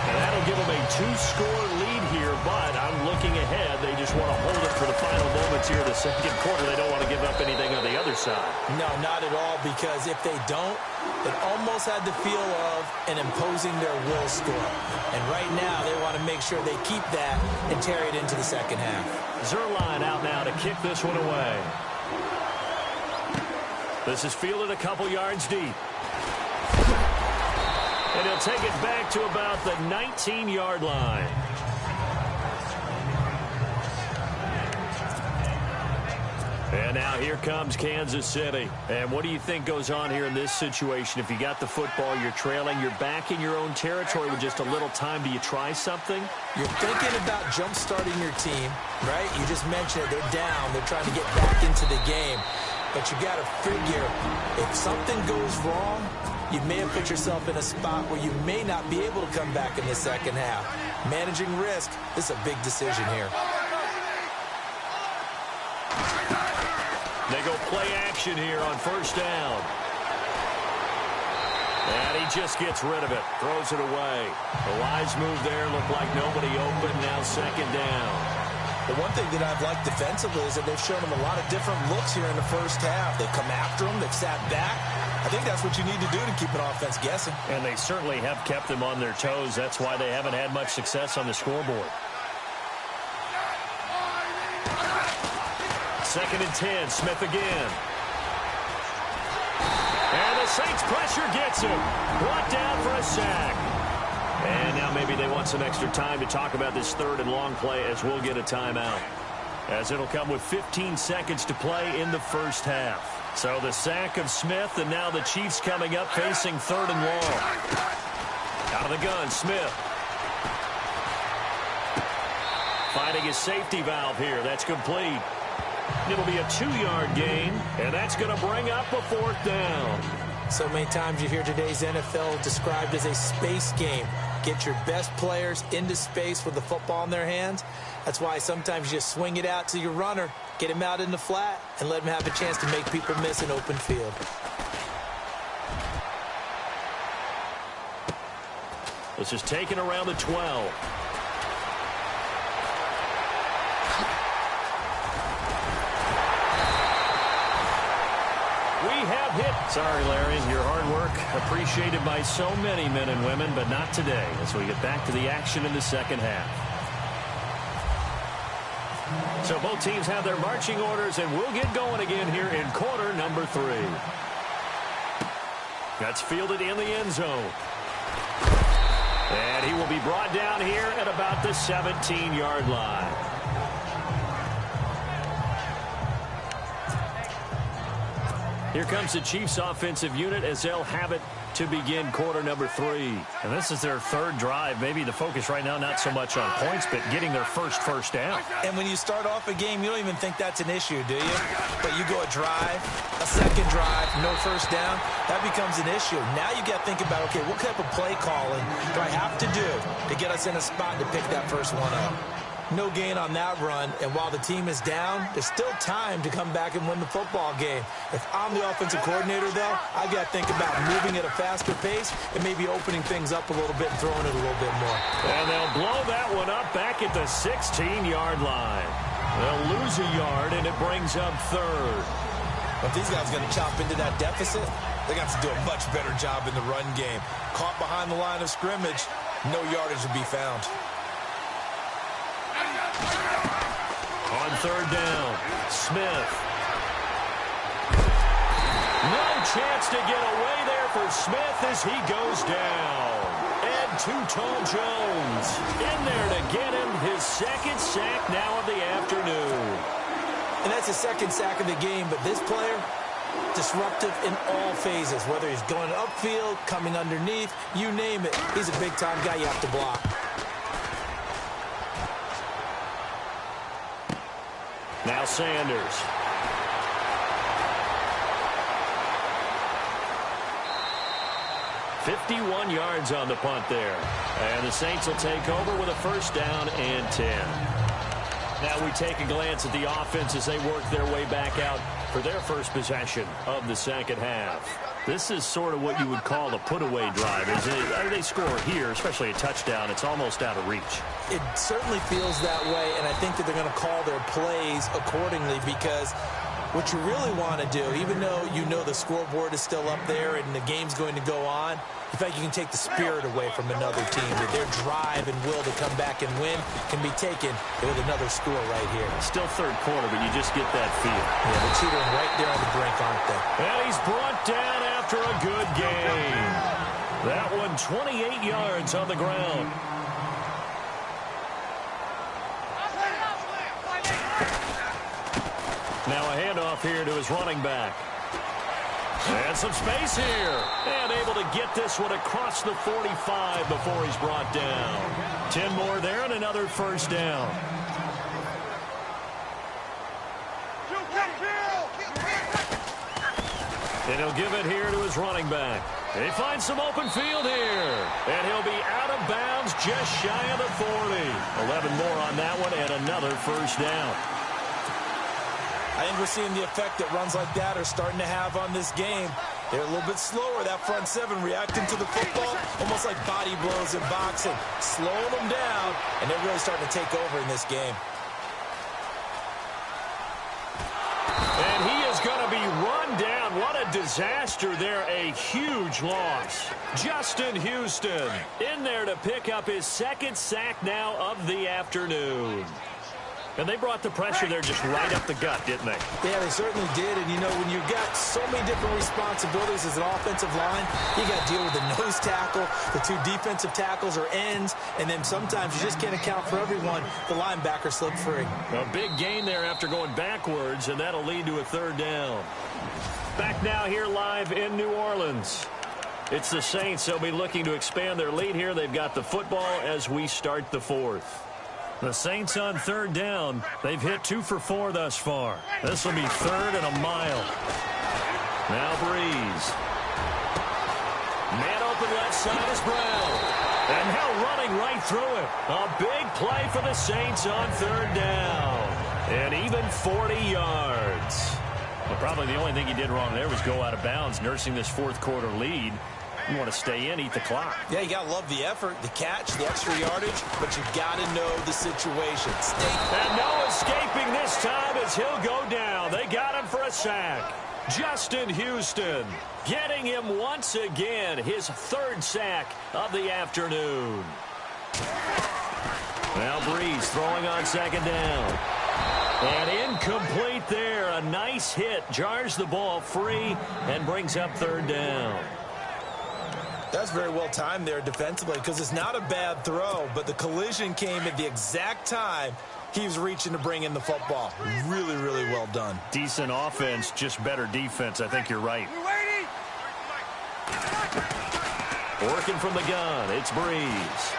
And that'll give them a 2-score lead here, but I'm looking ahead. They just want to hold it for the final moments here in the second quarter. They don't want to give up anything on the other side. No, not at all, because if they don't, it almost had the feel of an imposing their will score. And right now, they want to make sure they keep that and carry it into the second half. Zerline out now to kick this one away. This is fielded a couple yards deep. And he'll take it back to about the 19-yard line. And now here comes Kansas City. And what do you think goes on here in this situation? If you got the football, you're trailing, you're back in your own territory with just a little time. Do you try something? You're thinking about jump-starting your team, right? You just mentioned it. They're down. They're trying to get back into the game. But you got to figure, if something goes wrong, you may have put yourself in a spot where you may not be able to come back in the second half. Managing risk, this is a big decision here. They go play action here on 1st down. And he just gets rid of it, throws it away. The wise move there, looked like nobody open, now 2nd down. The one thing that I've liked defensively is that they've shown them a lot of different looks here in the first half. They've come after them. They've sat back. I think that's what you need to do to keep an offense guessing. And they certainly have kept them on their toes. That's why they haven't had much success on the scoreboard. 2nd and 10. Smith again. And the Saints pressure gets him. Brought down for a sack. And now maybe they want some extra time to talk about this 3rd and long play as we'll get a timeout. As it'll come with 15 seconds to play in the first half. So the sack of Smith, and now the Chiefs coming up facing 3rd and long. Out of the gun, Smith. Finding his safety valve here. That's complete. It'll be a 2-yard gain, and that's going to bring up a 4th down. So many times you hear today's NFL described as a space game. Get your best players into space with the football in their hands. That's why sometimes you just swing it out to your runner, get him out in the flat, and let him have a chance to make people miss an open field. This is taken around the 12. We have hit. Sorry, Larry, your hard work appreciated by so many men and women, but not today as we get back to the action in the second half. So both teams have their marching orders, and we'll get going again here in quarter number 3. That's fielded in the end zone. And he will be brought down here at about the 17-yard line. Here comes the Chiefs offensive unit as they'll have it to begin quarter number 3. And this is their 3rd drive. Maybe the focus right now not so much on points, but getting their first down. And when you start off a game, you don't even think that's an issue, do you? But you go a drive, a second drive, no first down, that becomes an issue. Now you got to think about, okay, what type of play calling do I have to do to get us in a spot to pick that first one up? No gain on that run, and while the team is down, there's still time to come back and win the football game. If I'm the offensive coordinator, though, I've got to think about moving at a faster pace and maybe opening things up a little bit and throwing it a little bit more. And they'll blow that one up back at the 16-yard line. They'll lose a yard, and it brings up 3rd. If these guys are going to chop into that deficit, they got to do a much better job in the run game. Caught behind the line of scrimmage, no yardage to be found. On 3rd down, Smith. No chance to get away there for Smith as he goes down. And Too-Tall Jones in there to get him his 2nd sack now of the afternoon. And that's the 2nd sack of the game, but this player, Disruptive in all phases, whether he's going upfield, coming underneath, you name it. He's a big-time guy you have to block. Now Sanders. "51 yards on the punt there. And the Saints will take over with a first down and 10. Now we take a glance at the offense as they work their way back out for their first possession of the second half. This is sort of what you would call a put-away drive. They score here, especially a touchdown, it's almost out of reach. It certainly feels that way, and I think that they're going to call their plays accordingly, because what you really want to do, even though you know the scoreboard is still up there and the game's going to go on, in fact, you can take the spirit away from another team. That their drive and will to come back and win can be taken with another score right here. Still third quarter, but you just get that feel. Yeah, they're teetering right there on the brink, aren't they? And he's brought down after a good game. That one 28 yards on the ground. Now a handoff here to his running back. And some space here. And able to get this one across the 45 before he's brought down. 10 more there and another first down. And he'll give it here to his running back. He finds some open field here. And he'll be out of bounds just shy of the 40. 11 more on that one and another first down. I think we're seeing the effect that runs like that are starting to have on this game. They're a little bit slower, that front seven, reacting to the football, almost like body blows in boxing, slowing them down, and they're really starting to take over in this game. And he is going to be run down. What a disaster there, a huge loss. Justin Houston in there to pick up his second sack now of the afternoon. And they brought the pressure there just right up the gut, didn't they? Yeah, they certainly did. And, you know, when you've got so many different responsibilities as an offensive line, you got to deal with the nose tackle, the two defensive tackles or ends, and then sometimes you just can't account for everyone. The linebacker slipped free. A big gain there after going backwards, and that'll lead to a third down. Back now here live in New Orleans. It's the Saints. They'll be looking to expand their lead here. They've got the football as we start the fourth. The Saints on third down. They've hit 2 for 4 thus far. This will be third and a mile. Now Breeze. Man open left side is Brown. And now running right through it. A big play for the Saints on third down. And even 40 yards. Well, probably the only thing he did wrong there was go out of bounds, nursing this fourth quarter lead. You want to stay in, eat the clock. Yeah, you got to love the effort, the catch, the extra yardage, but you got to know the situation. And no escaping this time as he'll go down. They got him for a sack. Justin Houston getting him once again, his third sack of the afternoon. Now Breeze throwing on second down. And incomplete there. A nice hit. Jars the ball free and brings up third down. That's very well timed there defensively, because it's not a bad throw, but the collision came at the exact time he was reaching to bring in the football. Really, really well done. Decent offense, just better defense. I think you're right. Working from the gun, it's Breeze.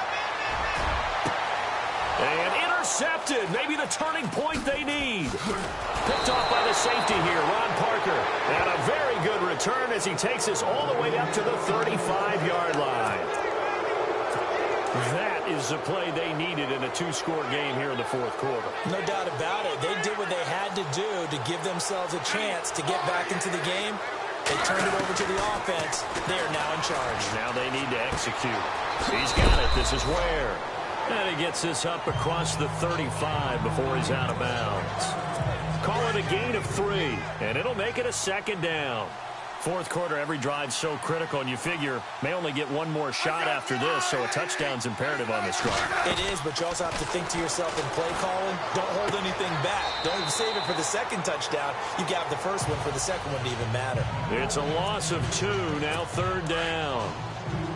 And intercepted. Maybe the turning point they need. Picked off by the safety here, Ron Parker. And a very good return as he takes us all the way up to the 35-yard line. That is the play they needed in a 2-score game here in the fourth quarter. No doubt about it. They did what they had to do to give themselves a chance to get back into the game. They turned it over to the offense. They are now in charge. Now they need to execute. He's got it. This is Ware. And he gets this up across the 35 before he's out of bounds. Call it a gain of 3, and it'll make it a second down. Fourth quarter, every drive's so critical, and you figure may only get one more shot after this, so a touchdown's imperative on this drive. It is, but you also have to think to yourself in play calling, don't hold anything back. Don't save it for the second touchdown. You got the first one for the second one to even matter. It's a loss of 2, now third down.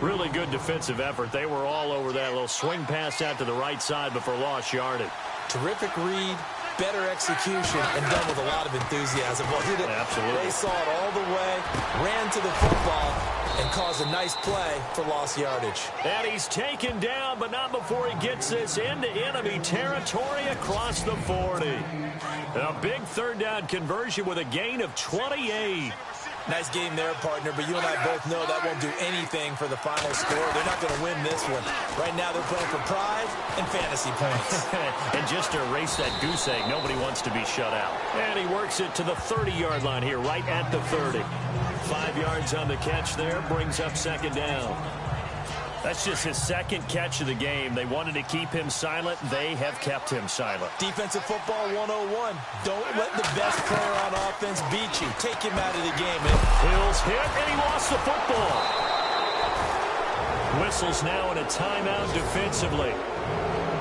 Really good defensive effort. They were all over that little swing pass out to the right side before lost yardage. Terrific read, better execution, and done with a lot of enthusiasm, wasn't it? Absolutely. They saw it all the way, ran to the football, and caused a nice play for lost yardage. And he's taken down, but not before he gets this into enemy territory across the 40. A big third down conversion with a gain of 28. Nice game there, partner, but you and I both know that won't do anything for the final score. They're not going to win this one. Right now, they're playing for pride and fantasy points. And just to erase that goose egg, nobody wants to be shut out. And he works it to the 30-yard line here, right at the 30. 5 yards on the catch there, brings up second down. That's just his second catch of the game. They wanted to keep him silent. They have kept him silent. Defensive football 101. Don't let the best player on offense beat you. Take him out of the game. Hill's hit, and he lost the football. Whistles now in a timeout defensively.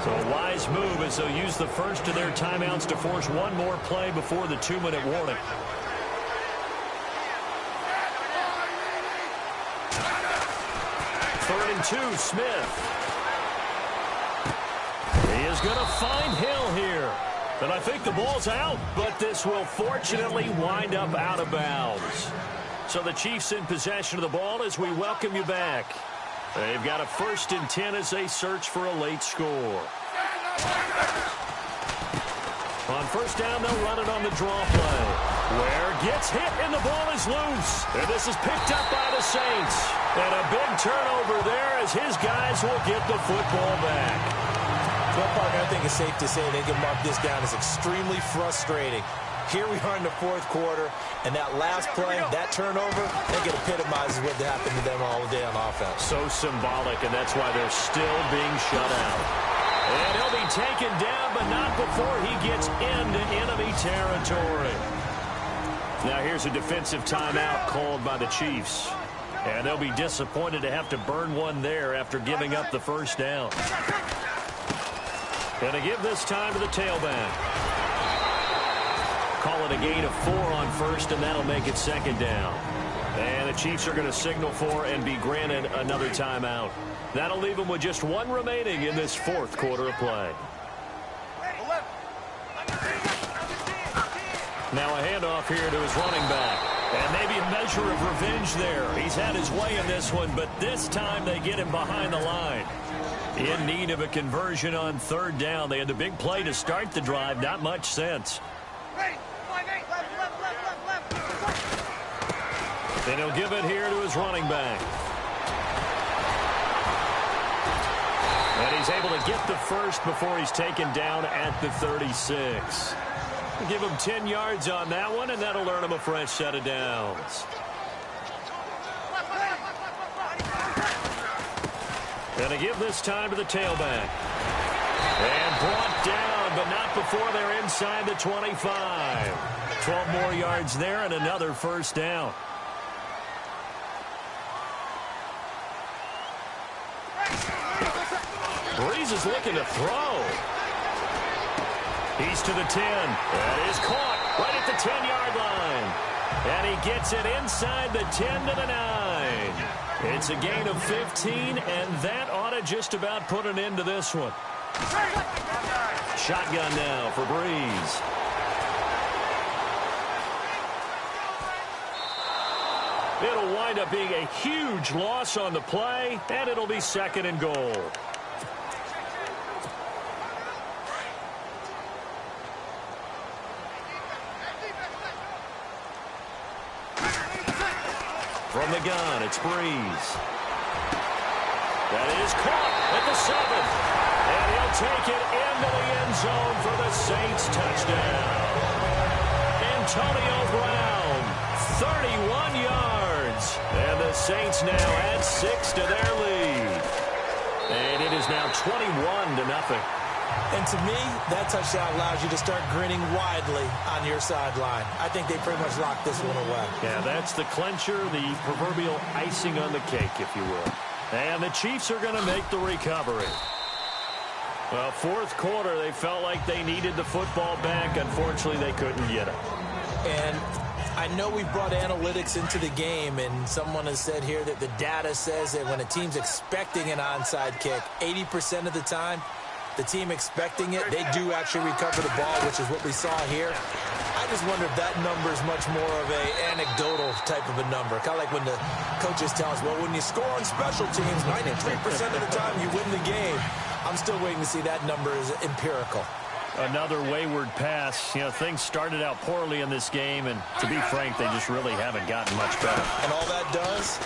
So a wise move as they'll use the first of their timeouts to force one more play before the 2-minute warning. Third and 2, Smith. He is going to find Hill here. And I think the ball's out, but this will fortunately wind up out of bounds. So the Chiefs in possession of the ball as we welcome you back. They've got a 1st and 10 as they search for a late score. On first down, they'll run it on the draw play. Ware gets hit, and the ball is loose. And this is picked up by the Saints. And a big turnover there as his guys will get the football back. Well, partner, I think it's safe to say they can mark this down as extremely frustrating. Here we are in the 4th quarter, and that last play, that turnover, I think it epitomizes what happened to them all day on offense. So symbolic, and that's why they're still being shut out. And he'll be taken down, but not before he gets into enemy territory. Now here's a defensive timeout called by the Chiefs. And they'll be disappointed to have to burn one there after giving up the first down. Going to give this time to the tailback. Call it a gain of 4 on first, and that'll make it second down. And the Chiefs are going to signal for and be granted another timeout. That'll leave them with just one remaining in this 4th quarter of play. Now a handoff here to his running back. And maybe a measure of revenge there. He's had his way in this one, but this time they get him behind the line. In need of a conversion on 3rd down. They had the big play to start the drive. Not much sense. Then he'll give it here to his running back. And he's able to get the first before he's taken down at the 36. Give him 10 yards on that one, and that'll earn him a fresh set of downs. Going to give this time to the tailback. And brought down, but not before they're inside the 25. 12 more yards there and another first down. Breeze is looking to throw. He's to the 10. That is caught right at the 10-yard line. And he gets it inside the 10 to the 9. It's a gain of 15, and that ought to just about put an end to this one. Shotgun now for Breeze. It'll wind up being a huge loss on the play, and it'll be 2nd and goal. From the gun, it's Breeze. That is caught at the 7. And he'll take it into the end zone for the Saints touchdown. Antonio Brown, 31 yards. And the Saints now add 6 to their lead. And it is now 21-0. And to me, that touchdown allows you to start grinning widely on your sideline. I think they pretty much locked this one away. Yeah, that's the clincher, the proverbial icing on the cake, if you will. And the Chiefs are going to make the recovery. Well, 4th quarter, they felt like they needed the football back. Unfortunately, they couldn't get it. And I know we've brought analytics into the game, and someone has said here that the data says that when a team's expecting an onside kick, 80% of the time, the team expecting it, they do actually recover the ball, which is what we saw here. I just wonder if that number is much more of a anecdotal type of a number. Kind of like when the coaches tell us, well, when you score on special teams, 93% of the time you win the game. I'm still waiting to see that number is empirical. Another wayward pass. You know, things started out poorly in this game, and to be frank, they just really haven't gotten much better. And all that does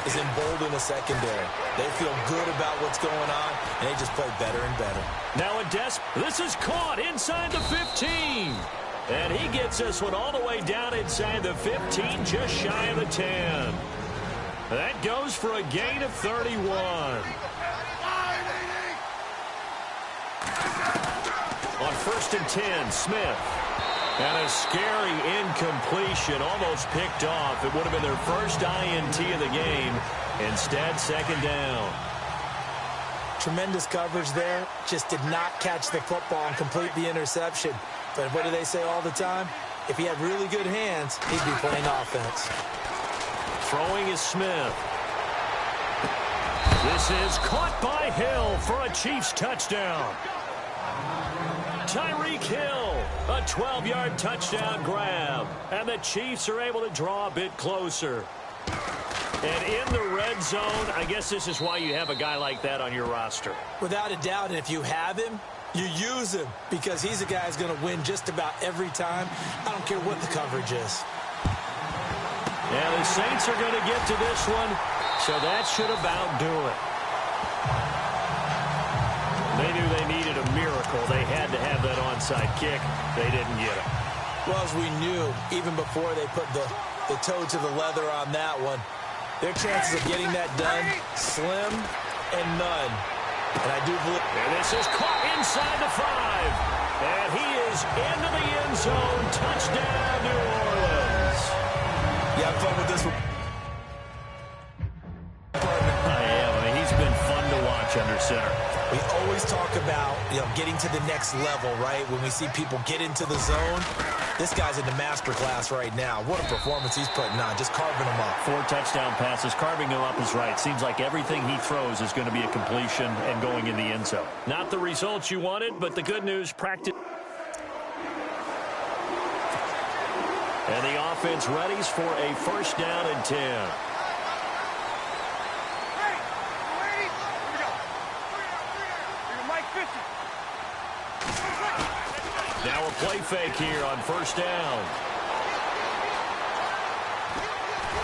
is embolden the secondary. They feel good about what's going on, and they just play better and better. Now a this is caught inside the 15. And he gets this one all the way down inside the 15, just shy of the 10. That goes for a gain of 31. On 1st and 10, Smith. And a scary incompletion, almost picked off. It would have been their first INT of the game. Instead, 2nd down. Tremendous coverage there. Just did not catch the football and complete the interception. But what do they say all the time? If he had really good hands, he'd be playing offense. Throwing is Smith. This is caught by Hill for a Chiefs touchdown. Tyreek Hill, a 12-yard touchdown grab. And the Chiefs are able to draw a bit closer. And in the red zone, I guess this is why you have a guy like that on your roster. Without a doubt, and if you have him, you use him because he's a guy who's going to win just about every time. I don't care what the coverage is. Yeah, the Saints are going to get to this one, so that should about do it. They knew they needed a miracle. They had to have that onside kick. They didn't get it. Well, as we knew, even before they put the toe to the leather on that one, their chances of getting that done, slim and none. And I do believe... And this is caught inside the 5. And he is into the end zone. Touchdown, New Orleans. Yeah, have fun with this one. I am. I mean, he's been fun to watch under center. We always talk about, getting to the next level, right? When we see people get into the zone, this guy's in the master class right now. What a performance he's putting on, just carving them up. 4 touchdown passes. Carving them up is right. Seems like everything he throws is going to be a completion and going in the end zone. Not the results you wanted, but the good news, practice. And the offense readies for a 1st down and 10. Now a play fake here on 1st down.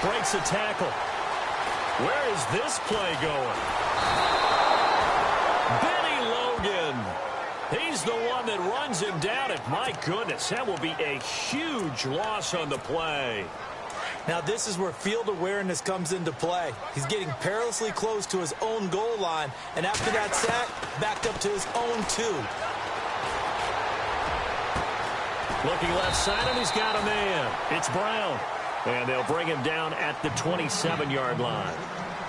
Breaks a tackle. Where is this play going? Benny Logan. He's the one that runs him down. And my goodness, that will be a huge loss on the play. Now this is where field awareness comes into play. He's getting perilously close to his own goal line. And after that sack, backed up to his own 2. Looking left side, and he's got a man. It's Brown. And they'll bring him down at the 27-yard line.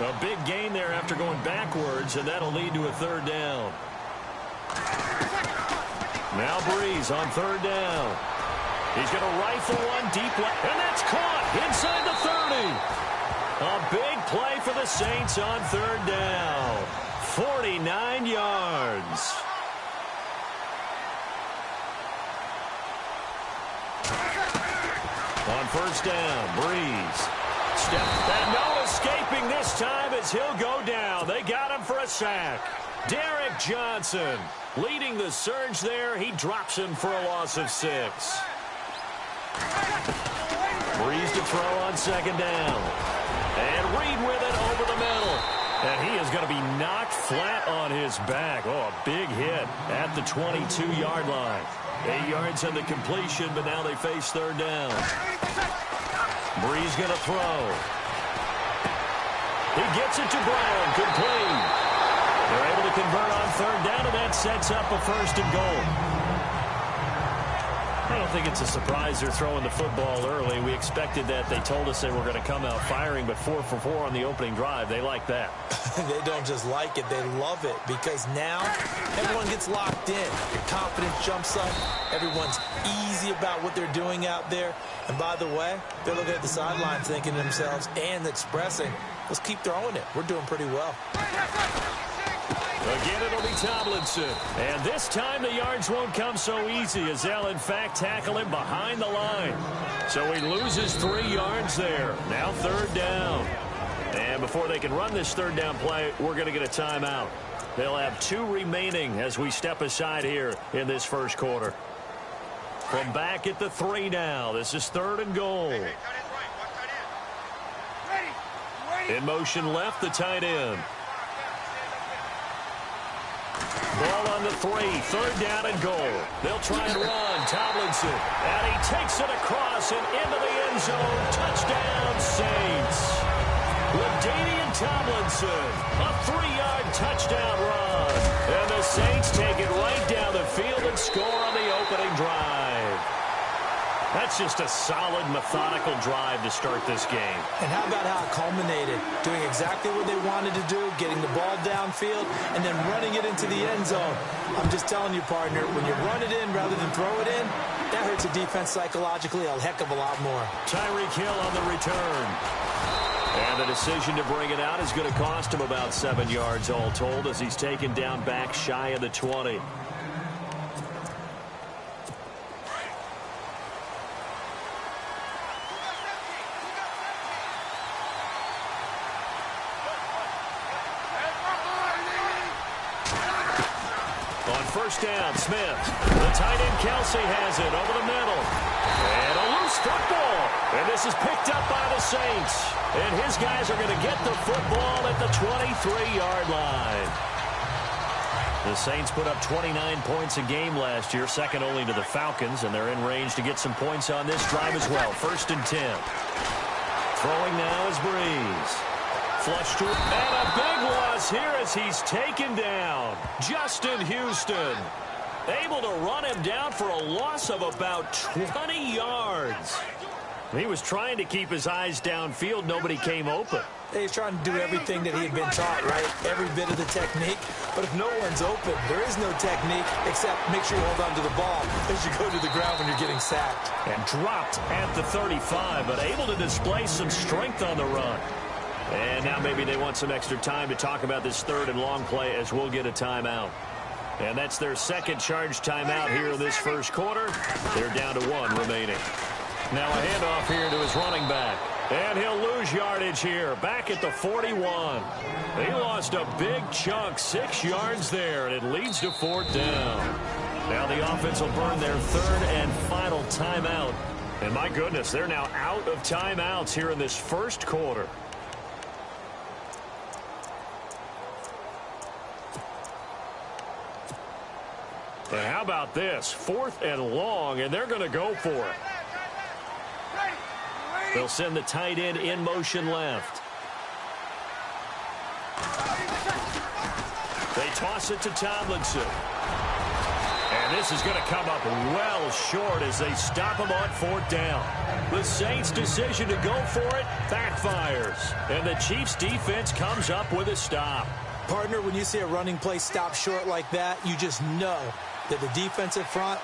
A big gain there after going backwards, and that'll lead to a 3rd down. Now Breeze on 3rd down. He's going to rifle one deep left, and that's caught inside the 30. A big play for the Saints on 3rd down. 49 yards. On 1st down, Breeze. Step, and no escaping this time as he'll go down. They got him for a sack. Derek Johnson leading the surge there. He drops him for a loss of 6. Breeze to throw on 2nd down. And Reed with it over the middle. And he is going to be knocked flat on his back. Oh, a big hit at the 22-yard line. 8 yards on the completion, but now they face 3rd down. Breeze going to throw. He gets it to Brown, complete. They're able to convert on 3rd down, and that sets up a 1st and goal. I don't think it's a surprise they're throwing the football early. We expected that. They told us they were going to come out firing, but 4 for 4 on the opening drive. They like that. They don't just like it, they love it, because now everyone gets locked in. Your confidence jumps up. Everyone's easy about what they're doing out there. And by the way, they're looking at the sideline thinking to themselves and expressing, let's keep throwing it. We're doing pretty well. Again, it'll be Tomlinson. And this time the yards won't come so easy as they'll, in fact, tackle him behind the line. So he loses 3 yards there. Now 3rd down. And before they can run this 3rd down play, we're going to get a timeout. They'll have 2 remaining as we step aside here in this first quarter. From back at the 3 now. This is 3rd and goal. In motion left, the tight end. Ball on the 3, 3rd down and goal. They'll try and run. Tomlinson, and he takes it across and into the end zone. Touchdown, Saints. LaDainian Tomlinson, a 3-yard touchdown run. And the Saints take it right down the field and score on the opening drive. That's just a solid, methodical drive to start this game. And how about how it culminated? Doing exactly what they wanted to do, getting the ball downfield, and then running it into the end zone. I'm just telling you, partner, when you run it in rather than throw it in, that hurts a defense psychologically a heck of a lot more. Tyreek Hill on the return. And the decision to bring it out is going to cost him about 7 yards all told as he's taken down back shy of the 20. First down, Smith. The tight end, Kelsey, has it over the middle. And a loose football. And this is picked up by the Saints. And his guys are going to get the football at the 23-yard line. The Saints put up 29 points a game last year, second only to the Falcons, and they're in range to get some points on this drive as well. 1st and 10. Throwing now is Breeze. Flush to it, and a big loss here as he's taken down. Justin Houston able to run him down for a loss of about 20 yards. He was trying to keep his eyes downfield. Nobody came open. He's trying to do everything that he had been taught, right? Every bit of the technique. But if no one's open, there is no technique except make sure you hold on to the ball as you go to the ground when you're getting sacked. And dropped at the 35, but able to display some strength on the run. And now maybe they want some extra time to talk about this 3rd and long play as we'll get a timeout. And that's their second charge timeout here in this first quarter. They're down to 1 remaining. Now a handoff here to his running back. And he'll lose yardage here, back at the 41. He lost a big chunk, 6 yards there, and it leads to 4th down. Now the offense will burn their 3rd and final timeout. And my goodness, they're now out of timeouts here in this first quarter. And how about this? 4th and long, and they're going to go for it. They'll send the tight end in motion left. They toss it to Tomlinson. And this is going to come up well short as they stop him on 4th down. The Saints' decision to go for it backfires. And the Chiefs' defense comes up with a stop. Partner, when you see a running play stop short like that, you just know that the defensive front,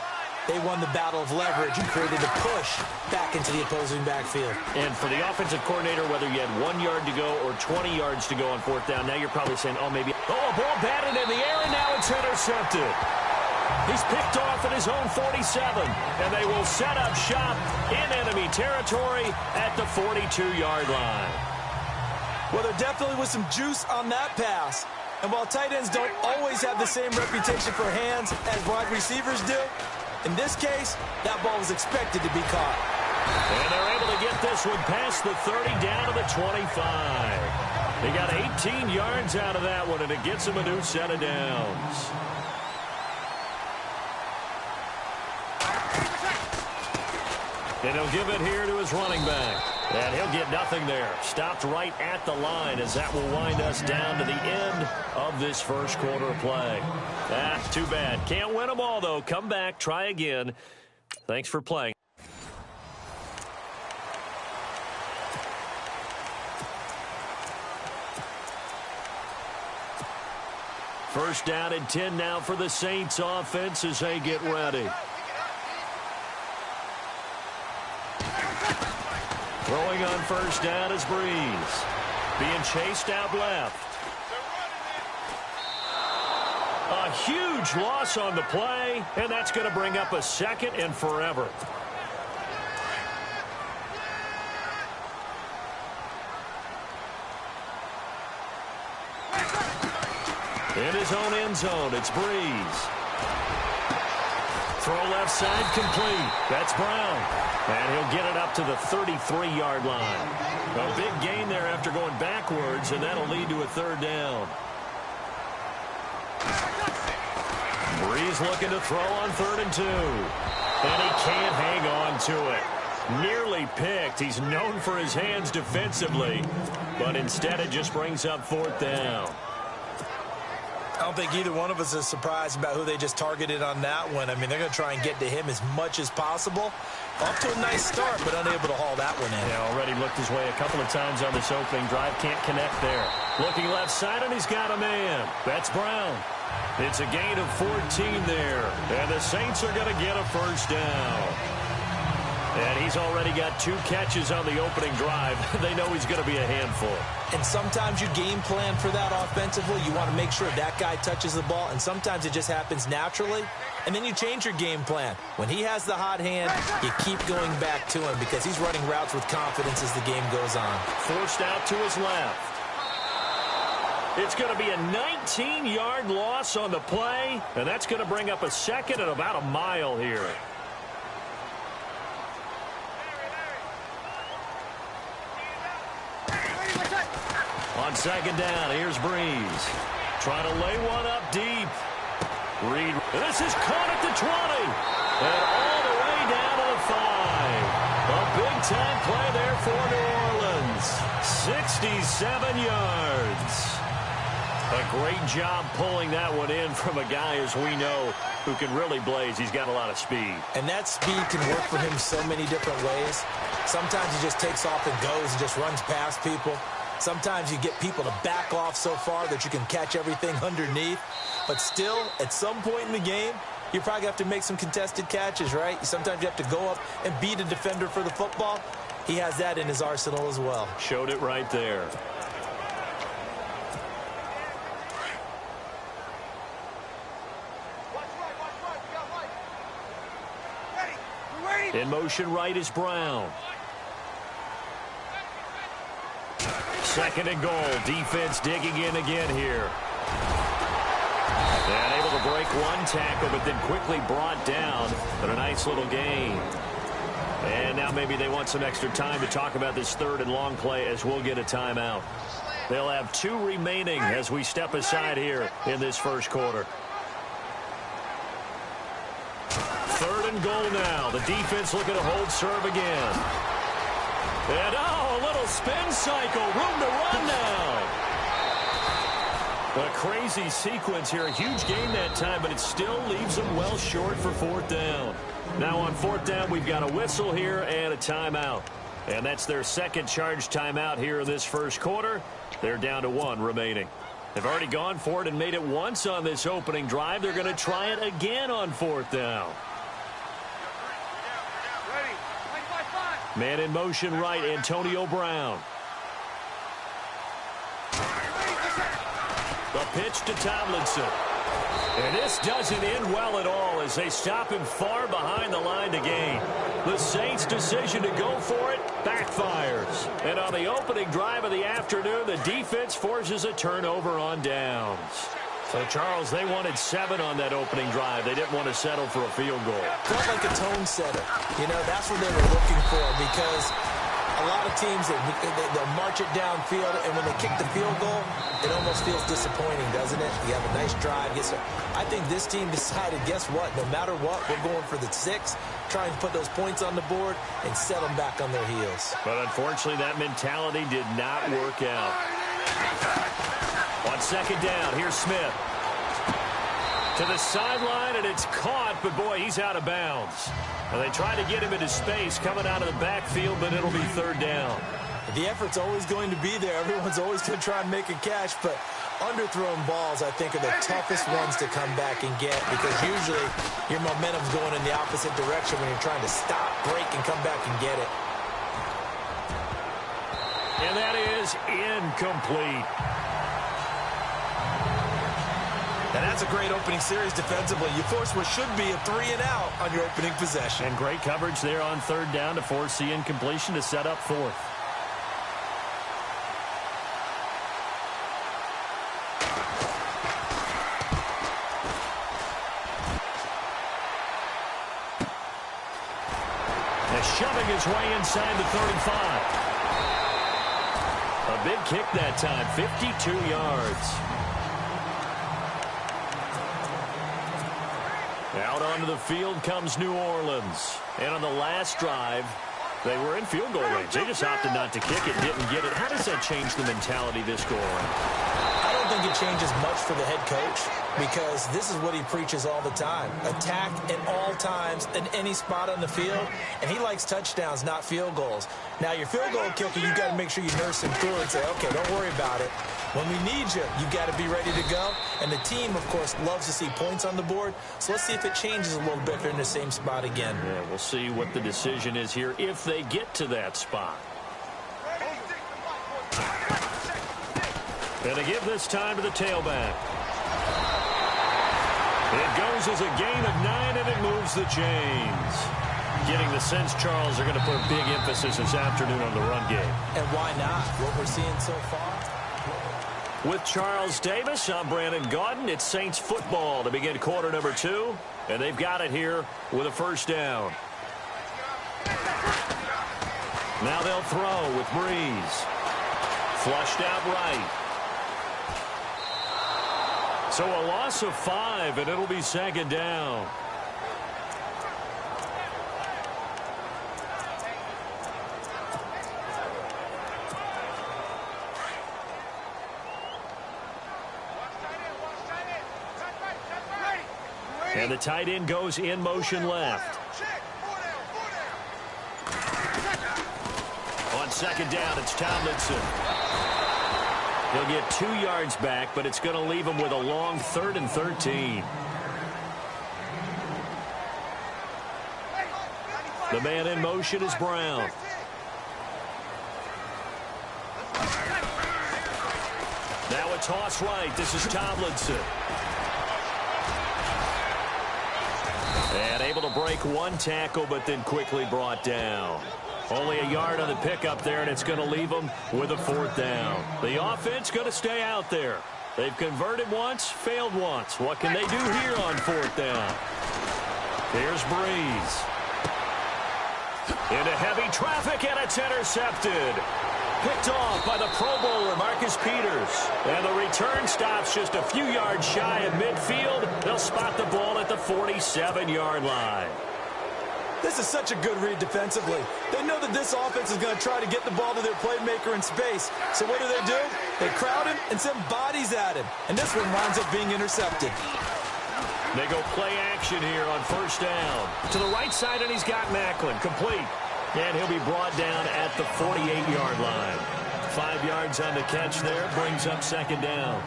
they won the battle of leverage and created a push back into the opposing backfield. And for the offensive coordinator, whether you had 1 yard to go or 20 yards to go on 4th down, now you're probably saying, oh, maybe, a ball batted in the air, and now it's intercepted. He's picked off at his own 47, and they will set up shop in enemy territory at the 42-yard line. Well, there definitely was some juice on that pass. And while tight ends don't always have the same reputation for hands as wide receivers do, in this case, that ball was expected to be caught. And they're able to get this one past the 30 down to the 25. They got 18 yards out of that one, and it gets them a new set of downs. And he'll give it here to his running back. And he'll get nothing there. Stopped right at the line as that will wind us down to the end of this first quarter of play. Too bad. Can't win them all, though. Come back, try again. Thanks for playing. First down and 10 now for the Saints offense as they get ready. Throwing on first down is Breeze. Being chased out left. A huge loss on the play, and that's going to bring up a second and forever. In his own end zone, it's Breeze. Throw left side complete. That's Brown. And he'll get it up to the 33-yard line. A big gain there after going backwards, and that'll lead to a third down. Breeze looking to throw on 3rd and 2. And he can't hang on to it. Nearly picked. He's known for his hands defensively, but instead it just brings up 4th down. I don't think either one of us is surprised about who they just targeted on that one. I mean, they're going to try and get to him as much as possible. Off to a nice start, but unable to haul that one in. Yeah, already looked his way a couple of times on this opening drive. Can't connect there. Looking left side, and he's got a man. That's Brown. It's a gain of 14 there. And the Saints are going to get a first down. And he's already got 2 catches on the opening drive. They know he's going to be a handful. And sometimes you game plan for that offensively. You want to make sure that guy touches the ball, and sometimes it just happens naturally. And then you change your game plan. When he has the hot hand, you keep going back to him because he's running routes with confidence as the game goes on. Forced out to his left. It's going to be a 19-yard loss on the play, and that's going to bring up a second and about a mile here. On 2nd down, here's Breeze. Trying to lay one up deep. Reed, this is caught at the 20. And all the way down to the 5. A big-time play there for New Orleans. 67 yards. A great job pulling that one in from a guy, as we know, who can really blaze. He's got a lot of speed. And that speed can work for him so many different ways. Sometimes he just takes off and goes and just runs past people. Sometimes you get people to back off so far that you can catch everything underneath. But still, at some point in the game, you probably have to make some contested catches, right? Sometimes you have to go up and beat a defender for the football. He has that in his arsenal as well. Showed it right there. In motion right is Brown. 2nd and goal. Defense digging in again here. And able to break one tackle, but then quickly brought down. But a nice little gain. And now maybe they want some extra time to talk about this 3rd and long play as we'll get a timeout. They'll have 2 remaining as we step aside here in this first quarter. 3rd and goal now. The defense looking to hold serve again. And, oh, a little spin cycle. Room to run now. A crazy sequence here. A huge gain that time, but it still leaves them well short for 4th down. Now on 4th down, we've got a whistle here and a timeout. And that's their 2nd charge timeout here in this first quarter. They're down to 1 remaining. They've already gone for it and made it once on this opening drive. They're going to try it again on 4th down. Man in motion right, Antonio Brown. The pitch to Tomlinson. And this doesn't end well at all as they stop him far behind the line to gain. The Saints' decision to go for it backfires. And on the opening drive of the afternoon, the defense forces a turnover on downs. So, Charles, they wanted 7 on that opening drive. They didn't want to settle for a field goal. Felt like a tone setter. You know, that's what they were looking for because a lot of teams, they'll march it downfield, and when they kick the field goal, it almost feels disappointing, doesn't it? You have a nice drive. I think this team decided, guess what? No matter what, we're going for the 6, trying to put those points on the board and set them back on their heels. But unfortunately, that mentality did not work out. On 2nd down, here's Smith. To the sideline, and it's caught, but boy, he's out of bounds. And they try to get him into space coming out of the backfield, but it'll be 3rd down. The effort's always going to be there. Everyone's always going to try and make a catch, but underthrown balls, I think, are the toughest ones to come back and get because usually your momentum's going in the opposite direction when you're trying to stop, break, and come back and get it. And that is incomplete. And that's a great opening series defensively. You force what should be a 3-and-out on your opening possession. And great coverage there on third down to force the incompletion to set up fourth. Shoving his way inside the 35. A big kick that time, 52 yards. Out onto the field comes New Orleans. And on the last drive, they were in field goal range. They just opted not to kick it, didn't get it. How does that change the mentality this go on? I don't think it changes much for the head coach because this is what he preaches all the time. Attack at all times in any spot on the field, and he likes touchdowns, not field goals. Now, your field goal kicker, you've got to make sure you nurse him through and say, okay, don't worry about it. When we need you, you've got to be ready to go. And the team, of course, loves to see points on the board. So let's see if it changes a little bit if they're in the same spot again. Yeah, we'll see what the decision is here if they get to that spot. And they give this time to the tailback. It goes as a gain of 9, and it moves the chains. Getting the sense, Charles, are going to put a big emphasis this afternoon on the run game. And why not? What we're seeing so far. With Charles Davis, I'm Brandon Gaudin. It's Saints football to begin quarter number 2, and they've got it here with a first down. Now they'll throw with Breeze. Flushed out right. So a loss of 5, and it'll be second down. And the tight end goes in motion left. On second down, it's Tomlinson. He'll get 2 yards back, but it's going to leave him with a long 3rd and 13. The man in motion is Brown. Now a toss right. This is Tomlinson. And able to break 1 tackle, but then quickly brought down. Only a yard on the pickup there, and it's going to leave them with a 4th down. The offense going to stay out there. They've converted once, failed once. What can they do here on 4th down? Here's Breeze. Into heavy traffic, and it's intercepted. Picked off by the Pro Bowler, Marcus Peters. And the return stops just a few yards shy of midfield. They'll spot the ball at the 47-yard line. This is such a good read defensively. They know that this offense is going to try to get the ball to their playmaker in space. So what do? They crowd him and send bodies at him. And this one winds up being intercepted. They go play action here on first down. To the right side, and he's got Macklin. Complete. And he'll be brought down at the 48-yard line. 5 yards on the catch there. Brings up second down.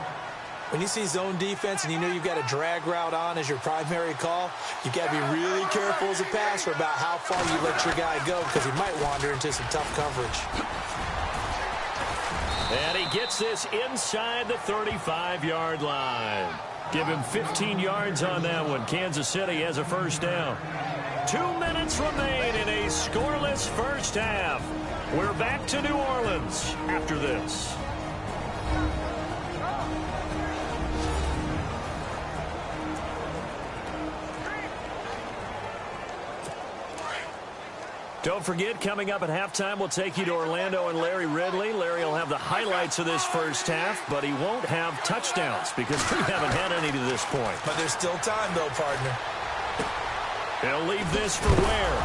When you see zone defense and you know you've got a drag route on as your primary call, you've got to be really careful as a passer about how far you let your guy go because he might wander into some tough coverage. And he gets this inside the 35-yard line. Give him 15 yards on that one. Kansas City has a first down. 2 minutes remain in a scoreless first half. We're back to New Orleans after this. Don't forget, coming up at halftime, we'll take you to Orlando and Larry Ridley. Larry will have the highlights of this first half, but he won't have touchdowns because we haven't had any to this point. But there's still time, though, partner. He'll leave this for Ware.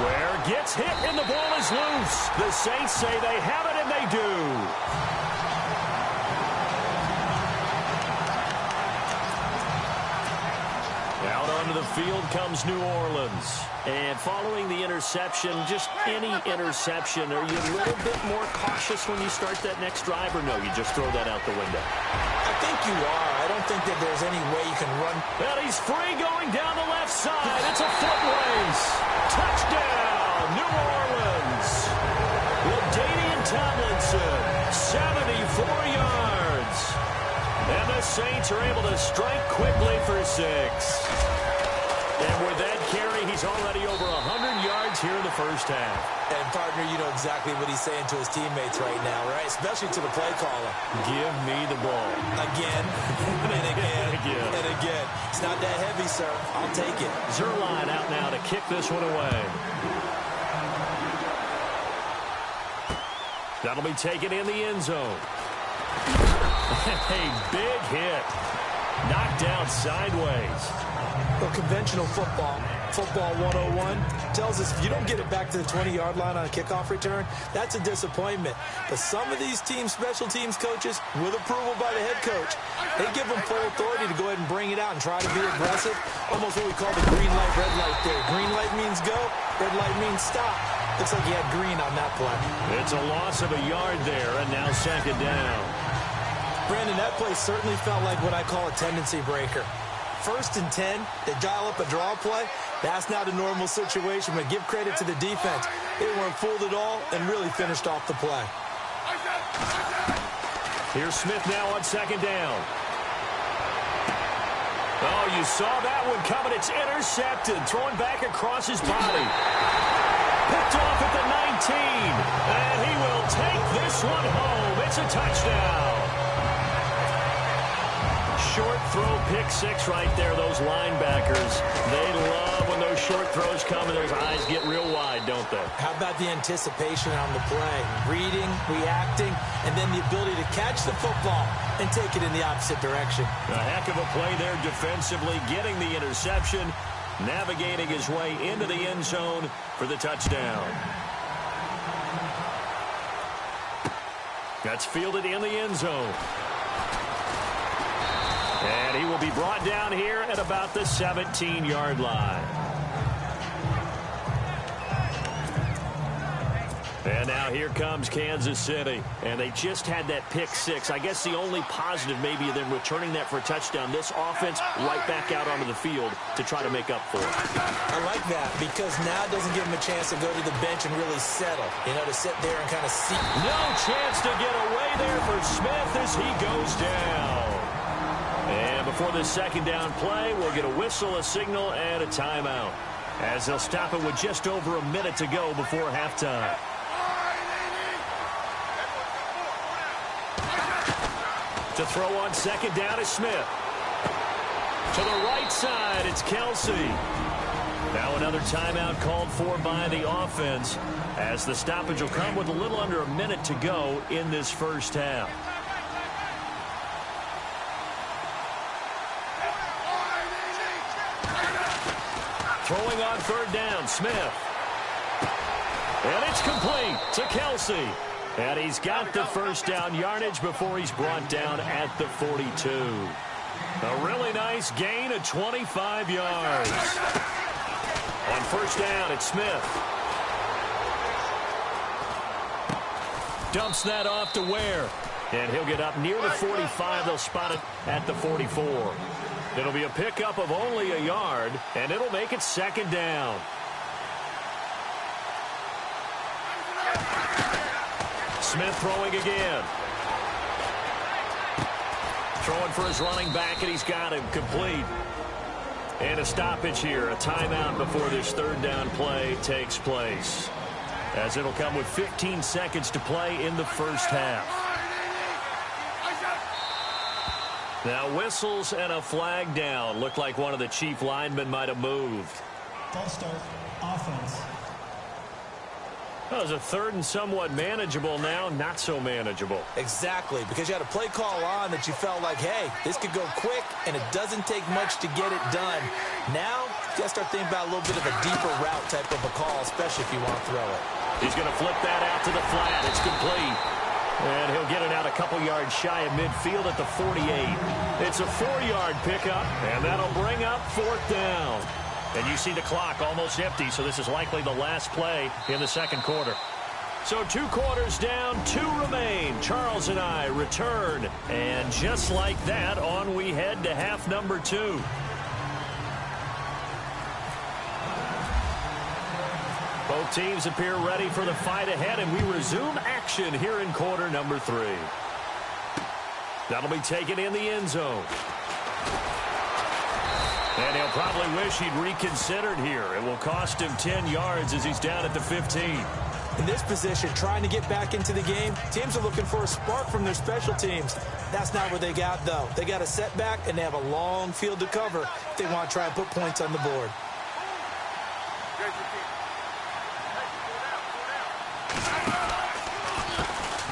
Ware gets hit, and the ball is loose. The Saints say they have it, and they do. Out onto the field comes New Orleans. And following the interception, just any interception, are you a little bit more cautious when you start that next drive, or no, you just throw that out the window? I think you are. I don't think that there's any way you can run. And he's free going down the left side. It's a foot race. Touchdown, New Orleans. LaDainian Tomlinson, 74 yards. And the Saints are able to strike quickly for 6. And with that carry, he's already over 100 yards here in the first half. And, partner, you know exactly what he's saying to his teammates right now, right? Especially to the play caller. Give me the ball. Again, and again, and again. It's not that heavy, sir. I'll take it. Zerline out now to kick this one away. That'll be taken in the end zone. A big hit. Knocked down sideways. Well, conventional football 101, tells us if you don't get it back to the 20-yard line on a kickoff return, that's a disappointment. But some of these team special teams coaches, with approval by the head coach, they give them full authority to go ahead and bring it out and try to be aggressive. Almost what we call the green light, red light theory. Green light means go, red light means stop. Looks like he had green on that play. It's a loss of a yard there, and now second down. Brandon, that play certainly felt like what I call a tendency breaker. 1st and 10, they dial up a draw play. That's not a normal situation, but give credit to the defense. They weren't fooled at all and really finished off the play. Here's Smith now on second down. Oh, you saw that one coming. It's intercepted. Thrown back across his body. Picked off at the 19. And he will take this one home. It's a touchdown. Short throw, pick 6 right there. Those linebackers, they love when those short throws come and those eyes get real wide, don't they? How about the anticipation on the play? Reading, reacting, and then the ability to catch the football and take it in the opposite direction. A heck of a play there defensively, getting the interception, navigating his way into the end zone for the touchdown. That's fielded in the end zone. And he will be brought down here at about the 17-yard line. And now here comes Kansas City. And they just had that pick 6. I guess the only positive maybe than returning that for a touchdown. This offense right back out onto the field to try to make up for it. I like that because now it doesn't give him a chance to go to the bench and really settle. You know, to sit there and kind of see. No chance to get away there for Smith as he goes down. And before this second down play, we'll get a whistle, a signal, and a timeout. As they'll stop it with just over a minute to go before halftime. To throw on second down is Smith. To the right side, it's Kelsey. Now another timeout called for by the offense, as the stoppage will come with a little under a minute to go in this first half. Throwing on third down, Smith. And it's complete to Kelsey. And he's got the first down yardage before he's brought down at the 42. A really nice gain of 25 yards. On first down, it's Smith. Dumps that off to Ware. And he'll get up near the 45. They'll spot it at the 44. It'll be a pickup of only a yard, and it'll make it second down. Smith throwing again. Throwing for his running back, and he's got him complete. And a stoppage here, a timeout before this third down play takes place, as it'll come with 15 seconds to play in the first half. Now whistles and a flag down. Looked like one of the chief linemen might have moved. False start, offense. That was a third and somewhat manageable, now not so manageable. Exactly, because you had a play call on that you felt like, hey, this could go quick, and it doesn't take much to get it done. Now, you got to start thinking about a little bit of a deeper route type of a call, especially if you want to throw it. He's going to flip that out to the flat. It's complete. And he'll get it out a couple yards shy of midfield at the 48. It's a 4-yard pickup, and that'll bring up fourth down. And you see the clock almost empty, so this is likely the last play in the second quarter. So 2 quarters down, 2 remain. Charles and I return. And just like that, on we head to half number 2. Both teams appear ready for the fight ahead, and we resume action here in quarter number 3. That'll be taken in the end zone. And he'll probably wish he'd reconsidered here. It will cost him 10 yards as he's down at the 15. In this position, trying to get back into the game, teams are looking for a spark from their special teams. That's not what they got, though. They got a setback, and they have a long field to cover if they want to try and put points on the board.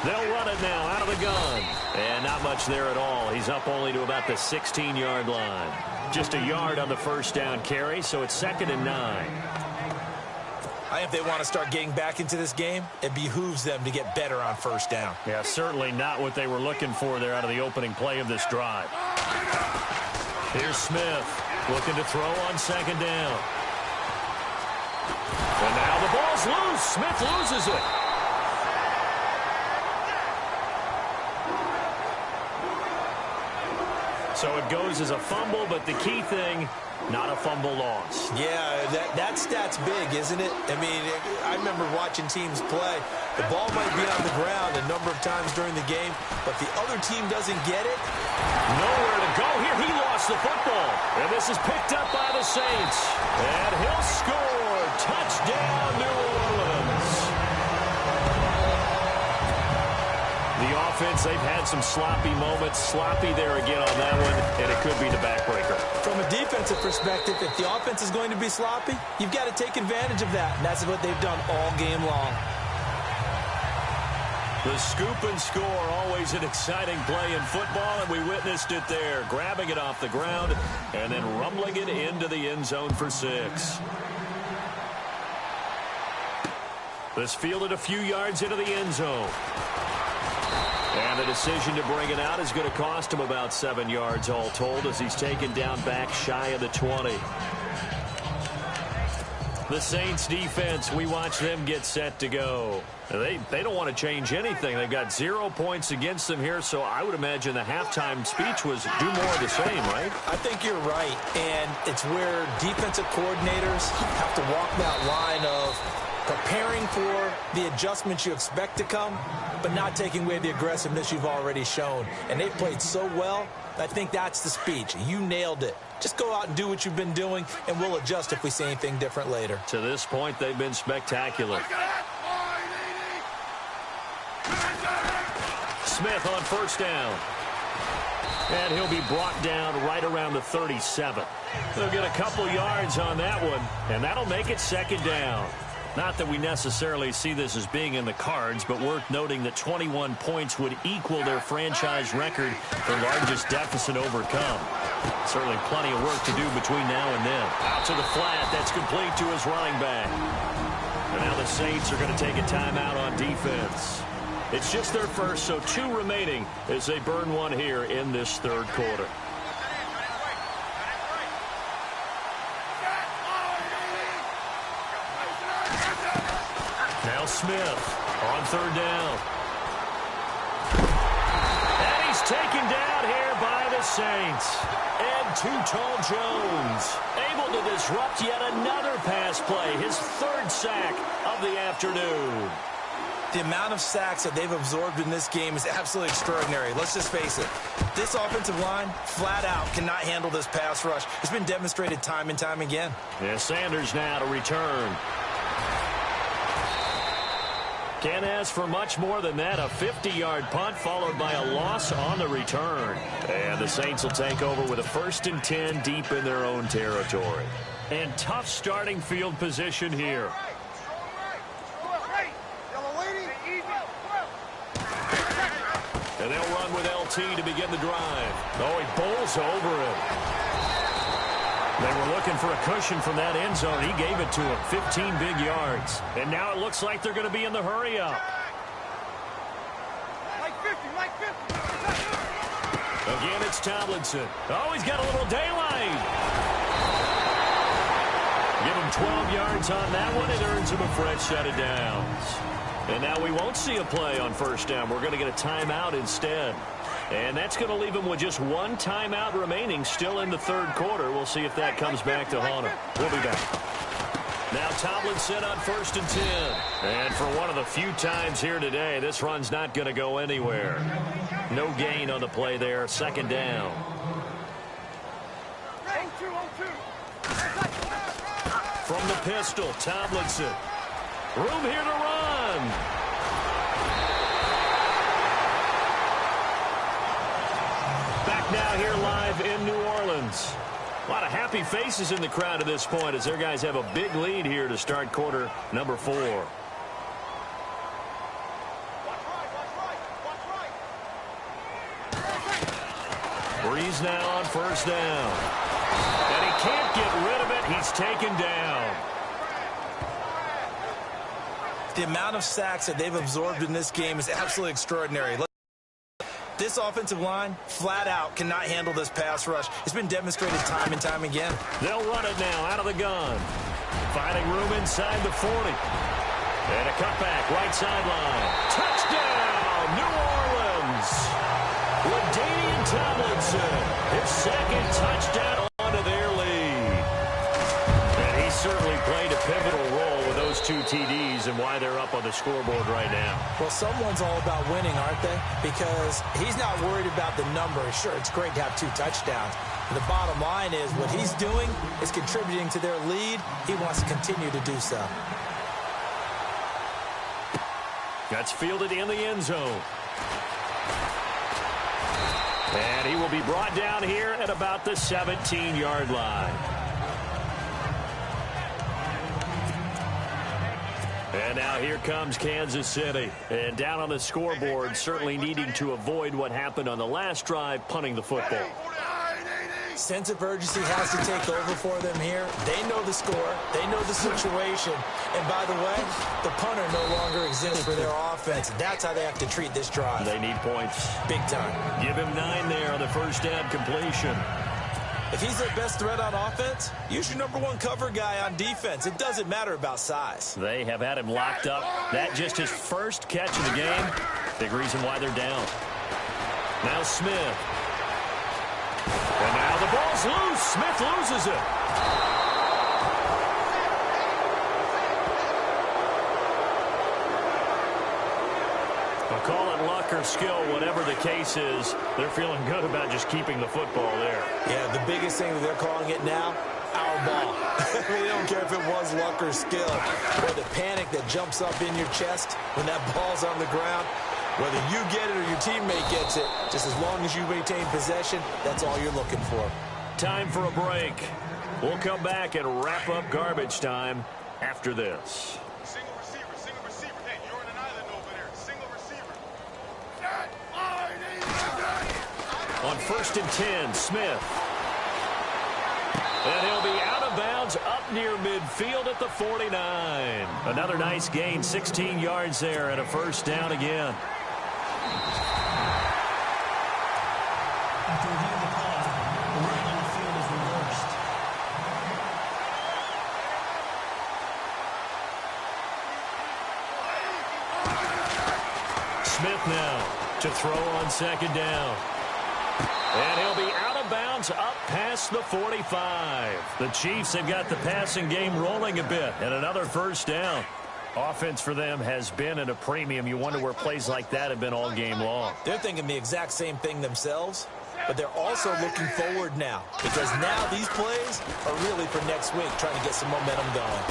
They'll run it now out of the gun. And not much there at all. He's up only to about the 16-yard line. Just a yard on the first down carry, so it's 2nd and 9. I think if they want to start getting back into this game, it behooves them to get better on first down. Yeah, certainly not what they were looking for there out of the opening play of this drive. Here's Smith looking to throw on 2nd down. And now the ball's loose. Smith loses it. So it goes as a fumble, but the key thing, not a fumble loss. Yeah, that stat's big, isn't it? I mean, I remember watching teams play. The ball might be on the ground a number of times during the game, but the other team doesn't get it. Nowhere to go here. He lost the football. And this is picked up by the Saints. And he'll score. Touchdown, New Orleans. The offense, they've had some sloppy moments. Sloppy there again on that one, and it could be the backbreaker. From a defensive perspective, if the offense is going to be sloppy, you've got to take advantage of that, and that's what they've done all game long. The scoop and score, always an exciting play in football, and we witnessed it there. Grabbing it off the ground and then rumbling it into the end zone for 6. This fielded a few yards into the end zone. And the decision to bring it out is going to cost him about 7 yards all told as he's taken down back shy of the 20. The Saints defense, we watch them get set to go. They don't want to change anything. They've got 0 points against them here, so I would imagine the halftime speech was do more of the same, right? I think you're right, and it's where defensive coordinators have to walk that line of preparing for the adjustments you expect to come, but not taking away the aggressiveness you've already shown. And they've played so well, I think that's the speech. You nailed it. Just go out and do what you've been doing, and we'll adjust if we see anything different later. To this point, they've been spectacular. Smith on first down. And he'll be brought down right around the 37. They'll get a couple yards on that one, and that'll make it 2nd down. Not that we necessarily see this as being in the cards, but worth noting that 21 points would equal their franchise record for largest deficit overcome. Certainly plenty of work to do between now and then. Out to the flat. That's complete to his running back. And now the Saints are going to take a timeout on defense. It's just their first, so 2 remaining as they burn one here in this 3rd quarter. Now Smith on 3rd down. And he's taken down here by the Saints. And Too Tall Jones able to disrupt yet another pass play. His 3rd sack of the afternoon. The amount of sacks that they've absorbed in this game is absolutely extraordinary. Let's just face it. This offensive line, flat out, cannot handle this pass rush. It's been demonstrated time and time again. Yeah, Sanders now to return. Can't ask for much more than that. A 50-yard punt followed by a loss on the return. And the Saints will take over with a 1st and 10 deep in their own territory. And tough starting field position here. And they'll run with LT to begin the drive. Oh, he bowls over it. They were looking for a cushion from that end zone. He gave it to him. 15 big yards. And now it looks like they're going to be in the hurry-up. Again, it's Tomlinson. Oh, he's got a little daylight. Give him 12 yards on that one. It earns him a fresh set of downs. And now we won't see a play on first down. We're going to get a timeout instead. And that's going to leave him with just 1 timeout remaining still in the 3rd quarter. We'll see if that comes back to haunt him. We'll be back. Now Tomlinson on 1st and 10. And for one of the few times here today, this run's not going to go anywhere. No gain on the play there. 2nd down. From the pistol, Tomlinson. Room here to run. Back now here live in New Orleans. A lot of happy faces in the crowd at this point as their guys have a big lead here to start quarter number 4. Breeze now on 1st down. And he can't get rid of it. He's taken down. The amount of sacks that they've absorbed in this game is absolutely extraordinary. This offensive line, flat out, cannot handle this pass rush. It's been demonstrated time and time again. They'll run it now out of the gun. Finding room inside the 40. And a cutback, right sideline. Touchdown, New Orleans. LaDainian Tomlinson, his 2nd touchdown onto their lead. And he certainly played a pivotal role with those 2 TDs and why they're up on the scoreboard right now. Well, someone's all about winning, aren't they? Because he's not worried about the number. Sure, it's great to have 2 touchdowns. And the bottom line is what he's doing is contributing to their lead. He wants to continue to do so. That's fielded in the end zone. And he will be brought down here at about the 17-yard line. And now here comes Kansas City. And down on the scoreboard, certainly needing to avoid what happened on the last drive, punting the football. Sense of urgency has to take over for them here. They know the score. They know the situation. And by the way, the punter no longer exists for their offense. That's how they have to treat this drive. They need points. Big time. Give him 9 there on the 1st down completion. If he's their best threat on offense, use your #1 cover guy on defense. It doesn't matter about size. They have had him locked up. That just his first catch of the game. Big reason why they're down. Now Smith. And now the ball's loose. Smith loses it. I'll call it luck or skill, whatever the case is. They're feeling good about just keeping the football there. Yeah, the biggest thing that they're calling it now, our ball. They don't care if it was luck or skill. Or the panic that jumps up in your chest when that ball's on the ground. Whether you get it or your teammate gets it, just as long as you maintain possession, that's all you're looking for. Time for a break. We'll come back and wrap up garbage time after this. Single receiver. Hey, you're on an island over there. Single receiver. On 1st and 10, Smith. And he'll be out of bounds up near midfield at the 49. Another nice gain, 16 yards there and a 1st down again. After reviewing the call, the running on the field is reversed. Smith now to throw on 2nd down. And he'll be out of bounds up past the 45. The Chiefs have got the passing game rolling a bit. And another 1st down. Offense for them has been at a premium. You wonder where plays like that have been all game long. They're thinking the exact same thing themselves, but they're also looking forward now because now these plays are really for next week, trying to get some momentum going.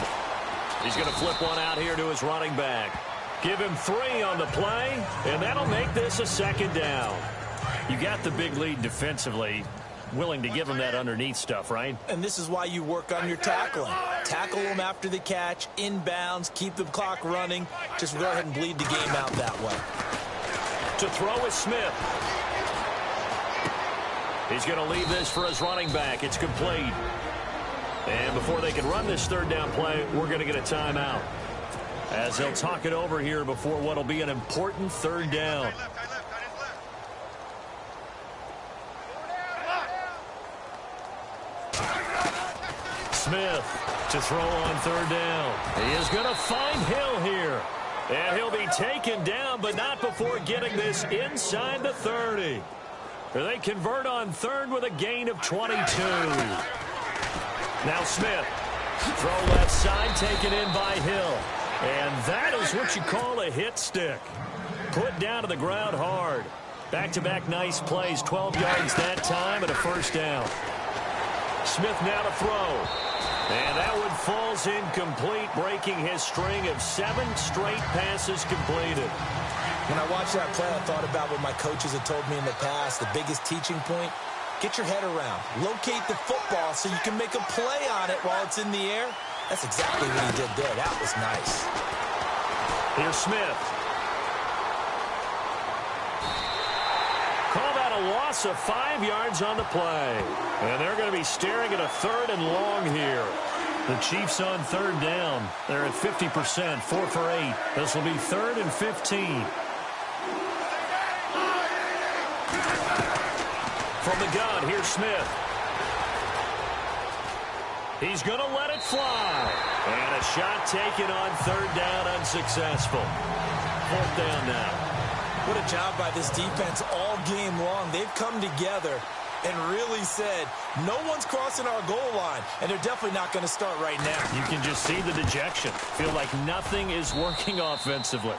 He's going to flip one out here to his running back. Give him 3 on the play, and that'll make this a 2nd down. You got the big lead defensively. Willing to give him that underneath stuff, right? And this is why you work on your tackling. Tackle them after the catch, inbounds, keep the clock running. Just go ahead and bleed the game out that way. To throw is Smith. He's going to leave this for his running back. It's complete. And before they can run this 3rd down play, we're going to get a timeout. As they'll talk it over here before what will be an important 3rd down. Smith to throw on 3rd down. He is going to find Hill here. And he'll be taken down, but not before getting this inside the 30. They convert on 3rd with a gain of 22. Now Smith Throw left side, taken in by Hill. And that is what you call a hit stick. Put down to the ground hard. Back-to-back nice plays, 12 yards that time and a first down. Smith now to throw. And that one falls incomplete, breaking his string of 7 straight passes completed. When I watched that play, I thought about what my coaches had told me in the past. The biggest teaching point, get your head around. Locate the football so you can make a play on it while it's in the air. That's exactly what he did there. That was nice. Here's Smith. Call that a loss of 5 yards on the play. And they're going to be staring at a 3rd and long here. The Chiefs on 3rd down. They're at 50%, 4 for 8. This will be 3rd and 15. From the gun, here's Smith. He's going to let it fly. And a shot taken on 3rd down, unsuccessful. 4th down now. What a job by this defense all game long. They've come together and really said, no one's crossing our goal line, and they're definitely not going to start right now. You can just see the dejection. Feel like nothing is working offensively.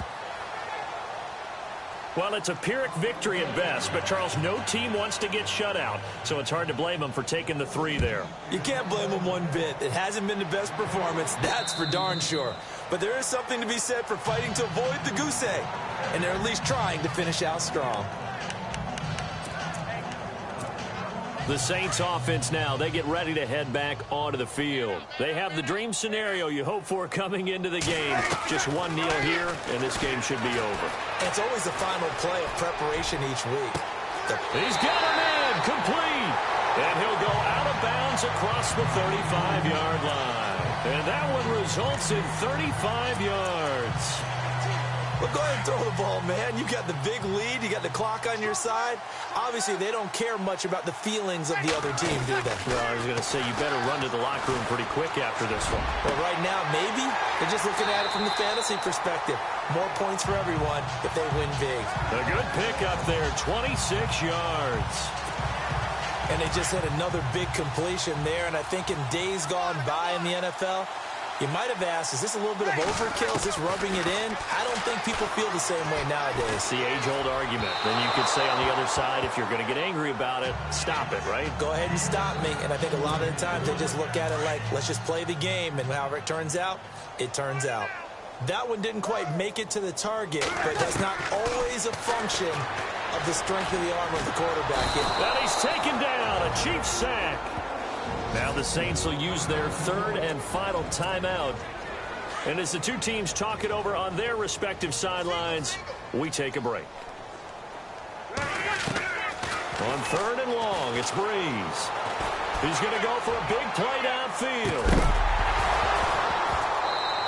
Well, it's a Pyrrhic victory at best, but, Charles, no team wants to get shut out, so it's hard to blame them for taking the 3 there. You can't blame them one bit. It hasn't been the best performance, that's for darn sure. But there is something to be said for fighting to avoid the goose egg, and they're at least trying to finish out strong. The Saints offense now, they get ready to head back onto the field. They have the dream scenario you hope for coming into the game. Just one kneel here, and this game should be over. It's always the final play of preparation each week. He's got him in, complete. And he'll go out of bounds across the 35-yard line. And that one results in 35 yards. Well, go ahead and throw the ball, man. You got the big lead. You got the clock on your side. Obviously, they don't care much about the feelings of the other team, do they? Well, I was going to say, you better run to the locker room pretty quick after this one. Well, right now, maybe. They're just looking at it from the fantasy perspective. More points for everyone if they win big. A good pickup there, 26 yards. And they just had another big completion there. And I think in days gone by in the NFL, you might have asked, is this a little bit of overkill? Is this rubbing it in? I don't think people feel the same way nowadays. It's the age-old argument. Then you could say on the other side, if you're going to get angry about it, stop it, right? Go ahead and stop me. And I think a lot of the times they just look at it like, let's just play the game. And however it turns out, it turns out. That one didn't quite make it to the target, but that's not always a function of the strength of the arm of the quarterback. And he's taken down, a Chiefs sack. Now the Saints will use their 3rd and final timeout. And as the two teams talk it over on their respective sidelines, we take a break. On 3rd and long, it's Breeze. He's going to go for a big play downfield.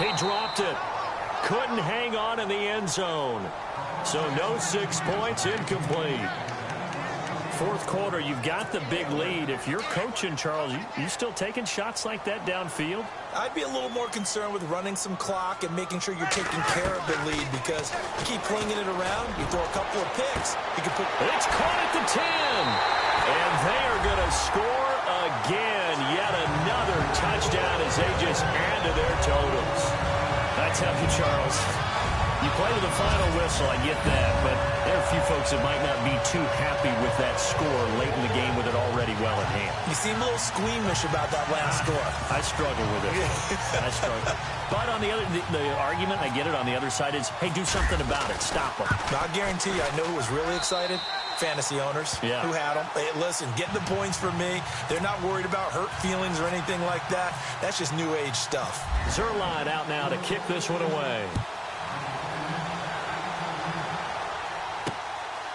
He dropped it. Couldn't hang on in the end zone. So no 6 points, incomplete. 4th quarter, you've got the big lead. If you're coaching, Charles, you still taking shots like that downfield? I'd be a little more concerned with running some clock and making sure you're taking care of the lead, because you keep flinging it around, you throw a couple of picks, you can put... It's caught at the 10. And they are going to score again. Yet another touchdown as they just add to their totals. I tell you, Charles, you play to the final whistle, I get that, but there are a few folks that might not be too happy with that score late in the game with it already well in hand. You seem a little squeamish about that last score. I struggle with it. I struggle. But on the other, the argument, I get it, on the other side is, hey, do something about it. Stop them. I guarantee you, I know who was really excited. Fantasy owners who had them. Hey, listen, get the points for me. They're not worried about hurt feelings or anything like that. That's just new age stuff. Zerline out now to kick this one away.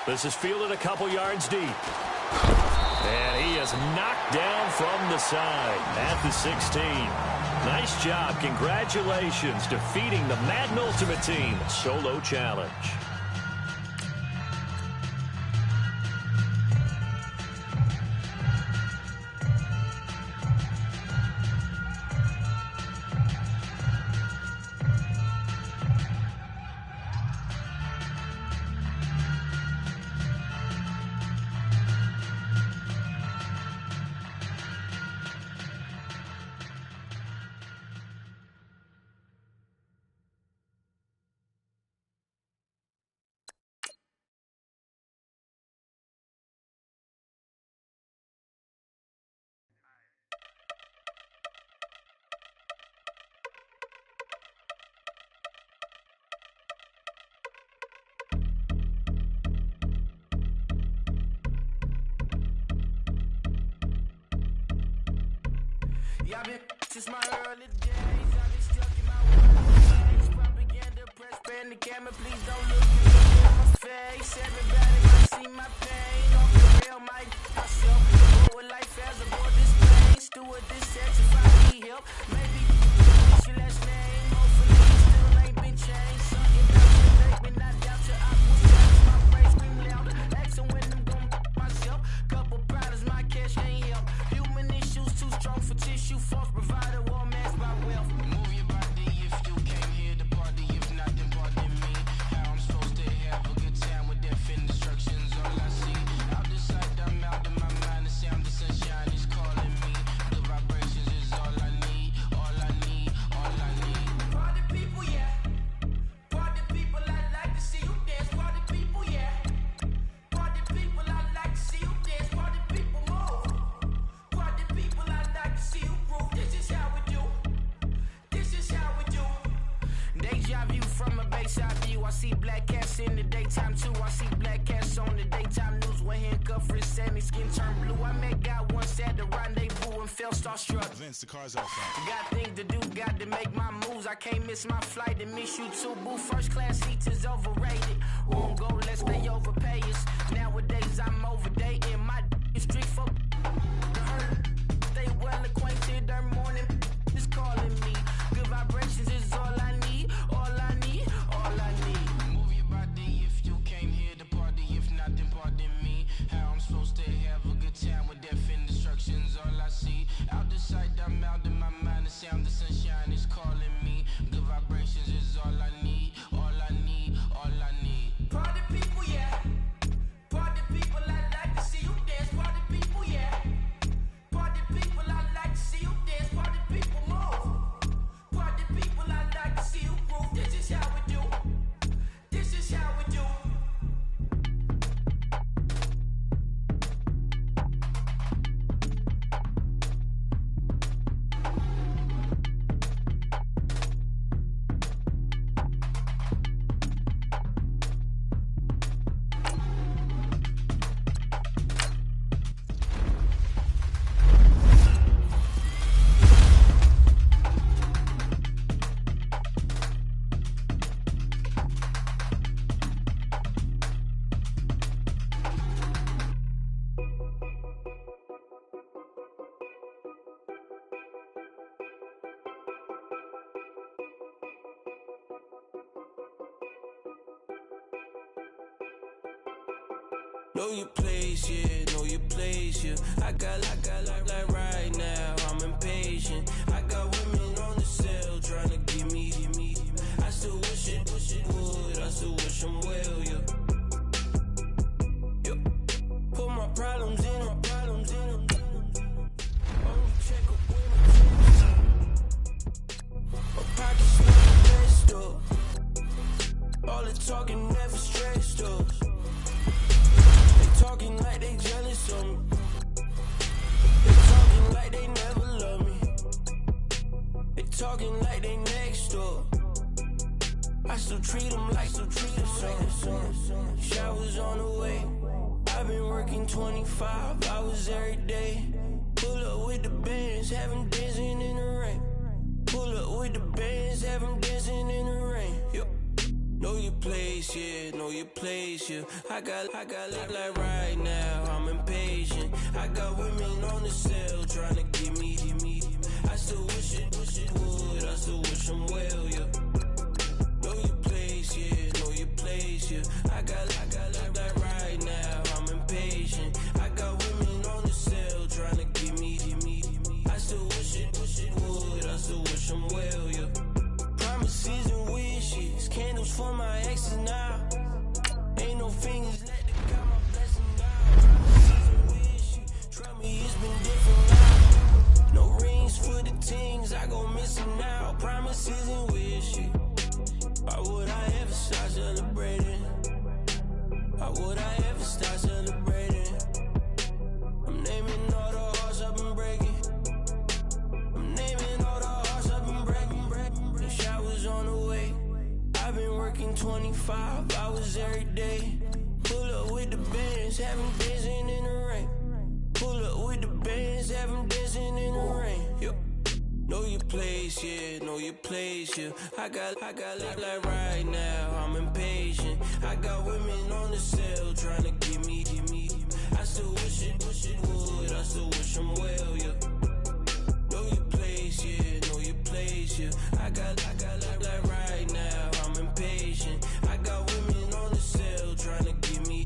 This is fielded a couple yards deep. And he is knocked down from the side at the 16. Nice job. Congratulations, defeating the Madden Ultimate Team solo challenge. Yeah, I've been since my early days. I've been stuck in my ways. Propaganda, press, bend the camera. Please don't look at me in my face. Everybody might see my pain. Off the rail, might myself. Forward life as a board display. Steward this sex if I need help. Maybe it's your last name. Hopefully you still ain't been changed. Something about you make me not doubt your opposite. My brain scream loud. Asking when I'm gon' myself. Couple problems, my cash ain't help. Human issues too strong for tissue. False provider, war mask by wealth. Move your body if you came here to party. If not, then pardon me. How I'm supposed to have a good time with death and destruction's all I see. Out the sight, I'm out of my mind. The sound, the sunshine is calling me. The vibrations is all I need. All I need, all I need. Party people, yeah. Party people, I like to see you dance. Party people, yeah. Party people, I like to see you dance. Party people, move. Party people, I like to see you groove. This is how we do. This is how we do. Deja view from a bayside view. I see black cats in the daytime too. I see black cats on the daytime news. When handcuffed, wrist and his skin turned blue. I met God once at the rendezvous and felt starstruck. Vince, the car's outside. Got things to do, got to make my moves. I can't miss my flight and miss you too, boo. First class seats is overrated. Won't go less they overpay us. Nowadays I'm overdating my street folk. They well acquainted, their morning is calling me. Good vibrations is all I need, all I need, all I need. Move your body if you came here to party. If not, then pardon me. How I'm supposed to have a good time with death and destruction's all I see. Out the sight, I'm out in my mind. The sound, the sunshine is calling me. Good vibrations is all I need, all I need, all I need. Party people, yeah. Party people, I like to see you dance. Party people, yeah. Party people, I like to see you dance. Party people, move. Party people, I like to see you groove. This is how we do. This is how we do. Know your place, yeah, know your place, yeah. I got like right now, I'm impatient. I got women on the cell trying to give me. I still wish it would, I still wish I'm well, yeah. Put my problems in. Only check up with my tips. My pockets smell best up. All the talking never stressed up. Talking like they jealous of me. They talking like they never love me. They talking like they next door. I still treat them like son. Showers on the way. I've been working 25 hours every day. Pull up with the bands, have them dancing in the rain. Pull up with the bands, have them dancing in the rain. Yo. Know your place, yeah, know your place, yeah. I got like right now, I'm impatient. I got women on the cell trying to give me. I still wish it would, I still wish I'm well, yeah. Know your place, yeah, know your place, yeah. I got like right now, I'm impatient. I got women on the cell trying to give me. I still wish it would, I still wish I'm well, yeah. Promises and wishes, candles for my exes now. Ain't no fingers, let the God my blessing down. Promises and wishes, try me, it's been different now. No rings for the things, I gon' miss them now. Promises and wishes, why would I ever start celebrating? Why would I ever start celebrating? I'm naming all the hearts I've been breaking. I'm naming all the hearts I've been breaking. Showers on the way. I've been working 25 hours every day. Pull up with the bands, have them dancing in the rain. Pull up with the bands, have them dancing in the rain. Yo. place, yeah, know your place, yeah. I got like right now, I'm impatient. I got women on the cell trying to give me. I still wish it would, I still wish them well, yeah. Know your place, yeah, know your place, yeah. I got like right now, I'm impatient. I got women on the cell trying to give me.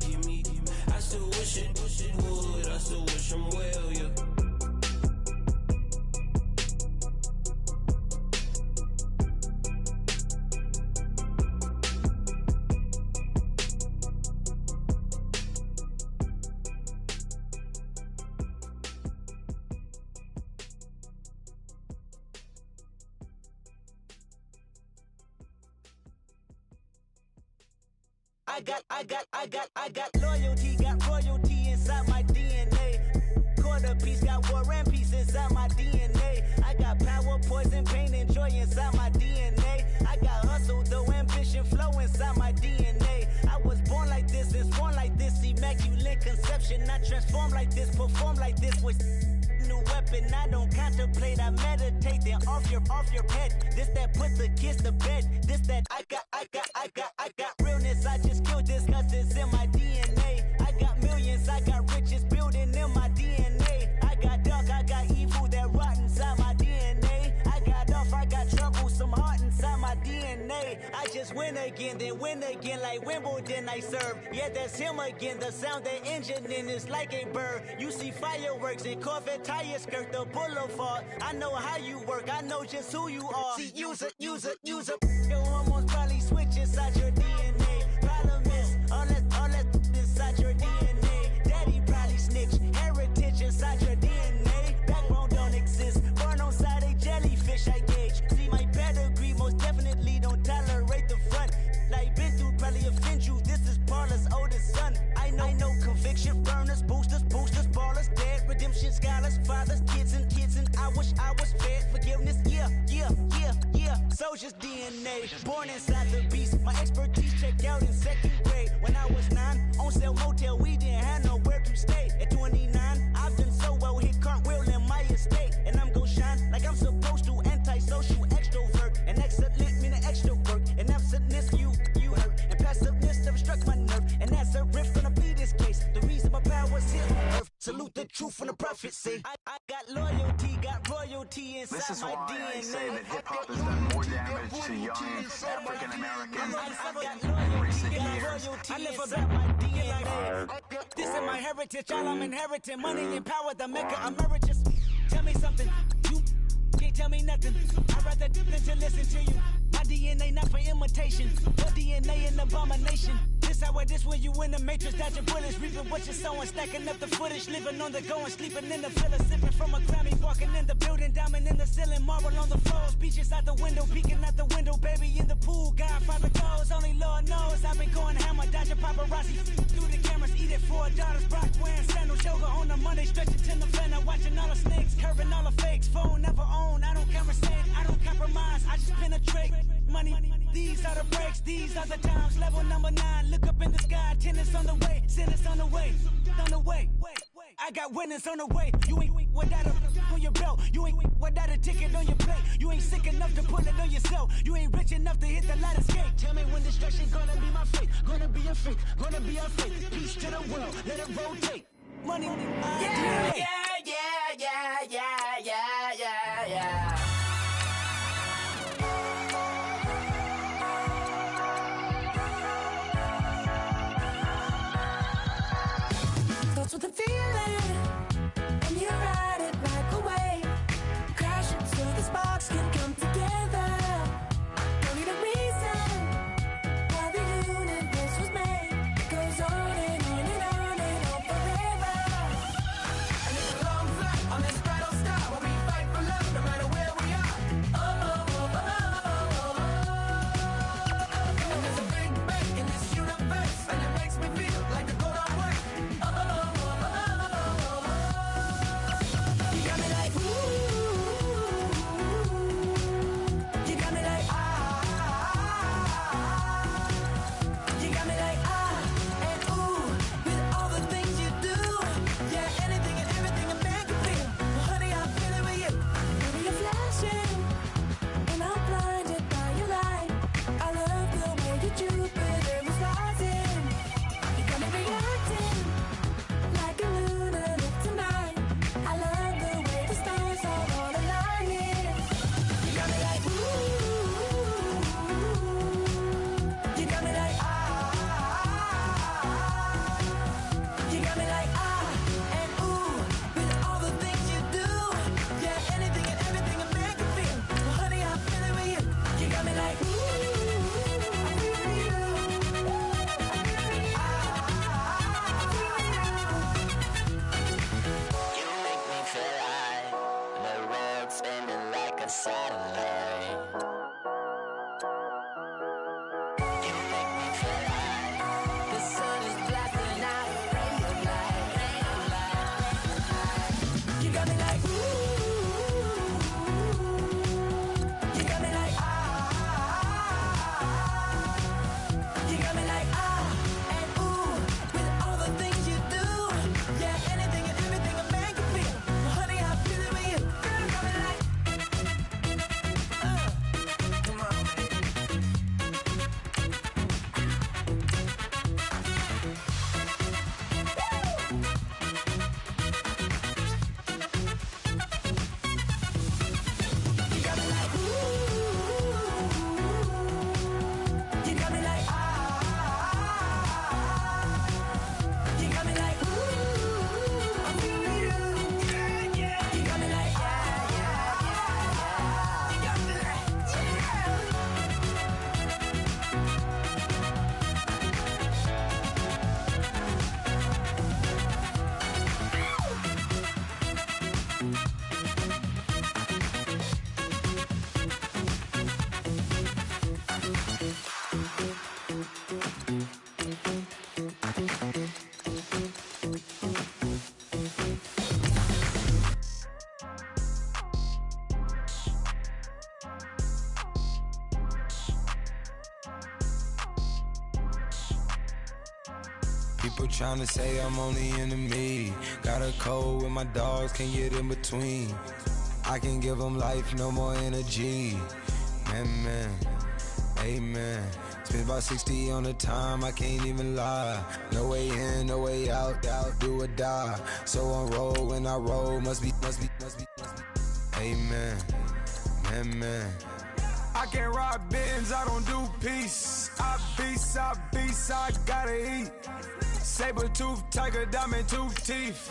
I still wish it would, I still wish them well, yeah. I got loyalty, got royalty inside my DNA. Quarter piece, got war and peace inside my DNA. I got power, poison, pain, and joy inside my DNA. I got hustle, though ambition, flow inside my DNA. I was born like this, and born like this, immaculate conception. I transform like this, perform like this with new weapon. I don't contemplate, I meditate. Then off your head. This that put the kids to bed. This that I got realness. I just killed this 'cause it's in my DNA. I got millions, I got riches building in my DNA. I got dark, I got evil that rot inside my DNA. I got off, I got trouble, some heart inside my DNA. I just win again, then win again like Wimbledon I serve. Yeah, that's him again. The sound that engine in is like a bird. You see fireworks and Corvette tires skirt the boulevard. I know how you work, I know just who you are. See, use it. Your hormones probably switch inside your DNA. Problem is, all that inside your DNA. Daddy probably snitch, heritage inside your DNA. Backbone don't exist, born on side a jellyfish I gauge. See my pedigree, most definitely don't tolerate the front. Like been through, probably offend you. This is Paula's oldest son. I know conviction burners, boosters, ballers, dead, redemption scholars, fathers, kids, and I wish I was fed. Forgiveness, yeah. Soldier's DNA, born inside the beast. My expertise checked out in second grade. When I was 9, on sale motel, we didn't have nowhere to stay. At 29, I've done so well, hit cartwheel in my estate. And I'm gon' shine like I'm supposed to, antisocial extrovert. And excellent meaning extra work. And absentness, you hurt. And passiveness never struck my nerve. And that's a riff gonna be this case. The reason my power's here on earth. Salute the truth from the prophecy. I got loyalty, got royalty inside This is my why DNA. I say that hip-hop has done more damage to young African Americans in recent years. I live about my DNA. This is my heritage, all I'm inheriting. Money and power, the maker emeritus. Tell me something, you can't tell me nothing. I'd rather than to listen to you. My DNA not for imitation, your DNA an abomination. This where you in the matrix, dodging bullets, reaping what you're sowing, stacking up the footage, living on the go and sleeping in the villa, sipping from a Grammy, walking in the building, diamond in the ceiling, marble on the floors, beaches out the window, peeking out the window, baby in the pool, Godfather goes, only Lord knows, I've been going hammer, dodging paparazzi, through the cameras, eat it for $4, Brock wearing sandals, yoga on a Monday, stretching to November, watching all the snakes, curving all the fakes, phone never own, I don't conversate, I don't compromise, I just penetrate, money, these are the breaks, these are the times, level number 9, look up in the sky, tennis on the way, sinners on the way, I got winners on the way. You ain't without a on your belt. You ain't without a ticket on your plate. You ain't sick enough to pull it on yourself. You ain't rich enough to hit the ladder skate. Tell me when destruction gonna be my fate. Gonna be a fate. Gonna be a fate. Peace to the world. Let it rotate. Money. Yeah. With the feeling, and you ride it like a wave, crashing so the sparks can come together. Don't need a reason why the universe was made. It goes on and on and on and on forever. And if People tryna say I'm only enemy. Got a code with my dogs, can't get in between. I can give them life, no more energy. Man, amen. Spent about 60 on the time, I can't even lie. No way in, no way out, do or die. So on roll, when I roll, must be. Amen, man. I can't ride Benz, I don't do peace. I beast, I gotta eat. Saber tooth, tiger, diamond tooth teeth.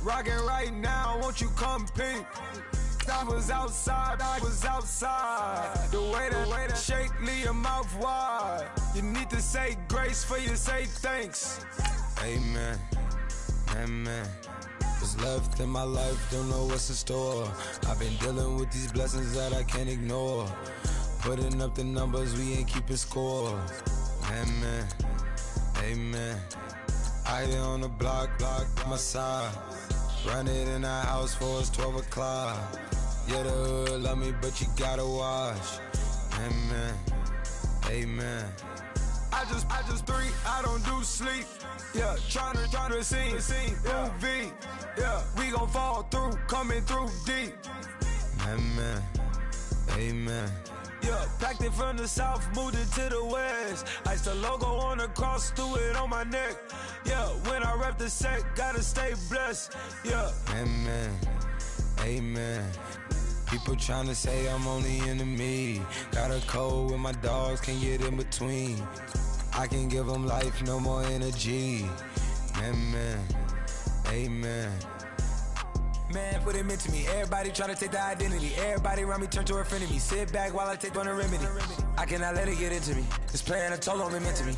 Rockin' right now, won't you come peek? I was outside. The way that shake, leave your mouth wide. You need to say grace for you say thanks. Amen, amen. What's left in my life, don't know what's in store. I've been dealing with these blessings that I can't ignore. Putting up the numbers, we ain't keeping score. Amen, amen. I here on the block, my side. Run it in the house for us 12 o'clock. Yeah, the hood love me, but you gotta watch. Amen, amen. I just three, I don't do sleep. Yeah, tryna see movie. Yeah, we gon' fall through, coming through deep. Amen, amen. Yeah, packed it from the south, moved it to the west. Iced the logo on the cross, threw it on my neck. Yeah, when I rep the set, gotta stay blessed. Yeah, amen, amen. People tryna say I'm only enemy. Got a code with my dogs, can't get in between. I can give them life, no more energy. Amen, amen. Man, what it meant to me. Everybody try to take the identity. Everybody around me turn to a friend of me. Sit back while I take on a remedy. I cannot let it get into me. This playing a toll on me meant to me.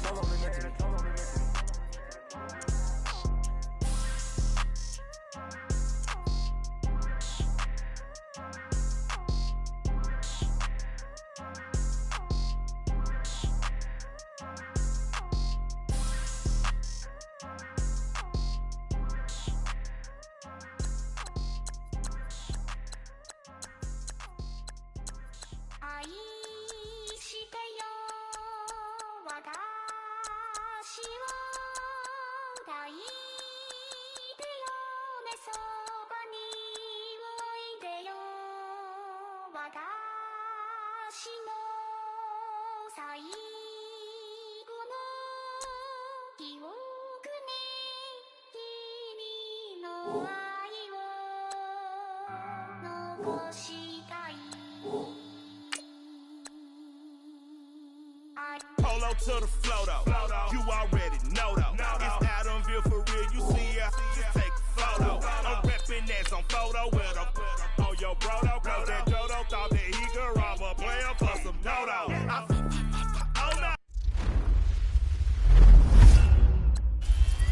Polo to the flow though. You already know though. It's Adamville for real. You see ya, just take a photo. I'm reppin' as on photo with a on your bro though. Cause that Dodo thought that he could rob a player for some dodo. Oh no.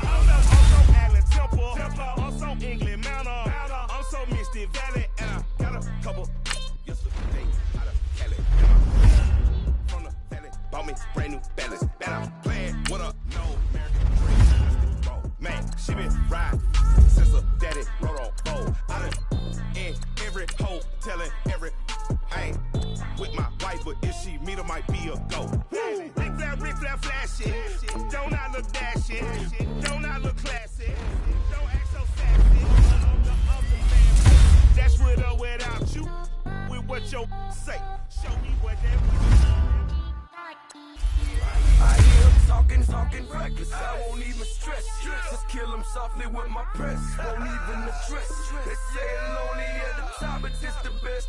I'm so Allen Temple. I'm so England Manor. I'm so Misty Valley. And I got a couple yesterday out of Cali. From the valley, bought me brand new balance. Bet I'm playing with a no American dream. Man, she been riding since her daddy rode on bowl. I done in every hole, telling every I ain't with my wife, but if she meet her, might be a go. Rick flat flashing. Don't I look dashing? Don't I look classy? Don't act so sassy. That's with or without you. With what you say. Show me what that was. I hear him talking reckless. I won't even stress. Just kill him softly with my press. Won't even address. They say lonely at the top, but it's the best.